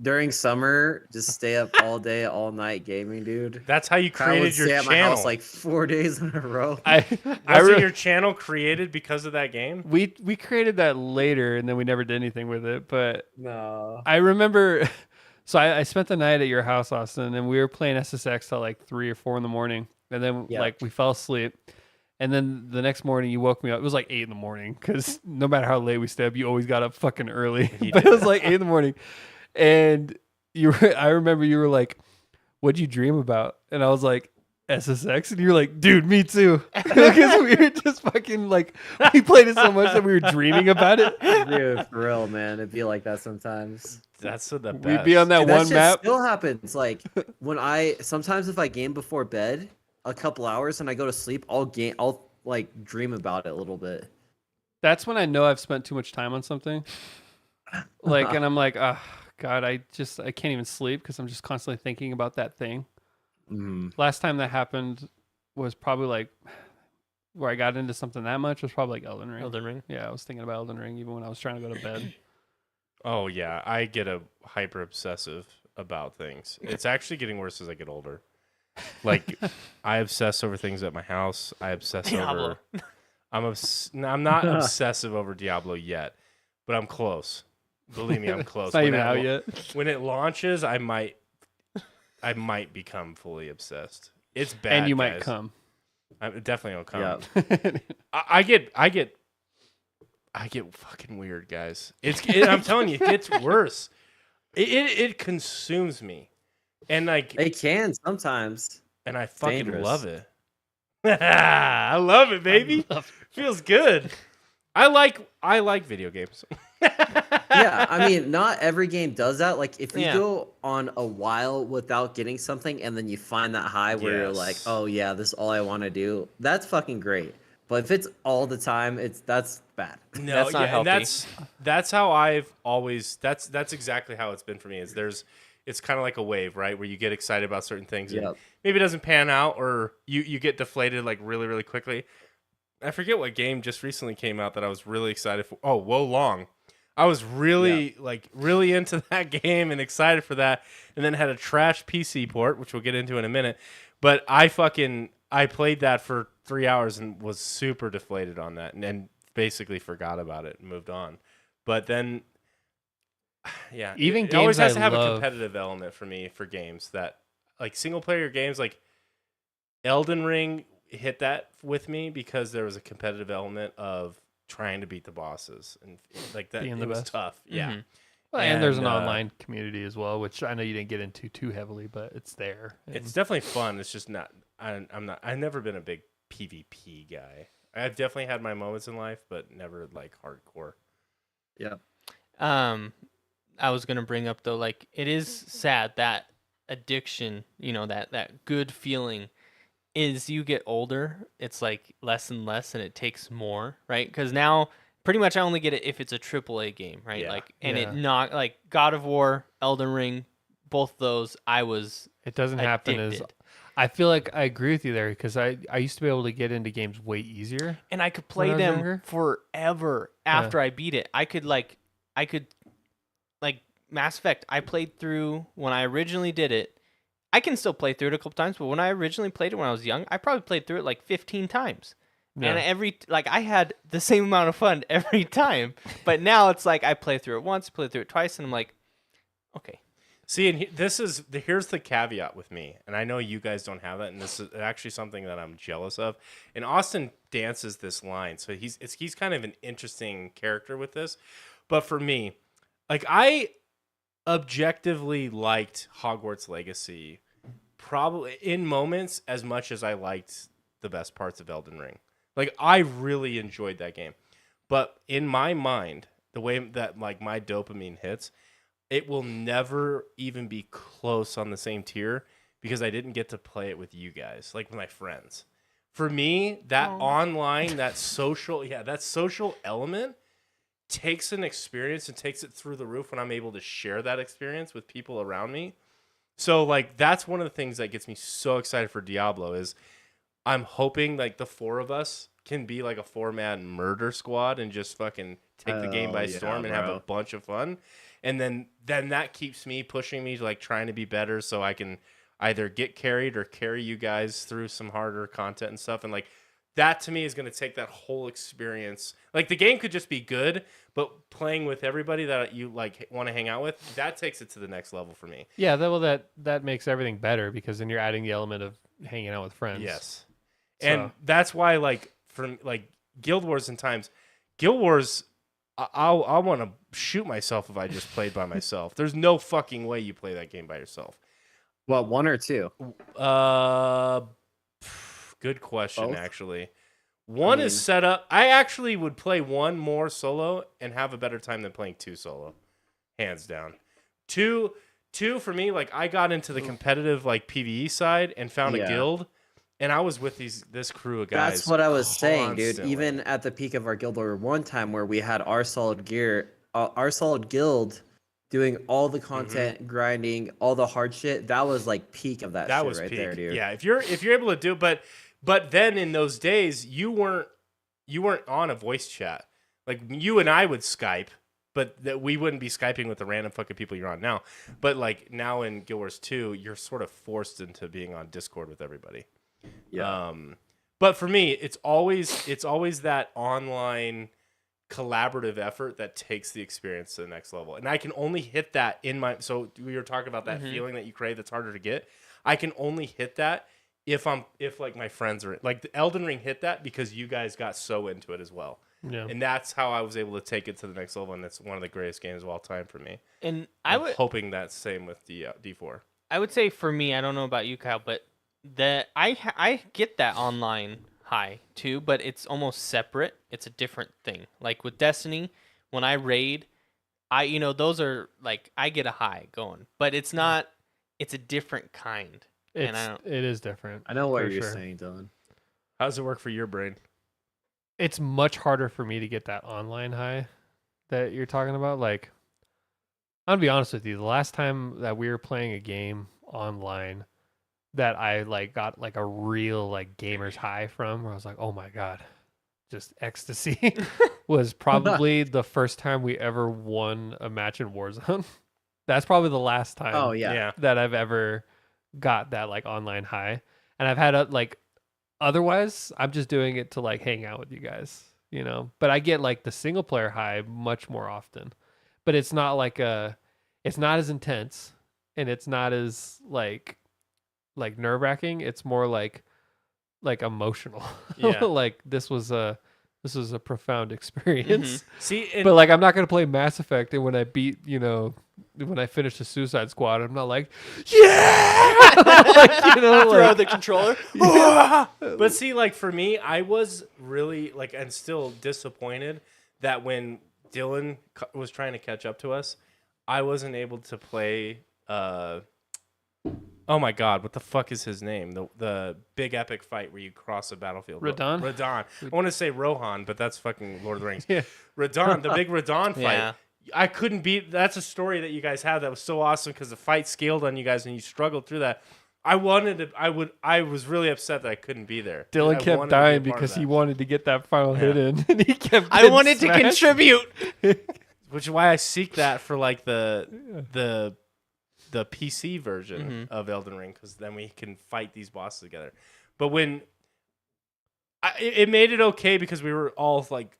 during summer, just stay up all day, all night gaming, dude. That's how you I would created your stay at my channel. house like 4 days in a row. Wasn't your channel created because of that game? we created that later and then we never did anything with it. But No. I remember so I spent the night at your house, Austin, and we were playing SSX till like 3 or 4 in the morning. And then Yeah. like we fell asleep. And then the next morning you woke me up. It was like 8 in the morning because no matter how late we stayed up, you always got up fucking early. But it was like 8 in the morning. And I remember you were like, what'd you dream about? And I was like, SSX. And you were like, dude, me too. Because we were just fucking like, we played it so much that we were dreaming about it. Dude, for real, man. It'd be like that sometimes. That's the best. We'd be on that Dude, one shit map. still happens. Like sometimes if I game before bed a couple hours and I go to sleep, I'll like dream about it a little bit. That's when I know I've spent too much time on something. Like, and I'm like, oh, God, I can't even sleep because I'm just constantly thinking about that thing. Last time that happened was probably like where I got into something that much was probably like Elden Ring. Elden Ring. Yeah, I was thinking about Elden Ring even when I was trying to go to bed. Oh yeah, I get a hyper obsessive about things. It's actually getting worse as I get older. Like I obsess over things at my house. I obsess Diablo. over. I'm not obsessive over Diablo yet, but I'm close. Believe me, I'm close. It's not even out yet. When it launches, I might become fully obsessed. It's bad, And you might guys. come. I definitely will come. Yeah. I get fucking weird, guys. I'm telling you, it gets worse. It consumes me, and like They can sometimes. and I fucking dangerous. love it. I love it, baby. Feels good. I like video games. Yeah, I mean, not every game does that. Like, if you Yeah. go on a while without getting something, and then you find that high where you're like, Yes. "Oh yeah, this is all I want to do." That's fucking great. But if it's all the time, that's bad. No, That's not yeah, healthy. and that's how I've always. That's exactly how it's been for me. It's kind of like a wave, right? Where you get excited about certain things, and Yep. maybe it doesn't pan out, or you get deflated like really really quickly. I forget what game just recently came out that I was really excited for. Oh, Wo Long. I was really really into that game and excited for that, and then had a trash PC port, which we'll get into in a minute. But I played that for 3 hours and was super deflated on that, and basically forgot about it and moved on. But then, yeah, Even it always games has I to have a love- competitive element for me for games that like single player games like Elden Ring hit that with me because there was a competitive element of trying to beat the bosses and like that. Being It the was best. tough, yeah. Mhm. Well, and there's an And, online community as well, which I know you didn't get into too heavily, but it's there. It's definitely fun. It's just not. I'm not. I've never been a big PvP guy. I've definitely had my moments in life, but never like hardcore. Yeah. I was gonna bring up though, like it is sad that addiction, that good feeling, is you get older, it's like less and less, and it takes more, right? Because now pretty much I only get it if it's a AAA game, right? Yeah. Like, and Yeah. it not like God of War, Elden Ring, both those I was It doesn't happen as addicted. I feel like I agree with you there because I used to be able to get into games way easier. and I could When play I was them younger? forever after I beat it. I could like Mass Effect. I played through when I originally did it. I can still play through it a couple times, but when I originally played it when I was young, I probably played through it like 15 times. Yeah. And I had the same amount of fun every time. But now it's like I play through it once, play through it twice, and I'm like, okay. See, and here's the caveat with me, and I know you guys don't have that, and this is actually something that I'm jealous of. And Austin dances this line, so he's kind of an interesting character with this. But for me, like I objectively liked Hogwarts Legacy probably in moments as much as I liked the best parts of Elden Ring. Like I really enjoyed that game. But in my mind, the way that like my dopamine hits, it will never even be close on the same tier because I didn't get to play it with you guys, like with my friends. For me, that online, that social element takes an experience and takes it through the roof when I'm able to share that experience with people around me. So like that's one of the things that gets me so excited for Diablo is I'm hoping like the 4 of us can be like a 4-man murder squad and just fucking take the game by storm and have a bunch of fun. And then that keeps me pushing me to like trying to be better so I can either get carried or carry you guys through some harder content and stuff. And like that to me is going to take that whole experience. Like the game could just be good, but playing with everybody that you like want to hang out with, that takes it to the next level for me. Yeah, that makes everything better because then you're adding the element of hanging out with friends. Yes. So. And that's why like for like Guild Wars Guild Wars, I want to shoot myself if I just played by myself. There's no fucking way you play that game by yourself. What, 1 or 2? Good question. Both? Actually, one is set up. I actually would play 1 more solo and have a better time than playing 2 solo, hands down. Two for me. Like I got into the competitive like PvE side and found a guild. And I was with this crew of guys. That's what I was saying, dude. constantly. Even at the peak of our guild, there were one time where we had our solid guild doing all the content, grinding, all the hard shit. That was like peak of that shit was right peak. there, dude. Yeah, if you're able to do, but then in those days you weren't on a voice chat. Like you and I would Skype, but that we wouldn't be Skyping with the random fucking people you're on now. But like now in Guild Wars 2, you're sort of forced into being on Discord with everybody. Yeah. But for me, it's always that online collaborative effort that takes the experience to the next level. And I can only hit that so we were talking about that feeling that you crave that's harder to get. I can only hit that if like my friends are like the Elden Ring hit that because you guys got so into it as well. Yeah. And that's how I was able to take it to the next level, and that's one of the greatest games of all time for me. And I'm hoping that's same with D4. I would say for me, I don't know about you, Kyle, but I get that online high too, but it's almost separate. It's a different thing. Like with Destiny, when I raid, those are like I get a high going, but it's not. It's a different kind. It is different. I know what for you're sure. saying, Dylan. How does it work for your brain? It's much harder for me to get that online high that you're talking about. Like, I'm gonna be honest with you. The last time that we were playing a game online that I like got like a real like gamer's high from, where I was like, oh my god, just ecstasy, was probably the first time we ever won a match in Warzone. That's probably the last time. Oh yeah. That I've ever got that like online high, and I've had otherwise I'm just doing it to like hang out with you guys, but I get like the single player high much more often, but it's not it's not as intense, and it's not as like nerve-wracking. It's more like emotional. Yeah. Like this was a profound experience. See, But like I'm not gonna play Mass Effect, and when I beat, when I finish the Suicide Squad, I'm not like, yeah, throw the controller. But see, like for me, I was really like, and still disappointed that when Dylan was trying to catch up to us, I wasn't able to play. Oh my God, what the fuck is his name? The big epic fight where you cross a battlefield. Radon? Radon. I want to say Rohan, but that's fucking Lord of the Rings. Yeah. Radon, the big Radon fight. Yeah. I couldn't beat. That's a story that you guys had that was so awesome because the fight scaled on you guys and you struggled through that. I was really upset that I couldn't be there. Dylan I kept wanted to be a dying part of because that. he wanted to get that final hit in, and he kept. I getting wanted to smashed. contribute. Which is why I seek that for like the PC version of Elden Ring, because then we can fight these bosses together. But when it made it okay because we were all like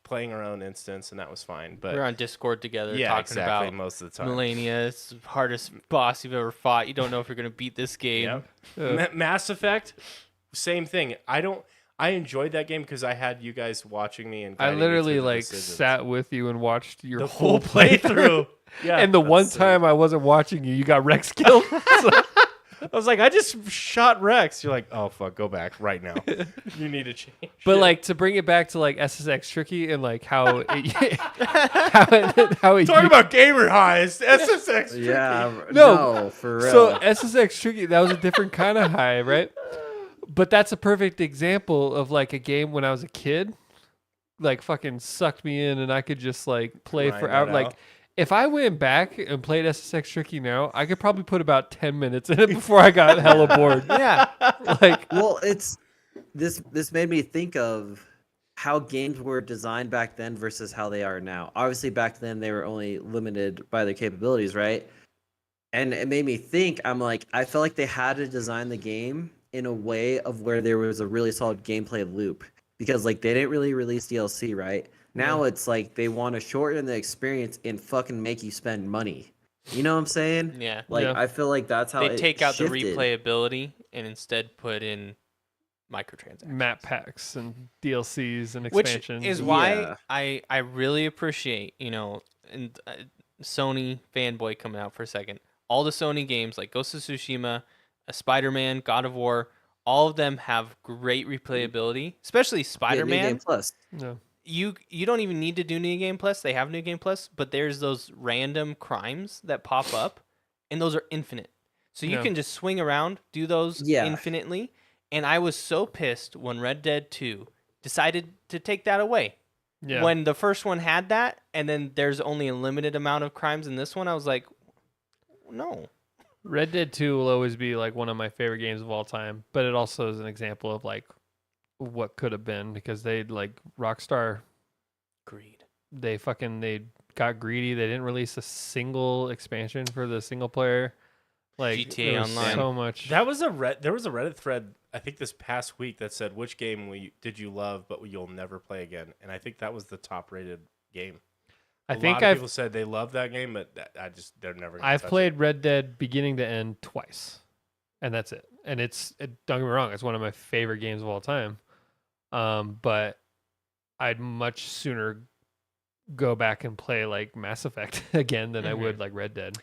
playing our own instance, and that was fine. But We're on Discord together yeah, talking exactly, about most of the time. Millennia. It's the hardest boss you've ever fought. You don't know if you're gonna beat this game. Yep. Mass Effect, same thing. I enjoyed that game because I had you guys watching me and I guiding me literally through the like decisions. sat with you and watched your the whole whole playthrough. Yeah, And the that's one sick. time I wasn't watching you, you got Rex killed. So- I was like, I just shot Rex. You're like, oh fuck, go back right now. You need to change. But it. like to bring it back to like SSX Tricky and like how how it Talk about gamer highs, SSX. Yeah, No. no, for real. So SSX Tricky, that was a different kind of high, right? But that's a perfect example of like a game when I was a kid, like fucking sucked me in, and I could just like play Grind forever. that Like out. if I went back and played SSX Tricky now, I could probably put about 10 minutes in it before I got hella bored. Yeah. Like Well, it's this made me think of how games were designed back then versus how they are now. Obviously, back then they were only limited by their capabilities, right? And it made me think. I'm like, I felt like they had to design the game in a way of where there was a really solid gameplay loop because like they didn't really release DLC, right? Now it's like they want to shorten the experience and fucking make you spend money. You know what I'm saying? Yeah. Like Yeah. I feel like that's how They it take out shifted. the replayability and instead put in microtransactions. map packs and DLCs and Which expansions. is and- why Yeah. I really appreciate, and Sony fanboy coming out for a second. All the Sony games like Ghost of Tsushima, Spider-Man, God of War, all of them have great replayability, especially Yeah, New Spider-Man. Game Plus. No. You don't even need to do New Game Plus. They have New Game Plus, but there's those random crimes that pop up, and those are infinite. So you Yeah. can just swing around, do those Yeah. infinitely. And I was so pissed when Red Dead 2 decided to take that away. Yeah. When the first one had that, and then there's only a limited amount of crimes in this one, I was like, no. Red Dead 2 will always be like one of my favorite games of all time, but it also is an example of like what could have been because they like Rockstar, Greed. they got greedy. They didn't release a single expansion for the single player. Like GTA there was Online. so much. There was a Reddit thread I think this past week that said which game did you love but you'll never play again, and I think that was the top rated game. I A think lot of I've people said they love that game, but they're never. Gonna I've touch played Red Dead beginning to end twice, and that's it. And don't get me wrong, it's one of my favorite games of all time. But I'd much sooner go back and play like Mass Effect again than I would like Red Dead.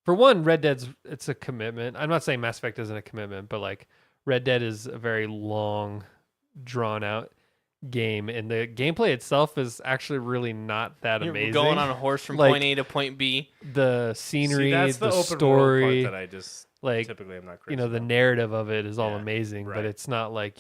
For one, Red Dead's it's a commitment. I'm not saying Mass Effect isn't a commitment, but like Red Dead is a very long, drawn out game, and the gameplay itself is actually really not that You're amazing. going on a horse from Like- point A to point B. The it. scenery, See, that's the open story, world part that I just like typically am not crazy. the about. narrative of it is all Yeah, amazing, but right. it's not like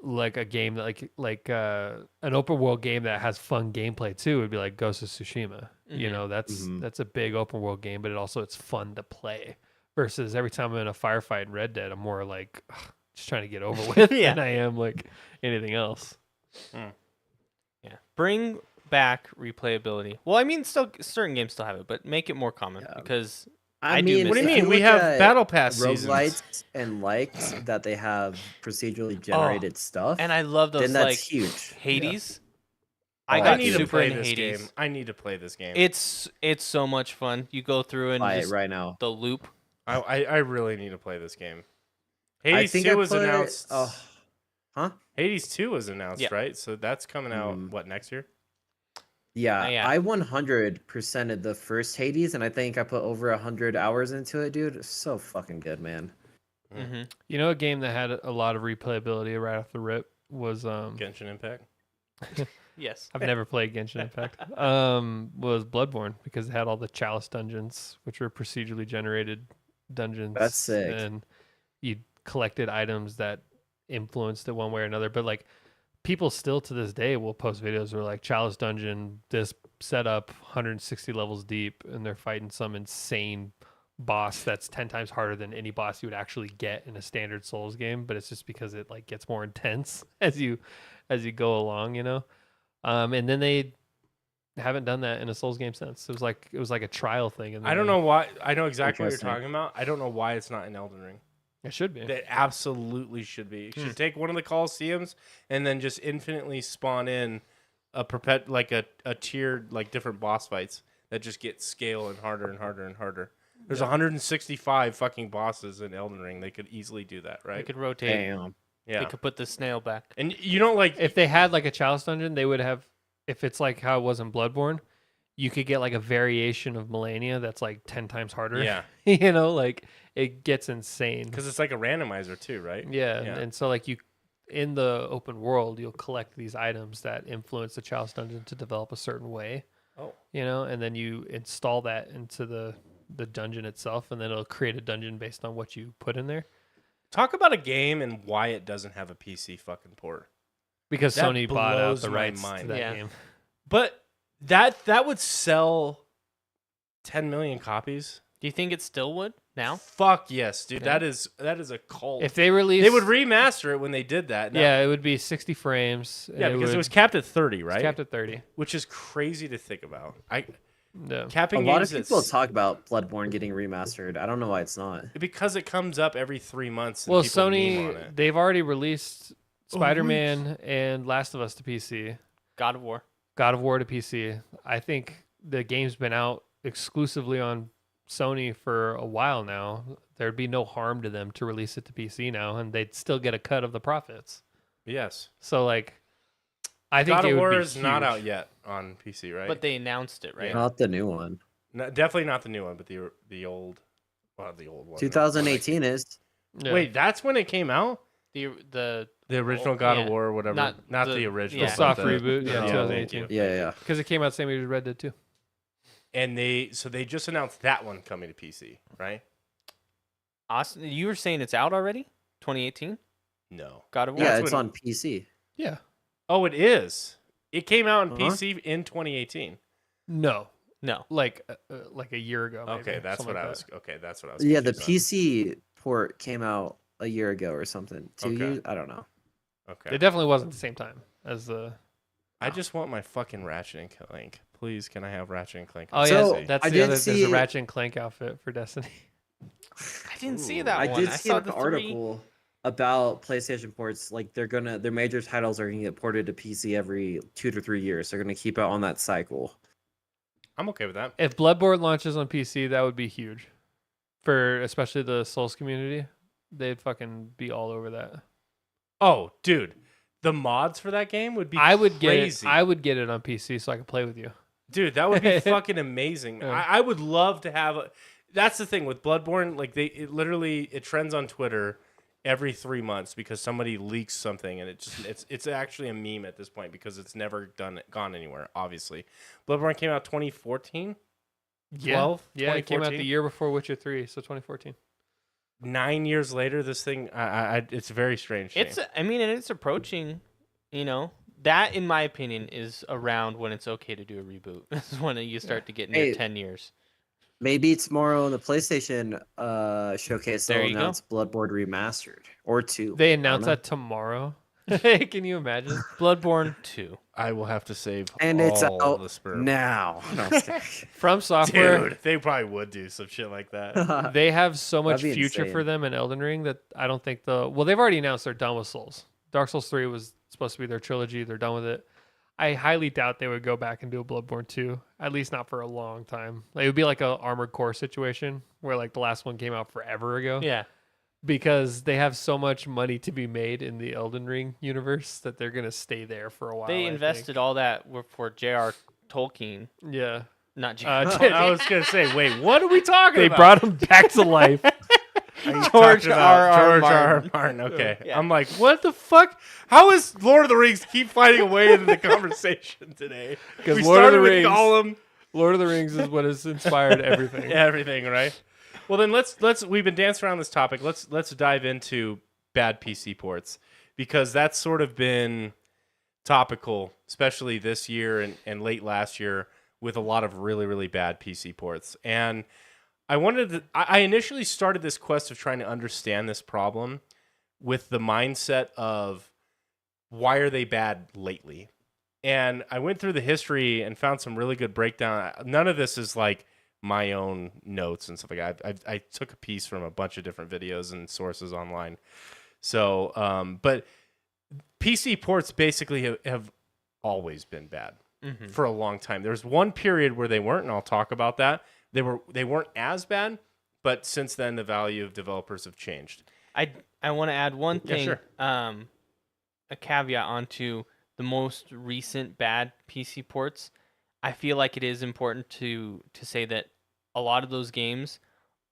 like a game that like an open world game that has fun gameplay too would be like Ghost of Tsushima. Mhm. That's a big open world game, but it's fun to play. Versus every time I'm in a firefight in Red Dead, I'm more like just trying to get over with Yeah. than I am like anything else. Yeah. Bring back replayability. Well, I mean, still certain games still have it, but make it more common Yeah. because I I do mean, miss What do you that. if mean? We look have at battle pass seasons. roguelites and liked that they have procedurally generated stuff. and I love those then that's like huge. Hades. Oh, I I got need to super play into this Hades. game. I need to play this game. It's so much fun. You go through and Buy it just right now. the loop. I really need to play this game. I Hades think 2 I was put it- announced. Huh? Hades 2 was announced, Yeah. right? So that's coming out Mm. what, next year? Yeah, Yeah. I 100%ed the first Hades, and I think I put over 100 hours into it, dude. It's so fucking good, man. Mm-hmm. You know, a game that had a lot of replayability right off the rip was Genshin Impact. Yes. I've never played Genshin Impact. Was Bloodborne because it had all the Chalice dungeons, which were procedurally generated dungeons. That's sick. And you collected items that influenced it one way or another. But like people still to this day will post videos where like Chalice dungeon, this setup 160 levels deep, and they're fighting some insane boss that's 10 times harder than any boss you would actually get in a standard Souls game. But it's just because it like gets more intense as you go along, and then they haven't done that in a Souls game since. It was like a trial thing. And I don't know why. I know exactly what you're Interesting. talking about. I don't know why it's not in Elden Ring. It should be. That absolutely should be. You should take one of the Colosseums and then just infinitely spawn in a tiered like different boss fights that just get scale and harder and harder and harder. There's 165 fucking bosses in Elden Ring. They could easily do that, They right? could rotate. Damn. Yeah. They could put the snail back. And you don't like If they had like a Chalice dungeon, they would have. If it's like how it was in Bloodborne, you could get like a variation of Melania that's like 10 times harder. Yeah. You know, like it gets insane. Because it's like a randomizer too, right? Yeah, Yeah. and so like you in the open world, you'll collect these items that influence the Chalice Dungeon to develop a certain way. Oh. You know, and then you install that into the dungeon itself, and then it'll create a dungeon based on what you put in there. Talk about a game and why it doesn't have a PC fucking port. Because That Sony bought out blows the my rights mind. to that Yeah. game. But that would sell 10 million copies. Do you think it still would now? Fuck yes, dude. Yeah. That is a cult. If they release, they would remaster it when they did that. Now- yeah, it would be 60 frames. yeah, because it was capped at 30, right? capped at 30. Which is crazy to think about. Yeah. Capping A lot of games people it's- talk about Bloodborne getting remastered. I don't know why it's not. because it comes up every 3 months. And Well, people meme on Sony, it. they've already released Spider-Man and Last of Us to PC, God of War. God of War to PC. I think the game's been out exclusively on Sony for a while now. There'd be no harm to them to release it to PC now, and they'd still get a cut of the profits. Yes. So, like, I think God it of would War be is not huge. out yet on PC, right? But they announced it, right? Not the new one. No, definitely not the new one, but the old, well, the old one. 2018 is. Yeah. Wait, that's when it came out? The The original God yeah. of War or whatever. Not the- the original. yeah. but Soft the- reboot, yeah, Oh, 2018. Yeah. Because it came out the same year as Red Dead 2. And they just announced that one coming to PC, right? Austin, you were saying it's out already? 2018? No. God of War? Yeah, That's it's when- on PC. Yeah. Oh, it is. It came out on Uh-huh. PC in 2018. No. No. Like a year ago. Maybe, Okay, that's something what like I that. was. Okay, that's what I was. Yeah, the confused PC port came out a year ago or something. 2 Okay. years? I don't know. on. Okay. It definitely wasn't at the same time as the. I just want my fucking Ratchet and Clank. Please, can I have Ratchet and Clank? Oh on So, PC? that's I the did other. There's see- a Ratchet and Clank outfit for Destiny. I didn't see Ooh. that I one. did I see saw an the 3. article about PlayStation ports. Like their major titles are gonna get ported to PC every 2 to 3 years. They're gonna keep it on that cycle. I'm okay with that. If Bloodborne launches on PC, that would be huge, for especially the Souls community. They'd fucking be all over that. Oh, dude, the mods for that game would be. I would crazy. get it. I would get it on PC so I could play with you. Dude, that would be fucking amazing. Yeah. I would love to have. That's the thing with Bloodborne. Like it trends on Twitter every 3 months because somebody leaks something, and it's actually a meme at this point because it's never gone anywhere. Obviously, Bloodborne came out 2014. 12? Yeah, it came out 2014? the year before Witcher 3, so 2014. 9 years later, this thing. It's very strange. to It's me. I mean, and it's approaching, that in my opinion is around when it's okay to do a reboot. This is when you start to get near Hey, 10 years. Maybe tomorrow in the PlayStation showcase There they'll you go. announce Bloodborne remastered or 2. They I don't announced know. that tomorrow. Can you imagine? Bloodborne 2. I will have to save And all it's out the sperm. now. No, I'm just kidding. From Software, Dude, they probably would do some shit like that. they have so much That'd be future for insane. them in Elden Ring that I don't think they've already announced they're done with Souls. Dark Souls 3 was supposed to be their trilogy. They're done with it. I highly doubt they would go back and do a Bloodborne 2, at least not for a long time. Like, it would be like a Armored Core situation where like the last one came out forever ago. Yeah. Because they have so much money to be made in the Elden Ring universe that they're going to stay there for a while. They I invested think. all that for J.R. Tolkien, Yeah. not J.R. I was gonna say, wait, what are we talking They about? brought him back to life. Are you George talking about R.R. George R.R. Martin. Martin. Okay, Yeah. I'm like, what the fuck? How is Lord of the Rings keep finding a way into the conversation today? 'Cause We Lord of started the with Rings- Gollum, Lord of the Rings is what has inspired everything. everything, right? Well, then let's we've been dancing around this topic. Let's dive into bad PC ports because that's sort of been topical, especially this year and late last year with a lot of really, really bad PC ports. And I initially started this quest of trying to understand this problem with the mindset of why are they bad lately? And I went through the history and found some really good breakdown. None of this is like my own notes and stuff like that. I took a piece from a bunch of different videos and sources online. So, but PC ports basically have always been bad for a long time. There was one period where they weren't, and I'll talk about that. They weren't as bad, but since then the value of developers have changed. I want to add one Yeah, thing, sure. A caveat onto the most recent bad PC ports. I feel like it is important to say that a lot of those games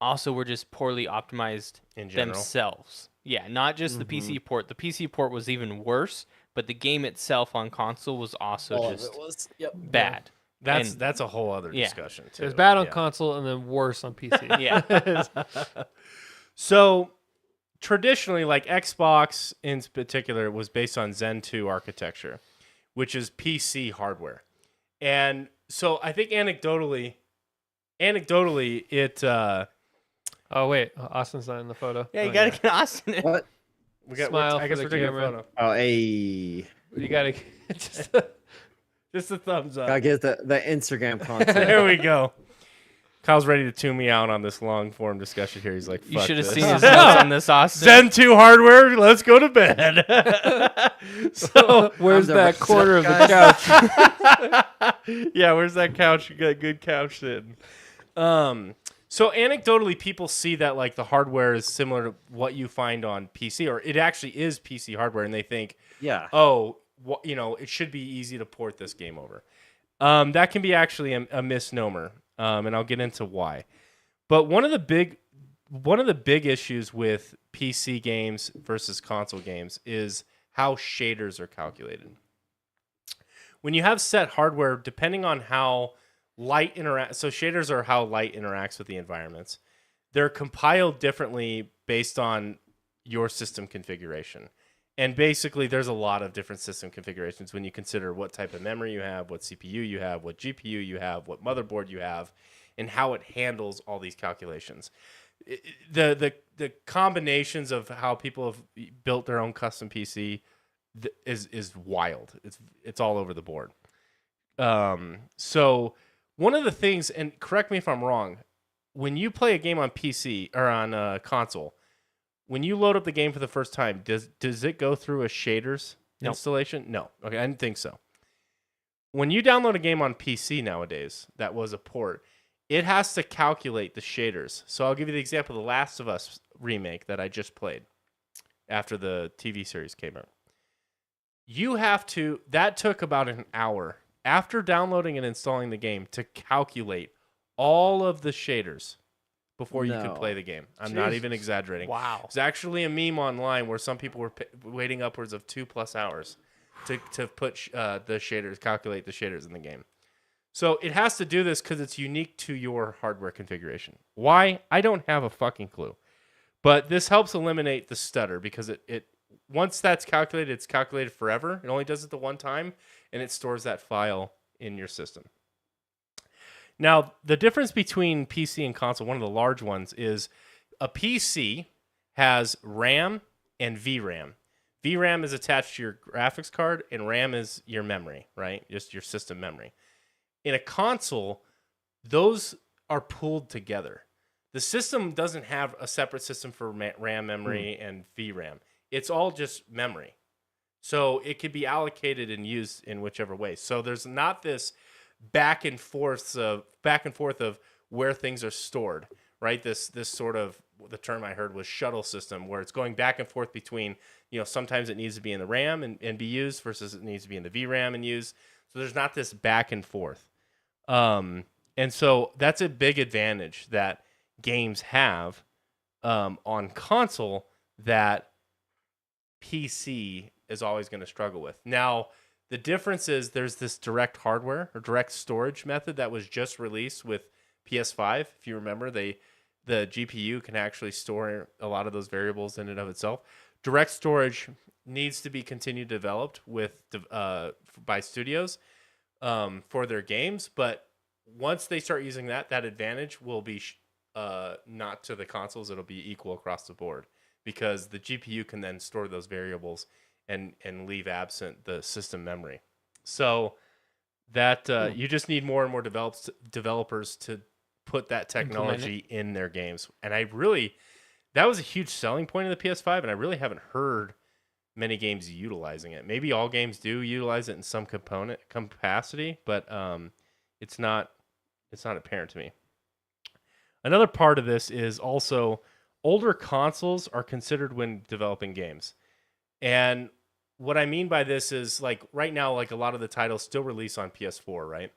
also were just poorly optimized In general. themselves. Yeah, not just the PC port. The PC port was even worse, but the game itself on console was also All of just it was. Yep. bad. That's a whole other Yeah. discussion too. It was bad on Yeah. console and then worse on PC. Yeah. So traditionally, like Xbox in particular, was based on Zen 2 architecture, which is PC hardware. And so I think anecdotally, it Oh wait, Austin's not in the photo. Yeah, you gotta get Austin in. What? we got. Smile I for guess the we're taking a camera. photo. Oh, hey. You gotta just Just a thumbs up. Gotta get the Instagram content. There we go. Kyle's ready to tune me out on this long form discussion here. He's like, You "Fuck should have this." seen his notes on this, Austin. Zen 2 hardware. Let's go to bed. So where's I'm that the corner of the guys. couch? yeah, where's that couch? You got good couch sitting. So anecdotally, people see that like the hardware is similar to what you find on PC, or it actually is PC hardware, and they think, Yeah. oh, it should be easy to port this game over. That can be actually a misnomer, and I'll get into why. But one of the big issues with PC games versus console games is how shaders are calculated. When you have set hardware, depending on how light so shaders are how light interacts with the environments. They're compiled differently based on your system configuration. And basically, there's a lot of different system configurations when you consider what type of memory you have, what CPU you have, what GPU you have, what motherboard you have, and how it handles all these calculations. The combinations of how people have built their own custom PC is wild. It's all over the board. So one of the things, and correct me if I'm wrong, when you play a game on PC or on console, when you load up the game for the first time, does it go through a shaders installation? No. Okay, I didn't think so. When you download a game on PC nowadays, that was a port, it has to calculate the shaders. So I'll give you the example of The Last of Us remake that I just played after the TV series came out. That took about an hour after downloading and installing the game to calculate all of the shaders before you could play the game. I'm not even exaggerating. Wow. There's actually a meme online where some people were waiting upwards of 2+ hours to put calculate the shaders in the game. So it has to do this because it's unique to your hardware configuration. Why? I don't have a fucking clue. But this helps eliminate the stutter because it once that's calculated, it's calculated forever. It only does it the one time, and it stores that file in your system. Now, the difference between PC and console, one of the large ones, is a PC has RAM and VRAM. VRAM is attached to your graphics card, and RAM is your memory, right? Just your system memory. In a console, those are pooled together. The system doesn't have a separate system for RAM memory and VRAM. It's all just memory. So it could be allocated and used in whichever way. So there's not this back and forth of where things are stored, right? This sort of, the term I heard was shuttle system, where it's going back and forth between, sometimes it needs to be in the RAM and be used versus it needs to be in the VRAM and used. So there's not this back and forth. And so that's a big advantage that games have on console that PC is always going to struggle with. Now, the difference is there's this direct hardware or direct storage method that was just released with PS5. If you remember, the GPU can actually store a lot of those variables in and of itself. Direct storage needs to be continued developed by studios for their games, but once they start using that advantage will be not to the consoles. It'll be equal across the board because the GPU can then store those variables and leave absent the system memory. So that you just need more and more developers to put that technology in their games. And that was a huge selling point of the PS5, and I really haven't heard many games utilizing it. Maybe all games do utilize it in some capacity, but it's not apparent to me. Another part of this is also older consoles are considered when developing games. And what I mean by this is, like, right now, like, a lot of the titles still release on PS4, right?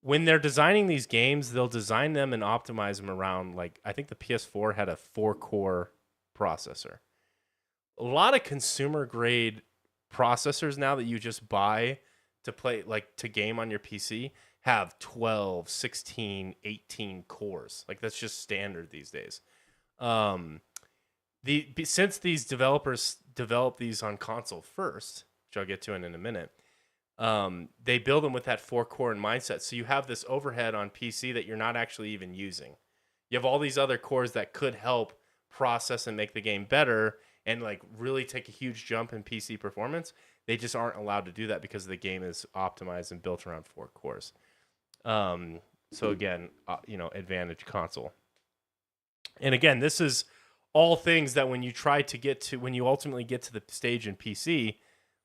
when they're designing these games, they'll design them and optimize them around, like, I think the PS4 had a 4-core processor. A lot of consumer grade processors now that you just buy to play, like, to game on your PC have 12, 16, 18 cores. Like, that's just standard these days. Since these developers develop these on console first, which I'll get to in a minute, they build them with that 4-core mindset. So you have this overhead on PC that you're not actually even using. You have all these other cores that could help process and make the game better and like really take a huge jump in PC performance. They just aren't allowed to do that because the game is optimized and built around 4 cores. So again, advantage console. And again, this is all things that when you ultimately get to the stage in PC,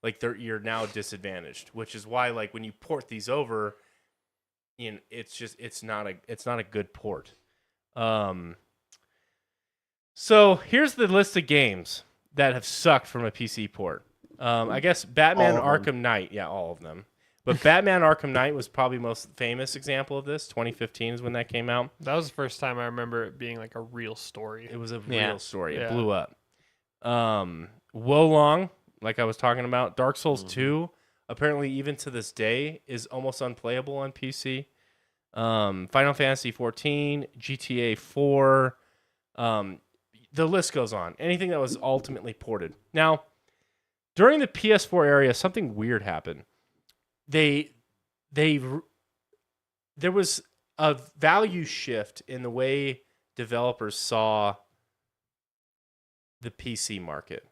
like you're now disadvantaged, which is why like when you port these over, it's not a good port. So here's the list of games that have sucked from a PC port. I guess Batman Arkham Knight, all of them. But Batman Arkham Knight was probably most famous example of this. 2015 is when that came out. That was the first time I remember it being like a real story. It was a real story. It blew up. Wolong, like I was talking about, Dark Souls 2, apparently even to this day, is almost unplayable on PC. Final Fantasy 14, GTA 4, the list goes on. Anything that was ultimately ported. Now, during the PS4 area, something weird happened. There was a value shift in the way developers saw the PC market.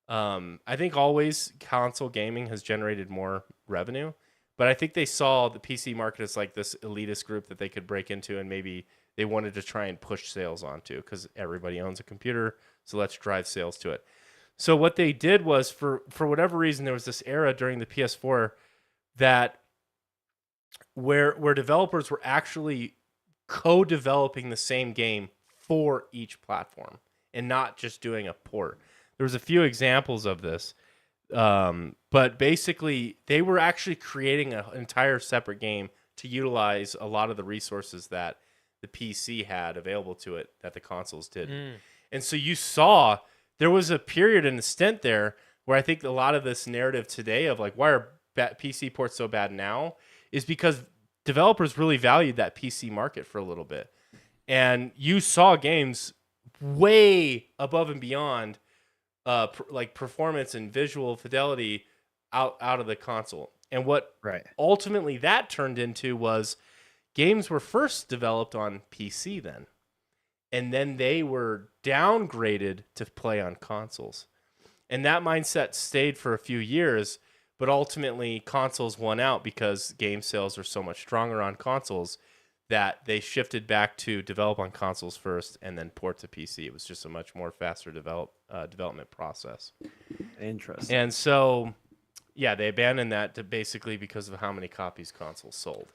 I think always console gaming has generated more revenue, but I think they saw the PC market as like this elitist group that they could break into, and maybe they wanted to try and push sales onto because everybody owns a computer, so let's drive sales to it. So what they did was, for whatever reason, there was this era during the PS4 that where developers were actually co-developing the same game for each platform and not just doing a port. There was a few examples of this, but basically they were actually creating an entire separate game to utilize a lot of the resources that the PC had available to it that the consoles didn't. And so you saw there was a period in the stint there where I think a lot of this narrative today of like, why are PC ports so bad now, is because developers really valued that PC market for a little bit. And you saw games way above and beyond like performance and visual fidelity out of the console. And what ultimately that turned into was games were first developed on PC then. And then they were downgraded to play on consoles. And that mindset stayed for a few years, but ultimately consoles won out because game sales are so much stronger on consoles that they shifted back to develop on consoles first and then port to PC. It was just a much more faster development process. Interesting. And so, they abandoned that to basically because of how many copies consoles sold.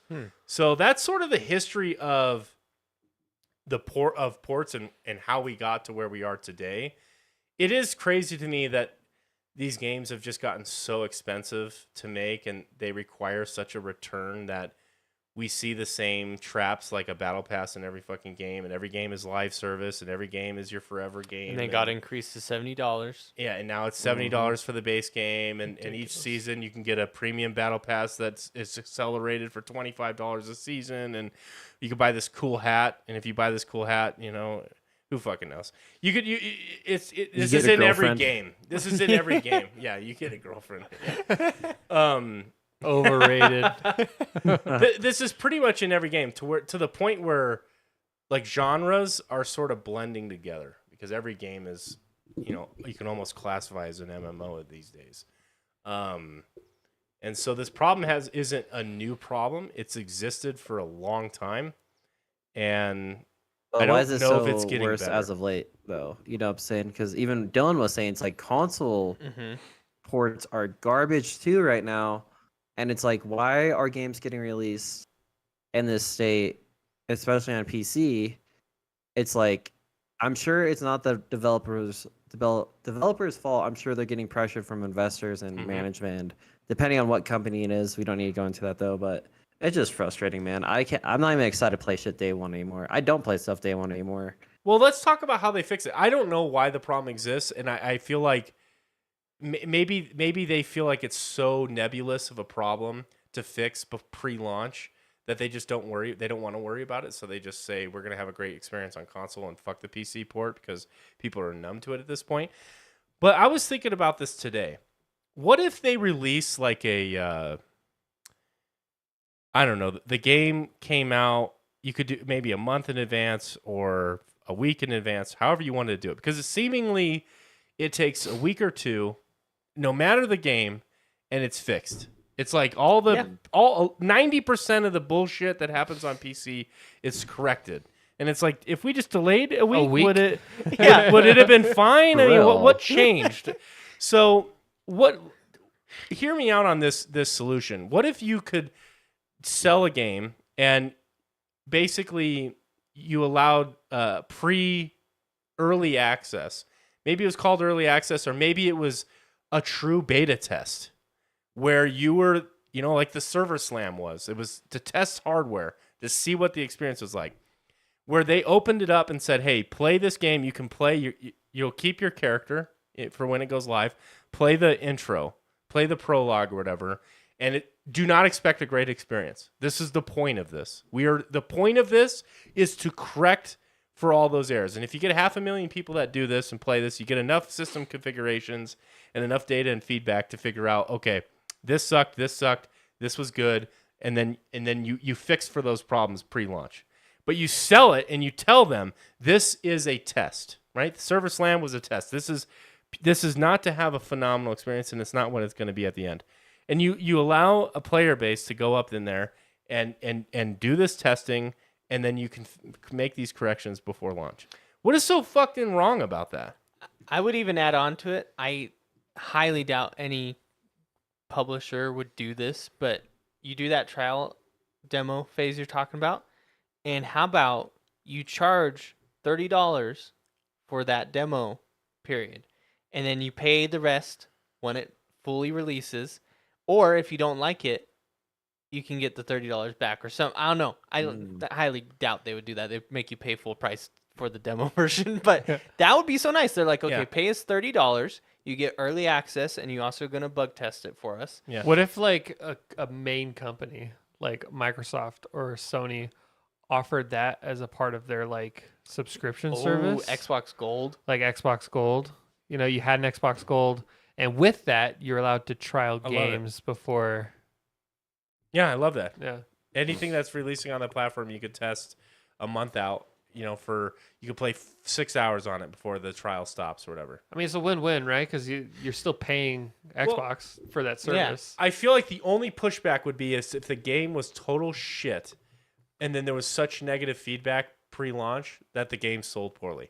So that's sort of the history of the ports and how we got to where we are today. It is crazy to me that these games have just gotten so expensive to make and they require such a return that we see the same traps like a battle pass in every fucking game, and every game is live service, and every game is your forever game. And they got increased to $70. Yeah, and now it's $70 for the base game, and each season you can get a premium battle pass that's accelerated for $25 a season, and you can buy this cool hat, and if you buy this cool hat, who fucking knows? This is in every game. This is in every game. Yeah, you get a girlfriend. Yeah. Overrated. This is pretty much in every game to the point where like genres are sort of blending together because every game is, you can almost classify as an MMO these days. And so this problem isn't a new problem. It's existed for a long time, and I don't know if it's getting worse better as of late, though. You know what I'm saying? Because even Dylan was saying it's like console ports are garbage too right now. And it's like, why are games getting released in this state, especially on PC? It's like, I'm sure it's not the developers' fault. I'm sure they're getting pressure from investors and management. And depending on what company it is, we don't need to go into that though. But It's just frustrating, man. I'm not even excited to play shit day one anymore. I don't play stuff day one anymore. Well, let's talk about how they fix it. I don't know why the problem exists, and I feel like maybe they feel like it's so nebulous of a problem to fix pre-launch that they just don't worry. They don't want to worry about it, so they just say we're gonna have a great experience on console and fuck the PC port because people are numb to it at this point. But I was thinking about this today. What if they release like a I don't know, the game came out, you could do maybe a month in advance or a week in advance, however you wanted to do it, because seemingly it takes a week or two, no matter the game, and it's fixed. It's like all 90% of the bullshit that happens on PC is corrected. And it's like, if we just delayed a week? would it have been fine? I mean, what changed? So hear me out on this solution. What if you could sell a game and basically you allowed early access? Maybe it was called early access, or maybe it was a true beta test where you were, like the Server Slam was. It was to test hardware, to see what the experience was like, where they opened it up and said, hey, play this game. You can play, you'll keep your character for when it goes live. Play the intro, play the prologue or whatever, and do not expect a great experience. This is the point of this. The point of this is to correct for all those errors. And if you get 500,000 people that do this and play this, you get enough system configurations and enough data and feedback to figure out, okay, this sucked, this was good, and then you fix for those problems pre-launch. But you sell it and you tell them this is a test, right? The Server Slam was a test. This is not to have a phenomenal experience, and it's not what it's going to be at the end. And you allow a player base to go up in there and do this testing, and then you can make these corrections before launch. What is so fucking wrong about that? I would even add on to it. I highly doubt any publisher would do this, but you do that trial demo phase you're talking about, and how about you charge $30 for that demo period, and then you pay the rest when it fully releases, or if you don't like it, you can get the $30 back or something. I don't know. I highly doubt they would do that. They'd make you pay full price for the demo version, but that would be so nice. They're like, okay, pay us $30. You get early access, and you're also going to bug test it for us. Yeah. What if like a main company like Microsoft or Sony offered that as a part of their like subscription service? Xbox Gold. Like Xbox Gold. You had an Xbox Gold, and with that, you're allowed to trial games before. Yeah, I love that. Yeah. Anything that's releasing on the platform, you could test a month out, you could play 6 hours on it before the trial stops or whatever. I mean, it's a win-win, right? Because you're still paying Xbox for that service. Yeah. I feel like the only pushback would be is if the game was total shit and then there was such negative feedback pre-launch that the game sold poorly.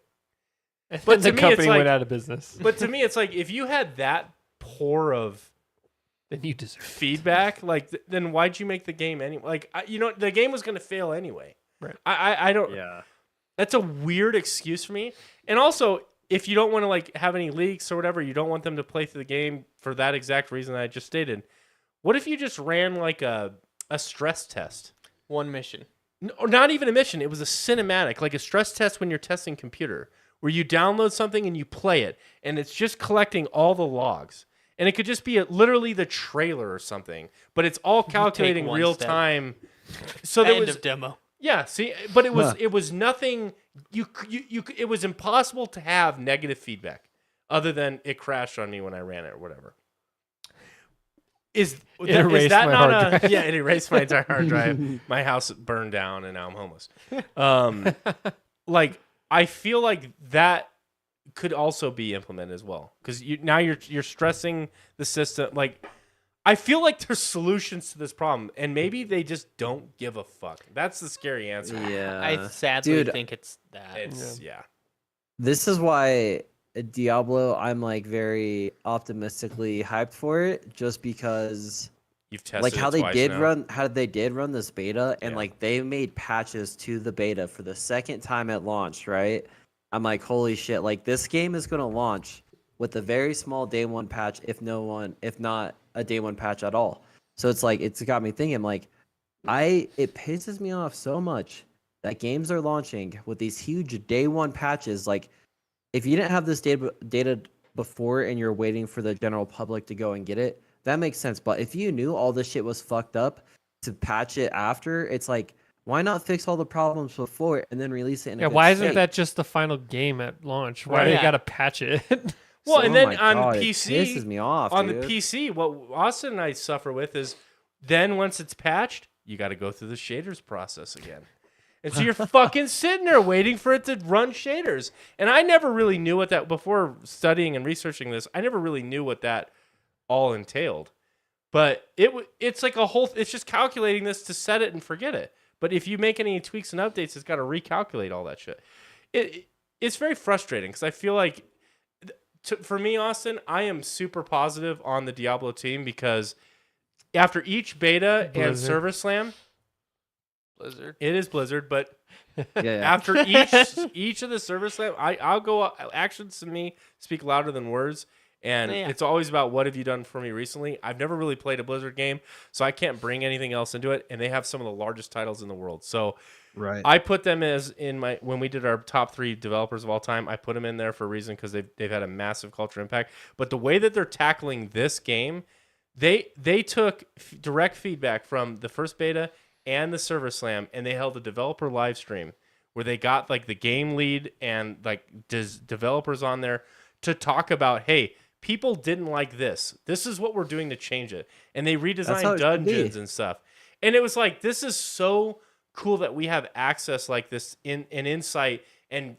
But the company went out of business. But to me, it's like, if you had that poor of then you deserve feedback, then why'd you make the game anyway? The game was going to fail anyway. Right. I don't. Yeah. That's a weird excuse for me. And also, if you don't want to have any leaks or whatever, you don't want them to play through the game for that exact reason that I just stated. What if you just ran a stress test? One mission. Or not even a mission. It was a cinematic, like a stress test when you're testing computer, where you download something and you play it, and it's just collecting all the logs. And it could just be lelliterally the trailer or something, but it's all calculating real time. So there End was of demo. Yeah, see, but it was nothing. It was impossible to have negative feedback other than it crashed on me when I ran it or whatever. Is that not a yeah? It erased my entire hard drive. My house burned down, and now I'm homeless. I feel like that could also be implemented as well, because now you're stressing the system. I feel like there's solutions to this problem, and maybe they just don't give a fuck. That's the scary answer. Yeah, I sadly think it's that. This is why Diablo, I'm very optimistically hyped for it, just because you've tested how they did now. run this beta, and they made patches to the beta for the second time it launched, right? I'm like, holy shit, this game is gonna launch with a very small day one patch, if not a day one patch at all. So it's got me thinking, it pisses me off so much that games are launching with these huge day one patches. Like, if you didn't have this data before and you're waiting for the general public to go and get it, that makes sense. But if you knew all this shit was fucked up to patch it after, it's like, why not fix all the problems before and then release it in a good why isn't state? that just the final game at launch? Why Right. do you Yeah. gotta patch it? Well, So- and oh then my on God, PC, it pisses me off, on dude. the PC, what Austin and I suffer with is then once it's patched, you got to go through the shaders process again. And so you're fucking sitting there waiting for it to run shaders. And I never really knew what that, before studying and researching this, I never really knew what that all entailed. But it's like it's just calculating this to set it and forget it. But if you make any tweaks and updates, it's got to recalculate all that shit. It's very frustrating because I feel like, for me, Austin, I am super positive on the Diablo team because after each beta and Blizzard. server slam, Blizzard. it is Blizzard, but Yeah. after each of the server slam, I'll go, actions to me speak louder than words. And Yeah. it's always about what have you done for me recently. I've never really played a Blizzard game, so I can't bring anything else into it. And they have some of the largest titles in the world. So Right. I put them when we did our top 3 developers of all time, I put them in there for a reason because they've had a massive culture impact. But the way that they're tackling this game, they took direct feedback from the first beta and the server slam, and they held a developer live stream where they got like the game lead and like developers on there to talk about, hey, people didn't like this. This is what we're doing to change it. And they how it redesigned should dungeons be. and stuff. And it was like, this is so cool that we have access like this in an insight and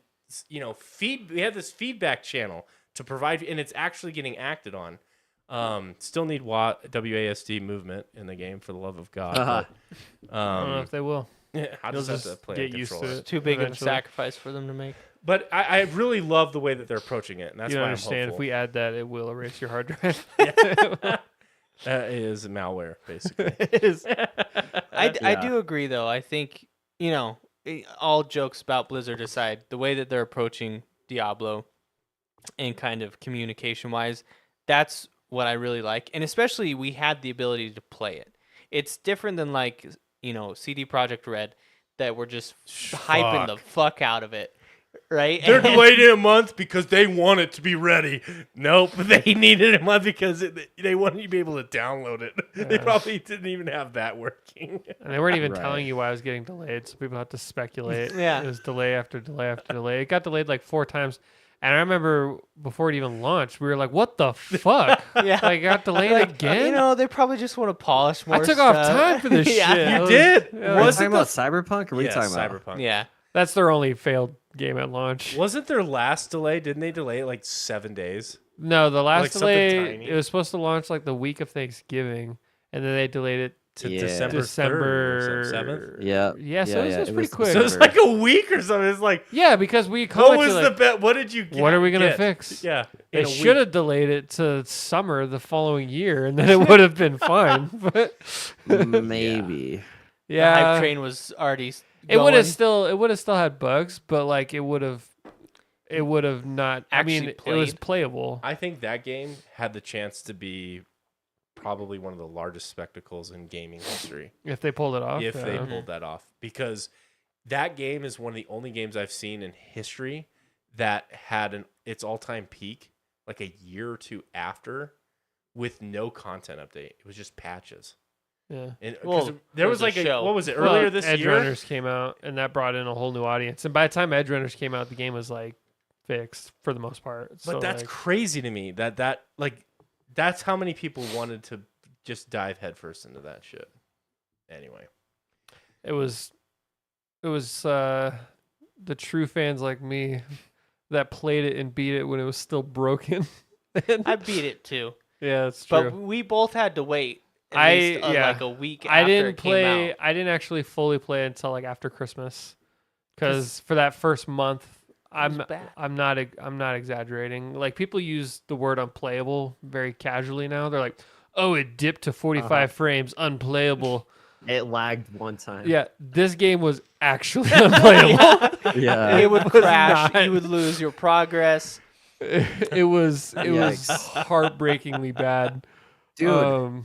we have this feedback channel to provide, and it's actually getting acted on. Still need WASD movement in the game, for the love of God. Uh-huh. But, I don't know if they will. I You'll just have to just play get and used control to it. it. Too big of a Eventually. sacrifice for them to make. But I really love the way that they're approaching it, and that's You why don't understand. I'm If hopeful. we add that, it will erase your hard drive. That is malware, basically. It is. I Yeah. do agree, though. I think, all jokes about Blizzard aside, the way that they're approaching Diablo and kind of communication-wise, that's what I really like. And especially we had the ability to play it. It's different than like, CD Projekt Red that were just hyping the fuck out of it, right? They're And- delayed it a month because they want it to be ready. Nope, they needed a month because they wanted you to be able to download it. They probably didn't even have that working. And they weren't even Right. telling you why it was getting delayed, so people had to speculate. Yeah. It was delay after delay after delay. It got delayed like 4 times. And I remember before it even launched, we were like, what the fuck? Yeah. Like, it got delayed Like, again? they probably just want to polish more I took off stuff. time for this Yeah. shit. You I was- did. yeah. Are we Was talking it about Cyberpunk or are we Yeah, talking about? Cyberpunk. Yeah. That's their only failed game at launch. Wasn't their last delay? Didn't they delay it like 7 days? No, the Like last something delay, tiny? it was supposed to launch like the week of Thanksgiving, and then they delayed it To Yeah. December 3rd or 7th? Yeah. Yeah, so it was pretty quick. So it's like a week or something. It's like, Yeah, because we what commented was like, the bet? What did you get? what are we going to get? fix? Yeah. They in a should week. have delayed it to summer the following year, and then it would have been fine. But Maybe. The yeah, hype train was already it would have going. still had bugs, but like it would have not. I mean, Actually it was played. playable. I think that game had the chance to be probably one of the largest spectacles in gaming history If they pulled it off, if they yeah. pulled that off, because that game is one of the only games I've seen in history that had its all-time peak like a year or two after with no content update. It was just patches. Yeah. And 'cause Well, there was was a like show. what was it Well, earlier this Edge year? Runners came out, and that brought in a whole new audience. And by the time Edge Runners came out, the game was like fixed for the most part. But So, that's like, crazy to me that like that's how many people wanted to just dive headfirst into that shit. Anyway, it was the true fans like me that played it and beat it when it was still broken. I beat it too, Yeah, that's true. but we both had to wait. At least, like a week. I after didn't it came play. out. I didn't actually fully play until like after Christmas, because for that first month, I'm bad. I'm not exaggerating. Like people use the word unplayable very casually now. They're like, oh, it dipped to 45 frames, unplayable. It lagged one time. Yeah, this game was actually unplayable. Yeah. It would was crash. not. You would lose your progress. it was Yikes. heartbreakingly bad. Dude.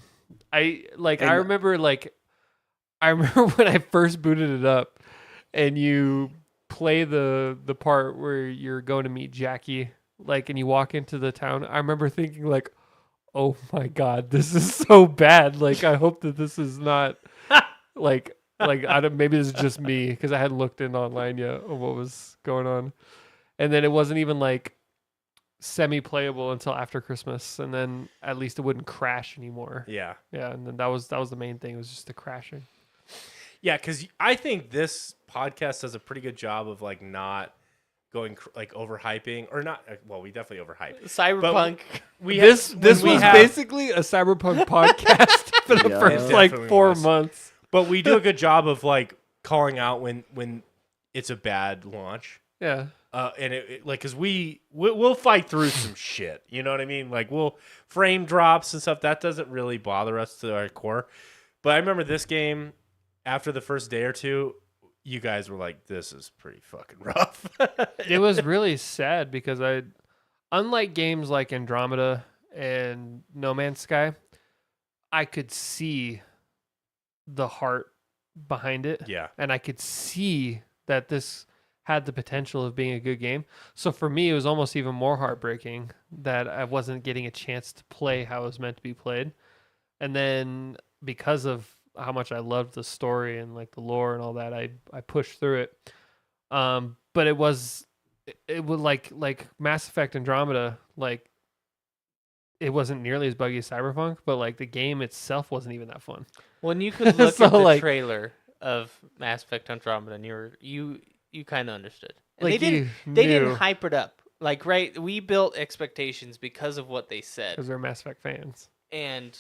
I And- remember like I remember when I first booted it up, and you play the part where you're going to meet Jackie, like, and you walk into the town. I remember thinking like, "Oh my god, this is so bad." Like, I hope that this is not like I don't. Maybe this is just me because I hadn't looked in online yet of what was going on, and then it wasn't even like semi-playable until after Christmas, and then at least it wouldn't crash anymore. Yeah. Yeah, and then that was the main thing. It was just the crashing. Yeah, because I think this podcast does a pretty good job of like not going like overhyping or not. Well, we definitely overhype. Cyberpunk. This was basically a Cyberpunk podcast for the Yeah. first It like definitely 4 was. months. But we do a good job of like calling out when it's a bad launch. Yeah. And like, cause we'll fight through some shit. You know what I mean? Like we'll frame drops and stuff. That doesn't really bother us to our core. But I remember this game after the first day or two, you guys were like, this is pretty fucking rough. It was really sad because unlike games like Andromeda and No Man's Sky, I could see the heart behind it. Yeah. And I could see that this had the potential of being a good game. So for me, it was almost even more heartbreaking that I wasn't getting a chance to play how it was meant to be played. And then because of how much I loved the story and like the lore and all that, I pushed through it. But it would like Mass Effect Andromeda, like it wasn't nearly as buggy as Cyberpunk, but like the game itself wasn't even that fun. When you could look So, at the like- trailer of Mass Effect Andromeda, and you kind of understood. And Like they didn't you they knew, didn't hype it up. Like we built expectations because of what they said. because they're Mass Effect fans. And,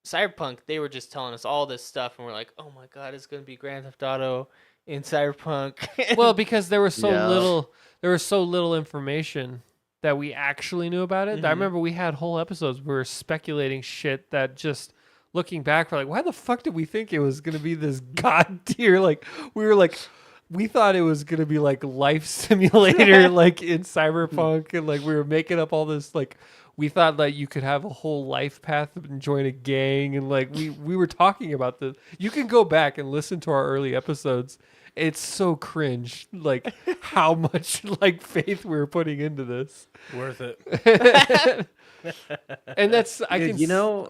Cyberpunk, they were just telling us all this stuff, and we're like, oh my god, it's going to be Grand Theft Auto in Cyberpunk. Well, because there was Yeah. so little information that we actually knew about it. I Mhm. remember we had whole episodes where we were speculating shit that just looking back, we're like, why the fuck did we think it was gonna be this god tier? Like we thought it was gonna be like Life Simulator, like in Cyberpunk, and like we were making up all this like. We thought that you could have a whole life path and join a gang, and like we were talking about this. You can go back and listen to our early episodes. It's so cringe, like how much like faith we were putting into this. Worth it. And that's Dude,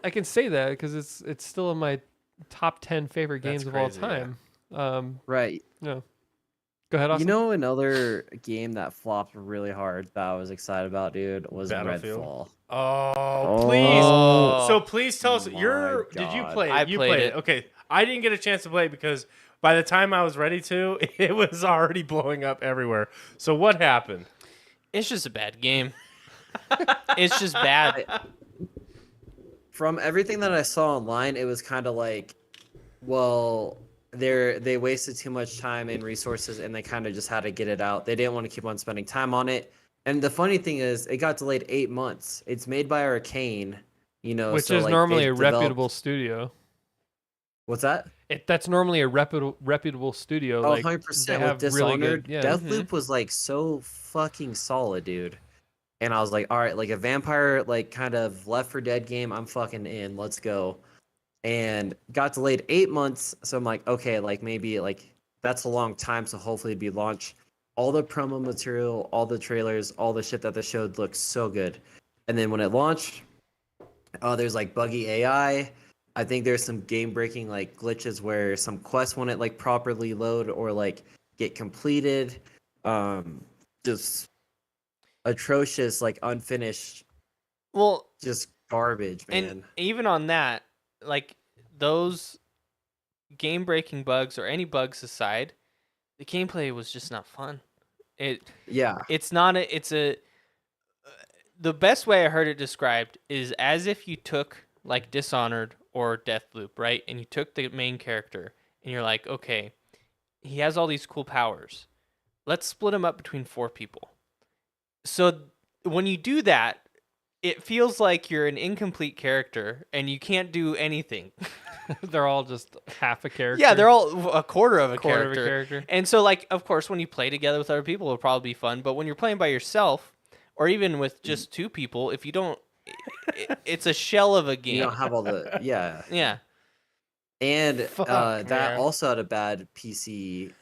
I can say that because it's still in my top 10 favorite That's games of all crazy, yeah. time. Right. No, go ahead. Austin. You know, another game that flopped really hard that I was excited about, dude, was Battlefield? Redfall. Oh, please. Oh. So please tell us, My did you God. play it? I You played played it. Okay. I didn't get a chance to play it because by the time I was ready to, it was already blowing up everywhere. So what happened? It's just a bad game. It's just bad. From everything that I saw online, it was kind of like, well, they wasted too much time and resources, and they kind of just had to get it out. They didn't want to keep on spending time on it. And the funny thing is, it got delayed 8 months. It's made by Arcane, which so, is like, normally a they've developed- reputable studio. What's that? That's normally a reputable studio. Oh, like 100%. they With have really Dishonored, good. Yeah. Deathloop was like so fucking solid, dude. And I was like, all right, like a vampire, like kind of Left 4 Dead game, I'm fucking in. Let's go. And got delayed 8 months, so I'm like, okay, like maybe like that's a long time, so hopefully it'd be launched. All the promo material, all the trailers, all the shit that they showed looked so good. And then when it launched, there's like buggy AI. I think there's some game-breaking like glitches where some quests wouldn't like properly load or like get completed. Just atrocious, like unfinished, Well, just garbage, man. and even on that, like those game-breaking bugs or any bugs aside, the gameplay was just not fun. Yeah. It's not a. It's a. The best way I heard it described is as if you took like Dishonored or Deathloop, right? And you took the main character and you're like, okay, he has all these cool powers. Let's split him up between 4 people. So when you do that, it feels like you're an incomplete character and you can't do anything. They're all just half a character. Yeah, they're all a quarter of a quarter character. of a character. And so, like, of course, when you play together with other people, it'll probably be fun. But when you're playing by yourself, or even with just 2 people, if you don't, it's a shell of a game. You don't have all the yeah. Yeah. And Fuck, that man. also had a bad PC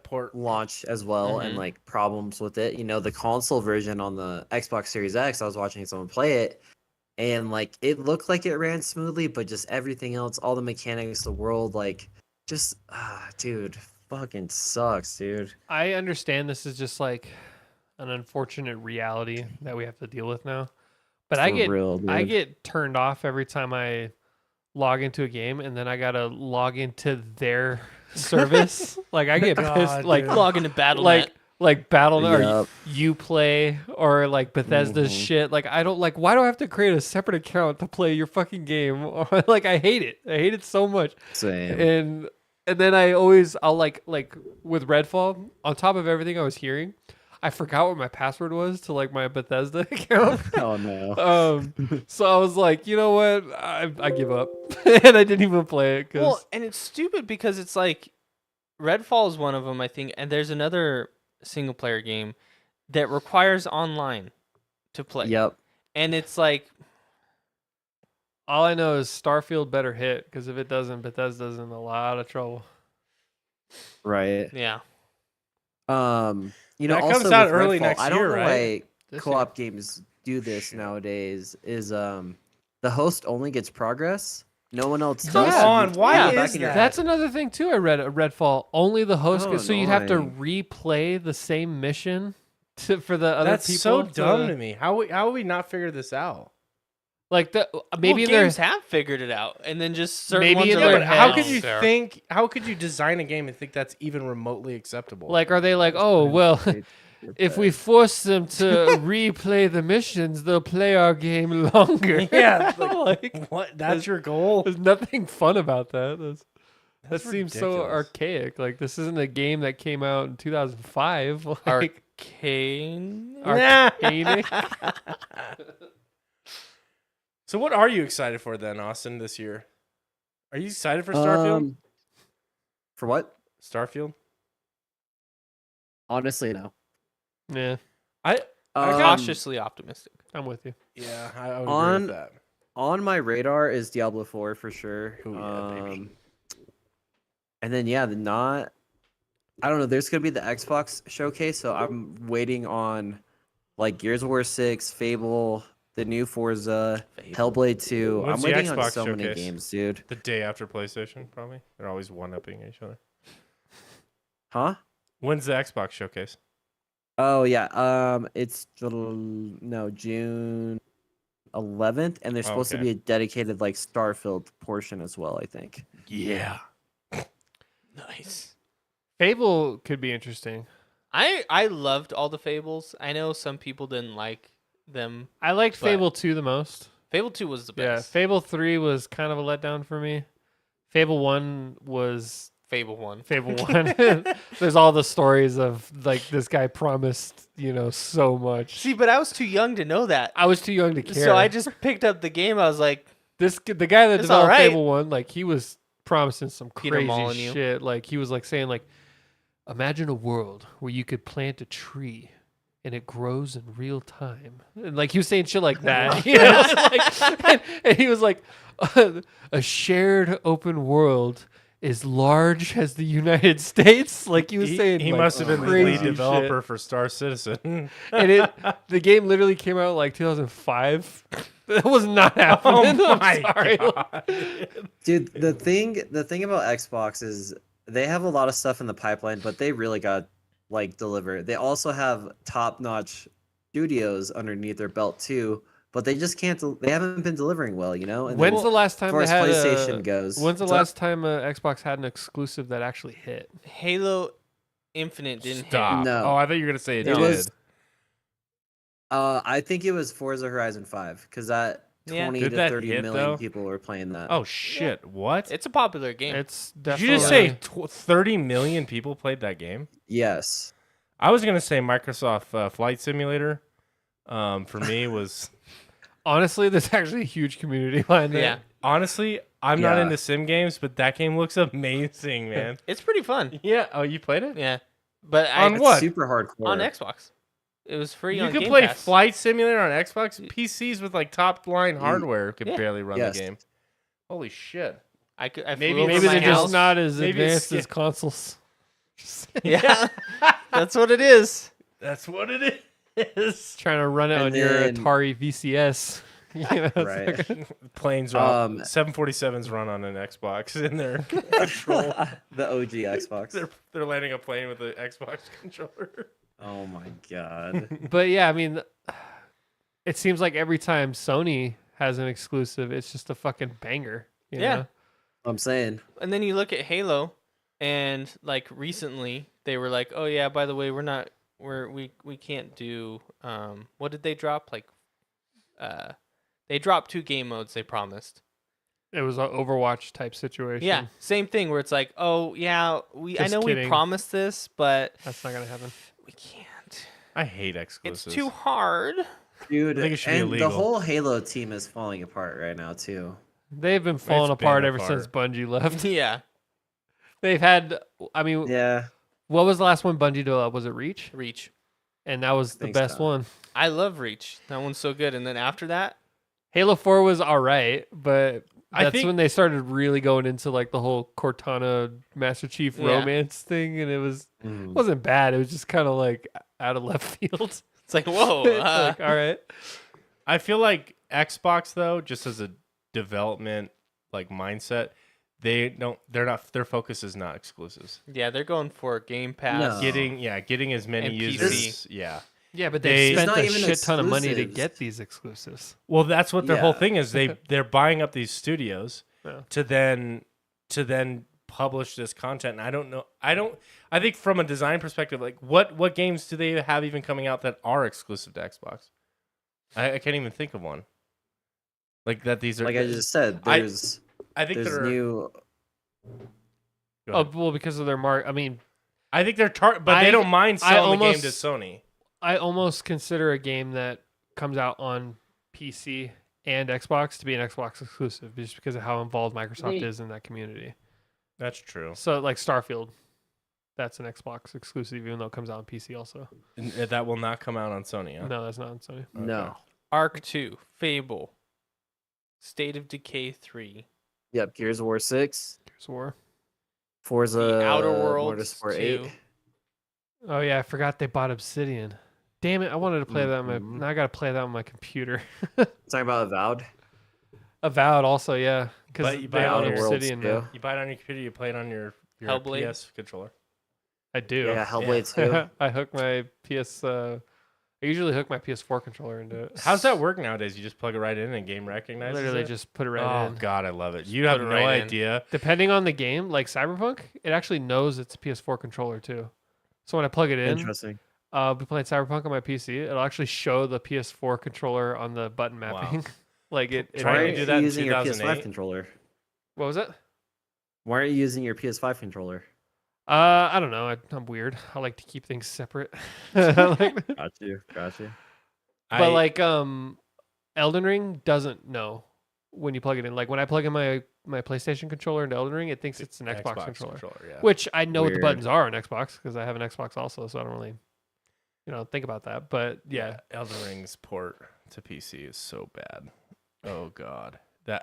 Port. launch as well, and Mhm. like problems with it. You know, the console version on the Xbox Series X, I was watching someone play it, and like it looked like it ran smoothly, but just everything else, all the mechanics, the world, like just dude, fucking sucks, dude. I understand this is just like an unfortunate reality that we have to deal with now. But For real, I dude. get turned off every time I log into a game and then I gotta log into their service. Like I get God, pissed like dude. Log into Battle.net. like Battle or Yup. you play or like Bethesda's Mhm. shit. Like I don't like why do I have to create a separate account to play your fucking game? Or like I hate it. I hate it so much. Same. And then I'll like with Redfall, on top of everything I was hearing, I forgot what my password was to like my Bethesda account. Oh no. So I was like, you know what? I give up. And I didn't even play it Well, cuz and it's stupid because it's like Redfall is one of them, I think, and there's another single player game that requires online to play. Yep. And it's like, all I know is Starfield better hit cuz if it doesn't, Bethesda's in a lot of trouble. Right. yeah. You know, That comes also out with early Redfall, next I don't year, know right? why This co-op games do this nowadays. Is the host only gets progress? No one else Come does. on, why you go is back in your- that? That's another thing too. I read at Redfall. Only the host, Oh, so you'd have to annoying. replay the same mission for the other That's people. so dumb to me. How would we not figure this out? Like maybe well, in games their have figured it out, and then just certain Maybe ones in are their like, But how heads. could you fair. think? How could you design a game and think that's even remotely acceptable? like, are they like, oh well, if we force them to replay the missions, they'll play our game longer. Yeah, like what? That's your goal? there's nothing fun about that. That That's seems so ridiculous. archaic. Like this isn't a game that came out in 2005. Like Arcane. archaic. So, what are you excited for then, Austin? This year, are you excited for Starfield? For what? Starfield. Honestly, no. Yeah, I Cautiously optimistic. I'm with you. yeah, I would agree On- with that. On my radar is Diablo 4 for sure. Ooh, yeah, baby. And then I don't know. There's gonna be the Xbox showcase, so I'm waiting on like Gears of War 6, Fable, the new Forza, Hellblade 2. When's I'm the waiting on Xbox so many showcase? games, dude. The day after PlayStation, probably. They're always one-upping each other. Huh? When's the Xbox showcase? Oh yeah. It's June 11th, and there's supposed to Okay. be a dedicated like Starfield portion as well, I think. Yeah. Nice. Fable could be interesting. I loved all the Fables. I know some people didn't like them. I liked But- Fable 2 the most. Fable 2 was the Yeah, best. Fable 3 was kind of a letdown for me. Fable 1 was Fable 1. Fable 1. There's all the stories of like this guy promised, so much. See, but I was too young to know that. I was too young to care. So I just picked up the game. I was like, the guy that It's developed alright. Fable 1, like he was promising some Peter crazy Molyneux. shit. Like he was like saying like imagine a world where you could plant a tree and it grows in real time. And like he was saying shit like that. And he was like a shared open world is large as the United States. Like he was saying He like, must have been the crazy lead shit. developer for Star Citizen. And the game literally came out in like 2005. That was not happening. Oh I'm my sorry. God. Dude, the thing about Xbox is they have a lot of stuff in the pipeline, but they really got like deliver. They also have top-notch studios underneath their belt too, but they just can't. They haven't been delivering well, And When's then, the last time as far they as had PlayStation goes, When's the what's up? last time Xbox had an exclusive that actually hit? Halo Infinite didn't Stop. No. Oh, I thought you were gonna say it It did. was- I think it was Forza Horizon 5 because that Yeah. 20 Did to that 30 hit, million though? people were playing that. Oh shit! What? hit. It's a popular game. It's Did definitely. you just say 30 million people played that game? Yes. I was gonna say Microsoft Flight Simulator. For me was Honestly, there's actually a huge community behind that. Yeah. honestly, I'm not Yeah. into sim games, but that game looks amazing, man. It's pretty fun. Yeah. Oh, you played it? Yeah. But On It's what? super hardcore. on Xbox. It was free You on could Game play Pass. Flight Simulator on Xbox. PCs with like top line hardware could Yeah. barely run Yes. the game. Holy shit! I flew Maybe over Maybe my they're just house. not as Maybe it's advanced as consoles. Yeah, that's what it is. That's what it is. Trying to run it And on your then- Atari VCS. You know, it's Right. like- Planes run. 747s run on an Xbox in their control. The OG Xbox. They're landing a plane with an Xbox controller. Oh my god. but yeah, I mean, it seems like every time Sony has an exclusive, it's just a fucking banger. You Yeah. know? I'm saying. And then you look at Halo, and like recently they were like, "Oh yeah, by the way, we can't do what did they drop? Like they dropped 2 game modes they promised." It was an Overwatch type situation. Yeah, same thing where it's like, "Oh yeah, I Just know we kidding. promised this, but That's not gonna happen. we can't. I hate It's exclusives. too hard." Dude, I think it should be and illegal. the whole Halo team is falling apart right now too. They've been falling It's been apart ever apart. since Bungie left. Yeah, They've had, I mean, Yeah. what was the last one Bungie developed? Was it Reach? Reach. And that was the think best so. one. I love Reach. That one's so good. And then after that, Halo 4 was all right, but I that's think- when they started really going into like the whole Cortana Master Chief Yeah. romance thing, and it Mm. wasn't bad. It was just kind of like out of left field. it's like, whoa. It's like, all right. I feel like Xbox though, just as a development like mindset, their focus is not exclusives. Yeah, they're going for Game Pass. No. Getting as many And users. Yeah. Yeah, but They- they It's spent not a even shit ton of money to exclusives. get these exclusives. Well, that's what their whole Yeah. thing is. They're buying up these studios Yeah. to then publish this content. And I don't know. I think from a design perspective, like what games do they have even coming out that are exclusive to Xbox? I can't even think of one. Like that. These are Like I just said, I there's think they're new. Go Oh ahead. well, because of their mark. I mean, I think they're but they don't mind selling the game to almost- Sony. I almost consider a game that comes out on PC and Xbox to be an Xbox exclusive, just because of how involved Microsoft is in that community. That's true. So, like Starfield, that's an Xbox exclusive, even though it comes out on PC also. And that will not come out on Sony. Huh? No, that's not on Sony. No. Arc 2, Fable, State of Decay 3, Yep. Gears of War 6, Gears of War. Forza, The Outer Worlds Motorsport 2. 8. Oh yeah, I forgot they bought Obsidian. Damn it! I wanted to play that on my. Mhm. Now I gotta play that on my computer. Talking about Avowed. Avowed also, yeah, because But you they buy own Outer Worlds Obsidian too. now. You buy it on your computer. You play it on your Hellblade? PS controller. I do. Yeah, Hellblade 2. I hook my PS. I usually hook my PS4 controller into it. How's that work nowadays? You just plug it right in and game recognizes Literally it? just put it right oh in. god, I love it. You have it no right in. idea. Depending on the game, like Cyberpunk, it actually knows it's a PS4 controller too. So when I plug it in, Interesting. I'll be playing Cyberpunk on my PC. It'll actually show the PS4 controller on the button Wow. mapping. like it. Try Why to aren't do you that in using your PS5 2008? controller? What was it? Why aren't you using your PS5 controller? I don't know. I'm weird. I like to keep things separate. Like- Got you. but like Elden Ring doesn't know when you plug it in. Like when I plug in my PlayStation controller into Elden Ring, it thinks it's an Xbox controller. yeah. Which I know what the Weird. buttons are on Xbox because I have an Xbox also, so I don't really, think about that. But yeah, Elden Ring's port to PC is so bad. Oh god, I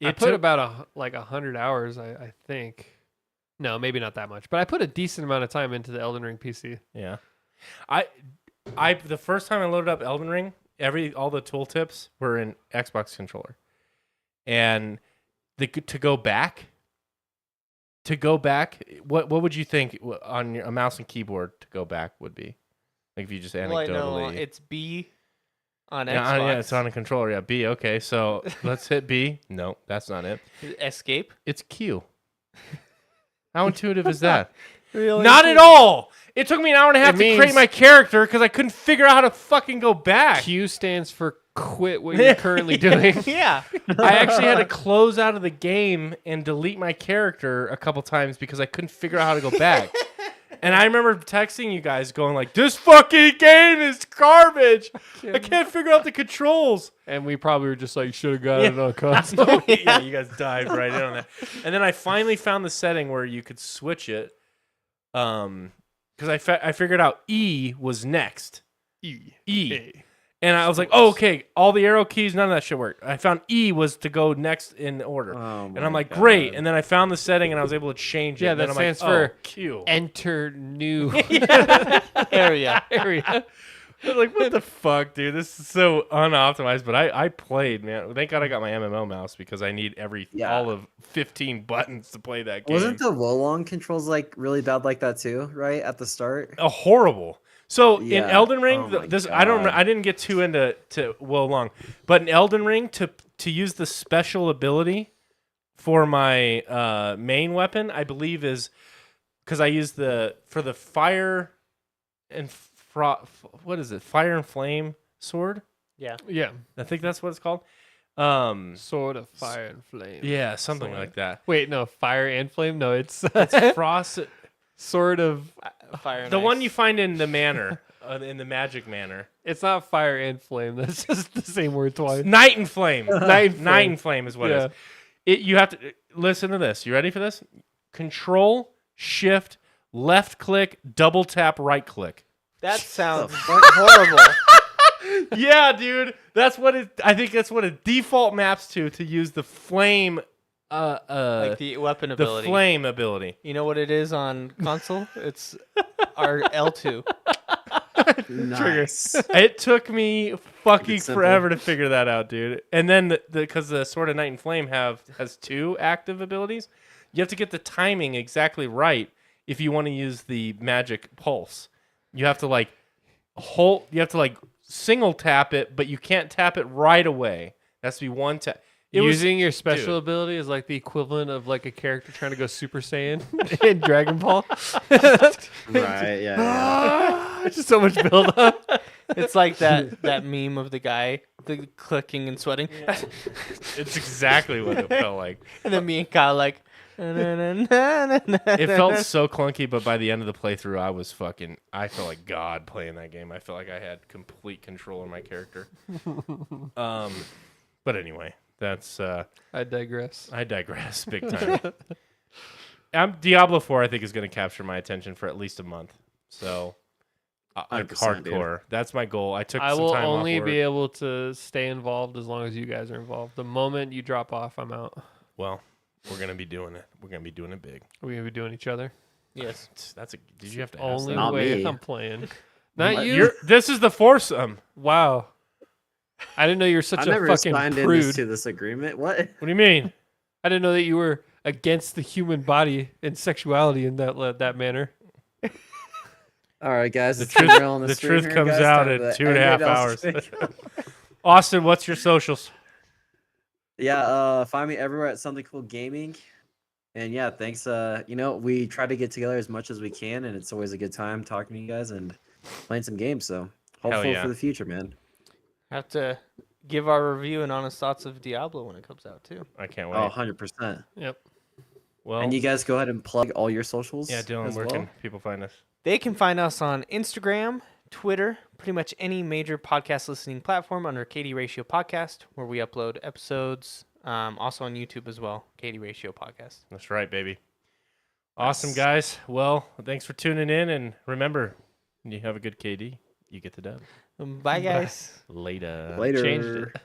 it put took- about 100 hours, I think. No, maybe not that much, but I put a decent amount of time into the Elden Ring PC. Yeah, I the first time I loaded up Elden Ring, all the tooltips were in Xbox controller, and to go back, what would you think on a mouse and keyboard to go back would be? Like if you just Well, I know anecdotally. it's B on Yeah, Xbox. yeah, it's on a controller. Yeah, B. Okay, so let's hit B. No, that's not it. Escape. It's Q. How intuitive is that? Really? Not at all. It took me an hour and a half It to create means- my character because I couldn't figure out how to fucking go back. Q stands for quit what you're currently doing. Yeah. I actually had to close out of the game and delete my character a couple times because I couldn't figure out how to go back. And I remember texting you guys going like, this fucking game is garbage. I can't figure out the controls. And we probably were just like, should have got it on console. Oh, yeah, you guys dived right in on that. And then I finally found the setting where you could switch it. Because I figured out E was next. E. E. A. And I was like, oh, okay, all the arrow keys, none of that shit worked. I found E was to go next in order. Oh and I'm my like, God. great. And then I found the setting and I was able to change it. Yeah, and then that I'm like, stands for Q. enter new Area. area. I was like, what the fuck, dude? This is so unoptimized. But I played, man. Thank God I got my MMO mouse because I need all of 15 buttons to play that game. Wasn't the Wolong controls like really bad like that too? Right at the start. horrible. So in Yeah. Elden Ring, Oh my I didn't get too into Long, but in Elden Ring to use the special ability for my main weapon, I believe is because I use for the fire and what is it? Fire and flame sword. Yeah. Yeah, I think that's what it's called. sword of fire and flame. Yeah, something Sword. like that. Wait, no, fire and flame. No, it's It's frost. sword of. Fire. And The ice. one you find in the manor, in the magic manor. It's not fire and flame. That's just the same word twice. Night and flame. Night and flame. Night and flame is what it is. You have to listen to this. You ready for this? Control, shift, left click, double tap, right click. That sounds horrible. Yeah, dude. I think that's what it default maps to use the flame Like the weapon the ability. flame ability. You know what it is on console? It's our L2. Nice. It took me fucking It's simple. forever to figure that out, dude. And then because the Sword of Night and Flame has 2 active abilities, you have to get the timing exactly right if you want to use the magic pulse. You have to like single tap it, but you can't tap it right away. It has to be one tap. Using your special dude. ability is like the equivalent of like a character trying to go Super Saiyan in Dragon Ball. Right. Yeah. Just so much build up. It's like that meme of the guy the clicking and sweating. It's exactly what it felt like. And then me and Kyle like It felt so clunky, but by the end of the playthrough, I felt like God playing that game. I felt like I had complete control of my character. But anyway, that's I digress. I digress big time. Diablo 4, I think, is going to capture my attention for at least a month. So, like 100%, hardcore. That's my goal. I took I some will time only off work. be able to stay involved as long as you guys are involved. The moment you drop off, I'm out. Well, we're going to be doing it. We're going to be doing it big. Are we gonna be doing each other? yes. Did you have to ask Only that? Not way me. I'm playing. Not you. This is the foursome. Wow. I didn't know you were such I a never fucking signed prude. into this agreement. What? What do you mean? I didn't know that you were against the human body and sexuality in that manner. All right, guys. The it's been truth- real on the stream truth here, comes guys. out Time at to 2.5 end it off hours. stream. Austin, what's your socials? Yeah, find me everywhere at Something Cool Gaming. And yeah, thanks. We try to get together as much as we can, and it's always a good time talking to you guys and playing some games. So hopeful yeah. for the future, man. Have to give our review and honest thoughts of Diablo when it comes out too. I can't wait. Oh, 100%. Yep. Well, And you guys go ahead and plug all your socials. yeah, Dylan, as where well. can people find us? They can find us on Instagram, Twitter, pretty much any major podcast listening platform under KD Ratio Podcast, where we upload episodes. Also on YouTube as well, KD Ratio Podcast. That's right, baby. Awesome, guys. Well, thanks for tuning in, and remember, when you have a good KD, you get the dub. Bye, guys. Later. Later. Changed it.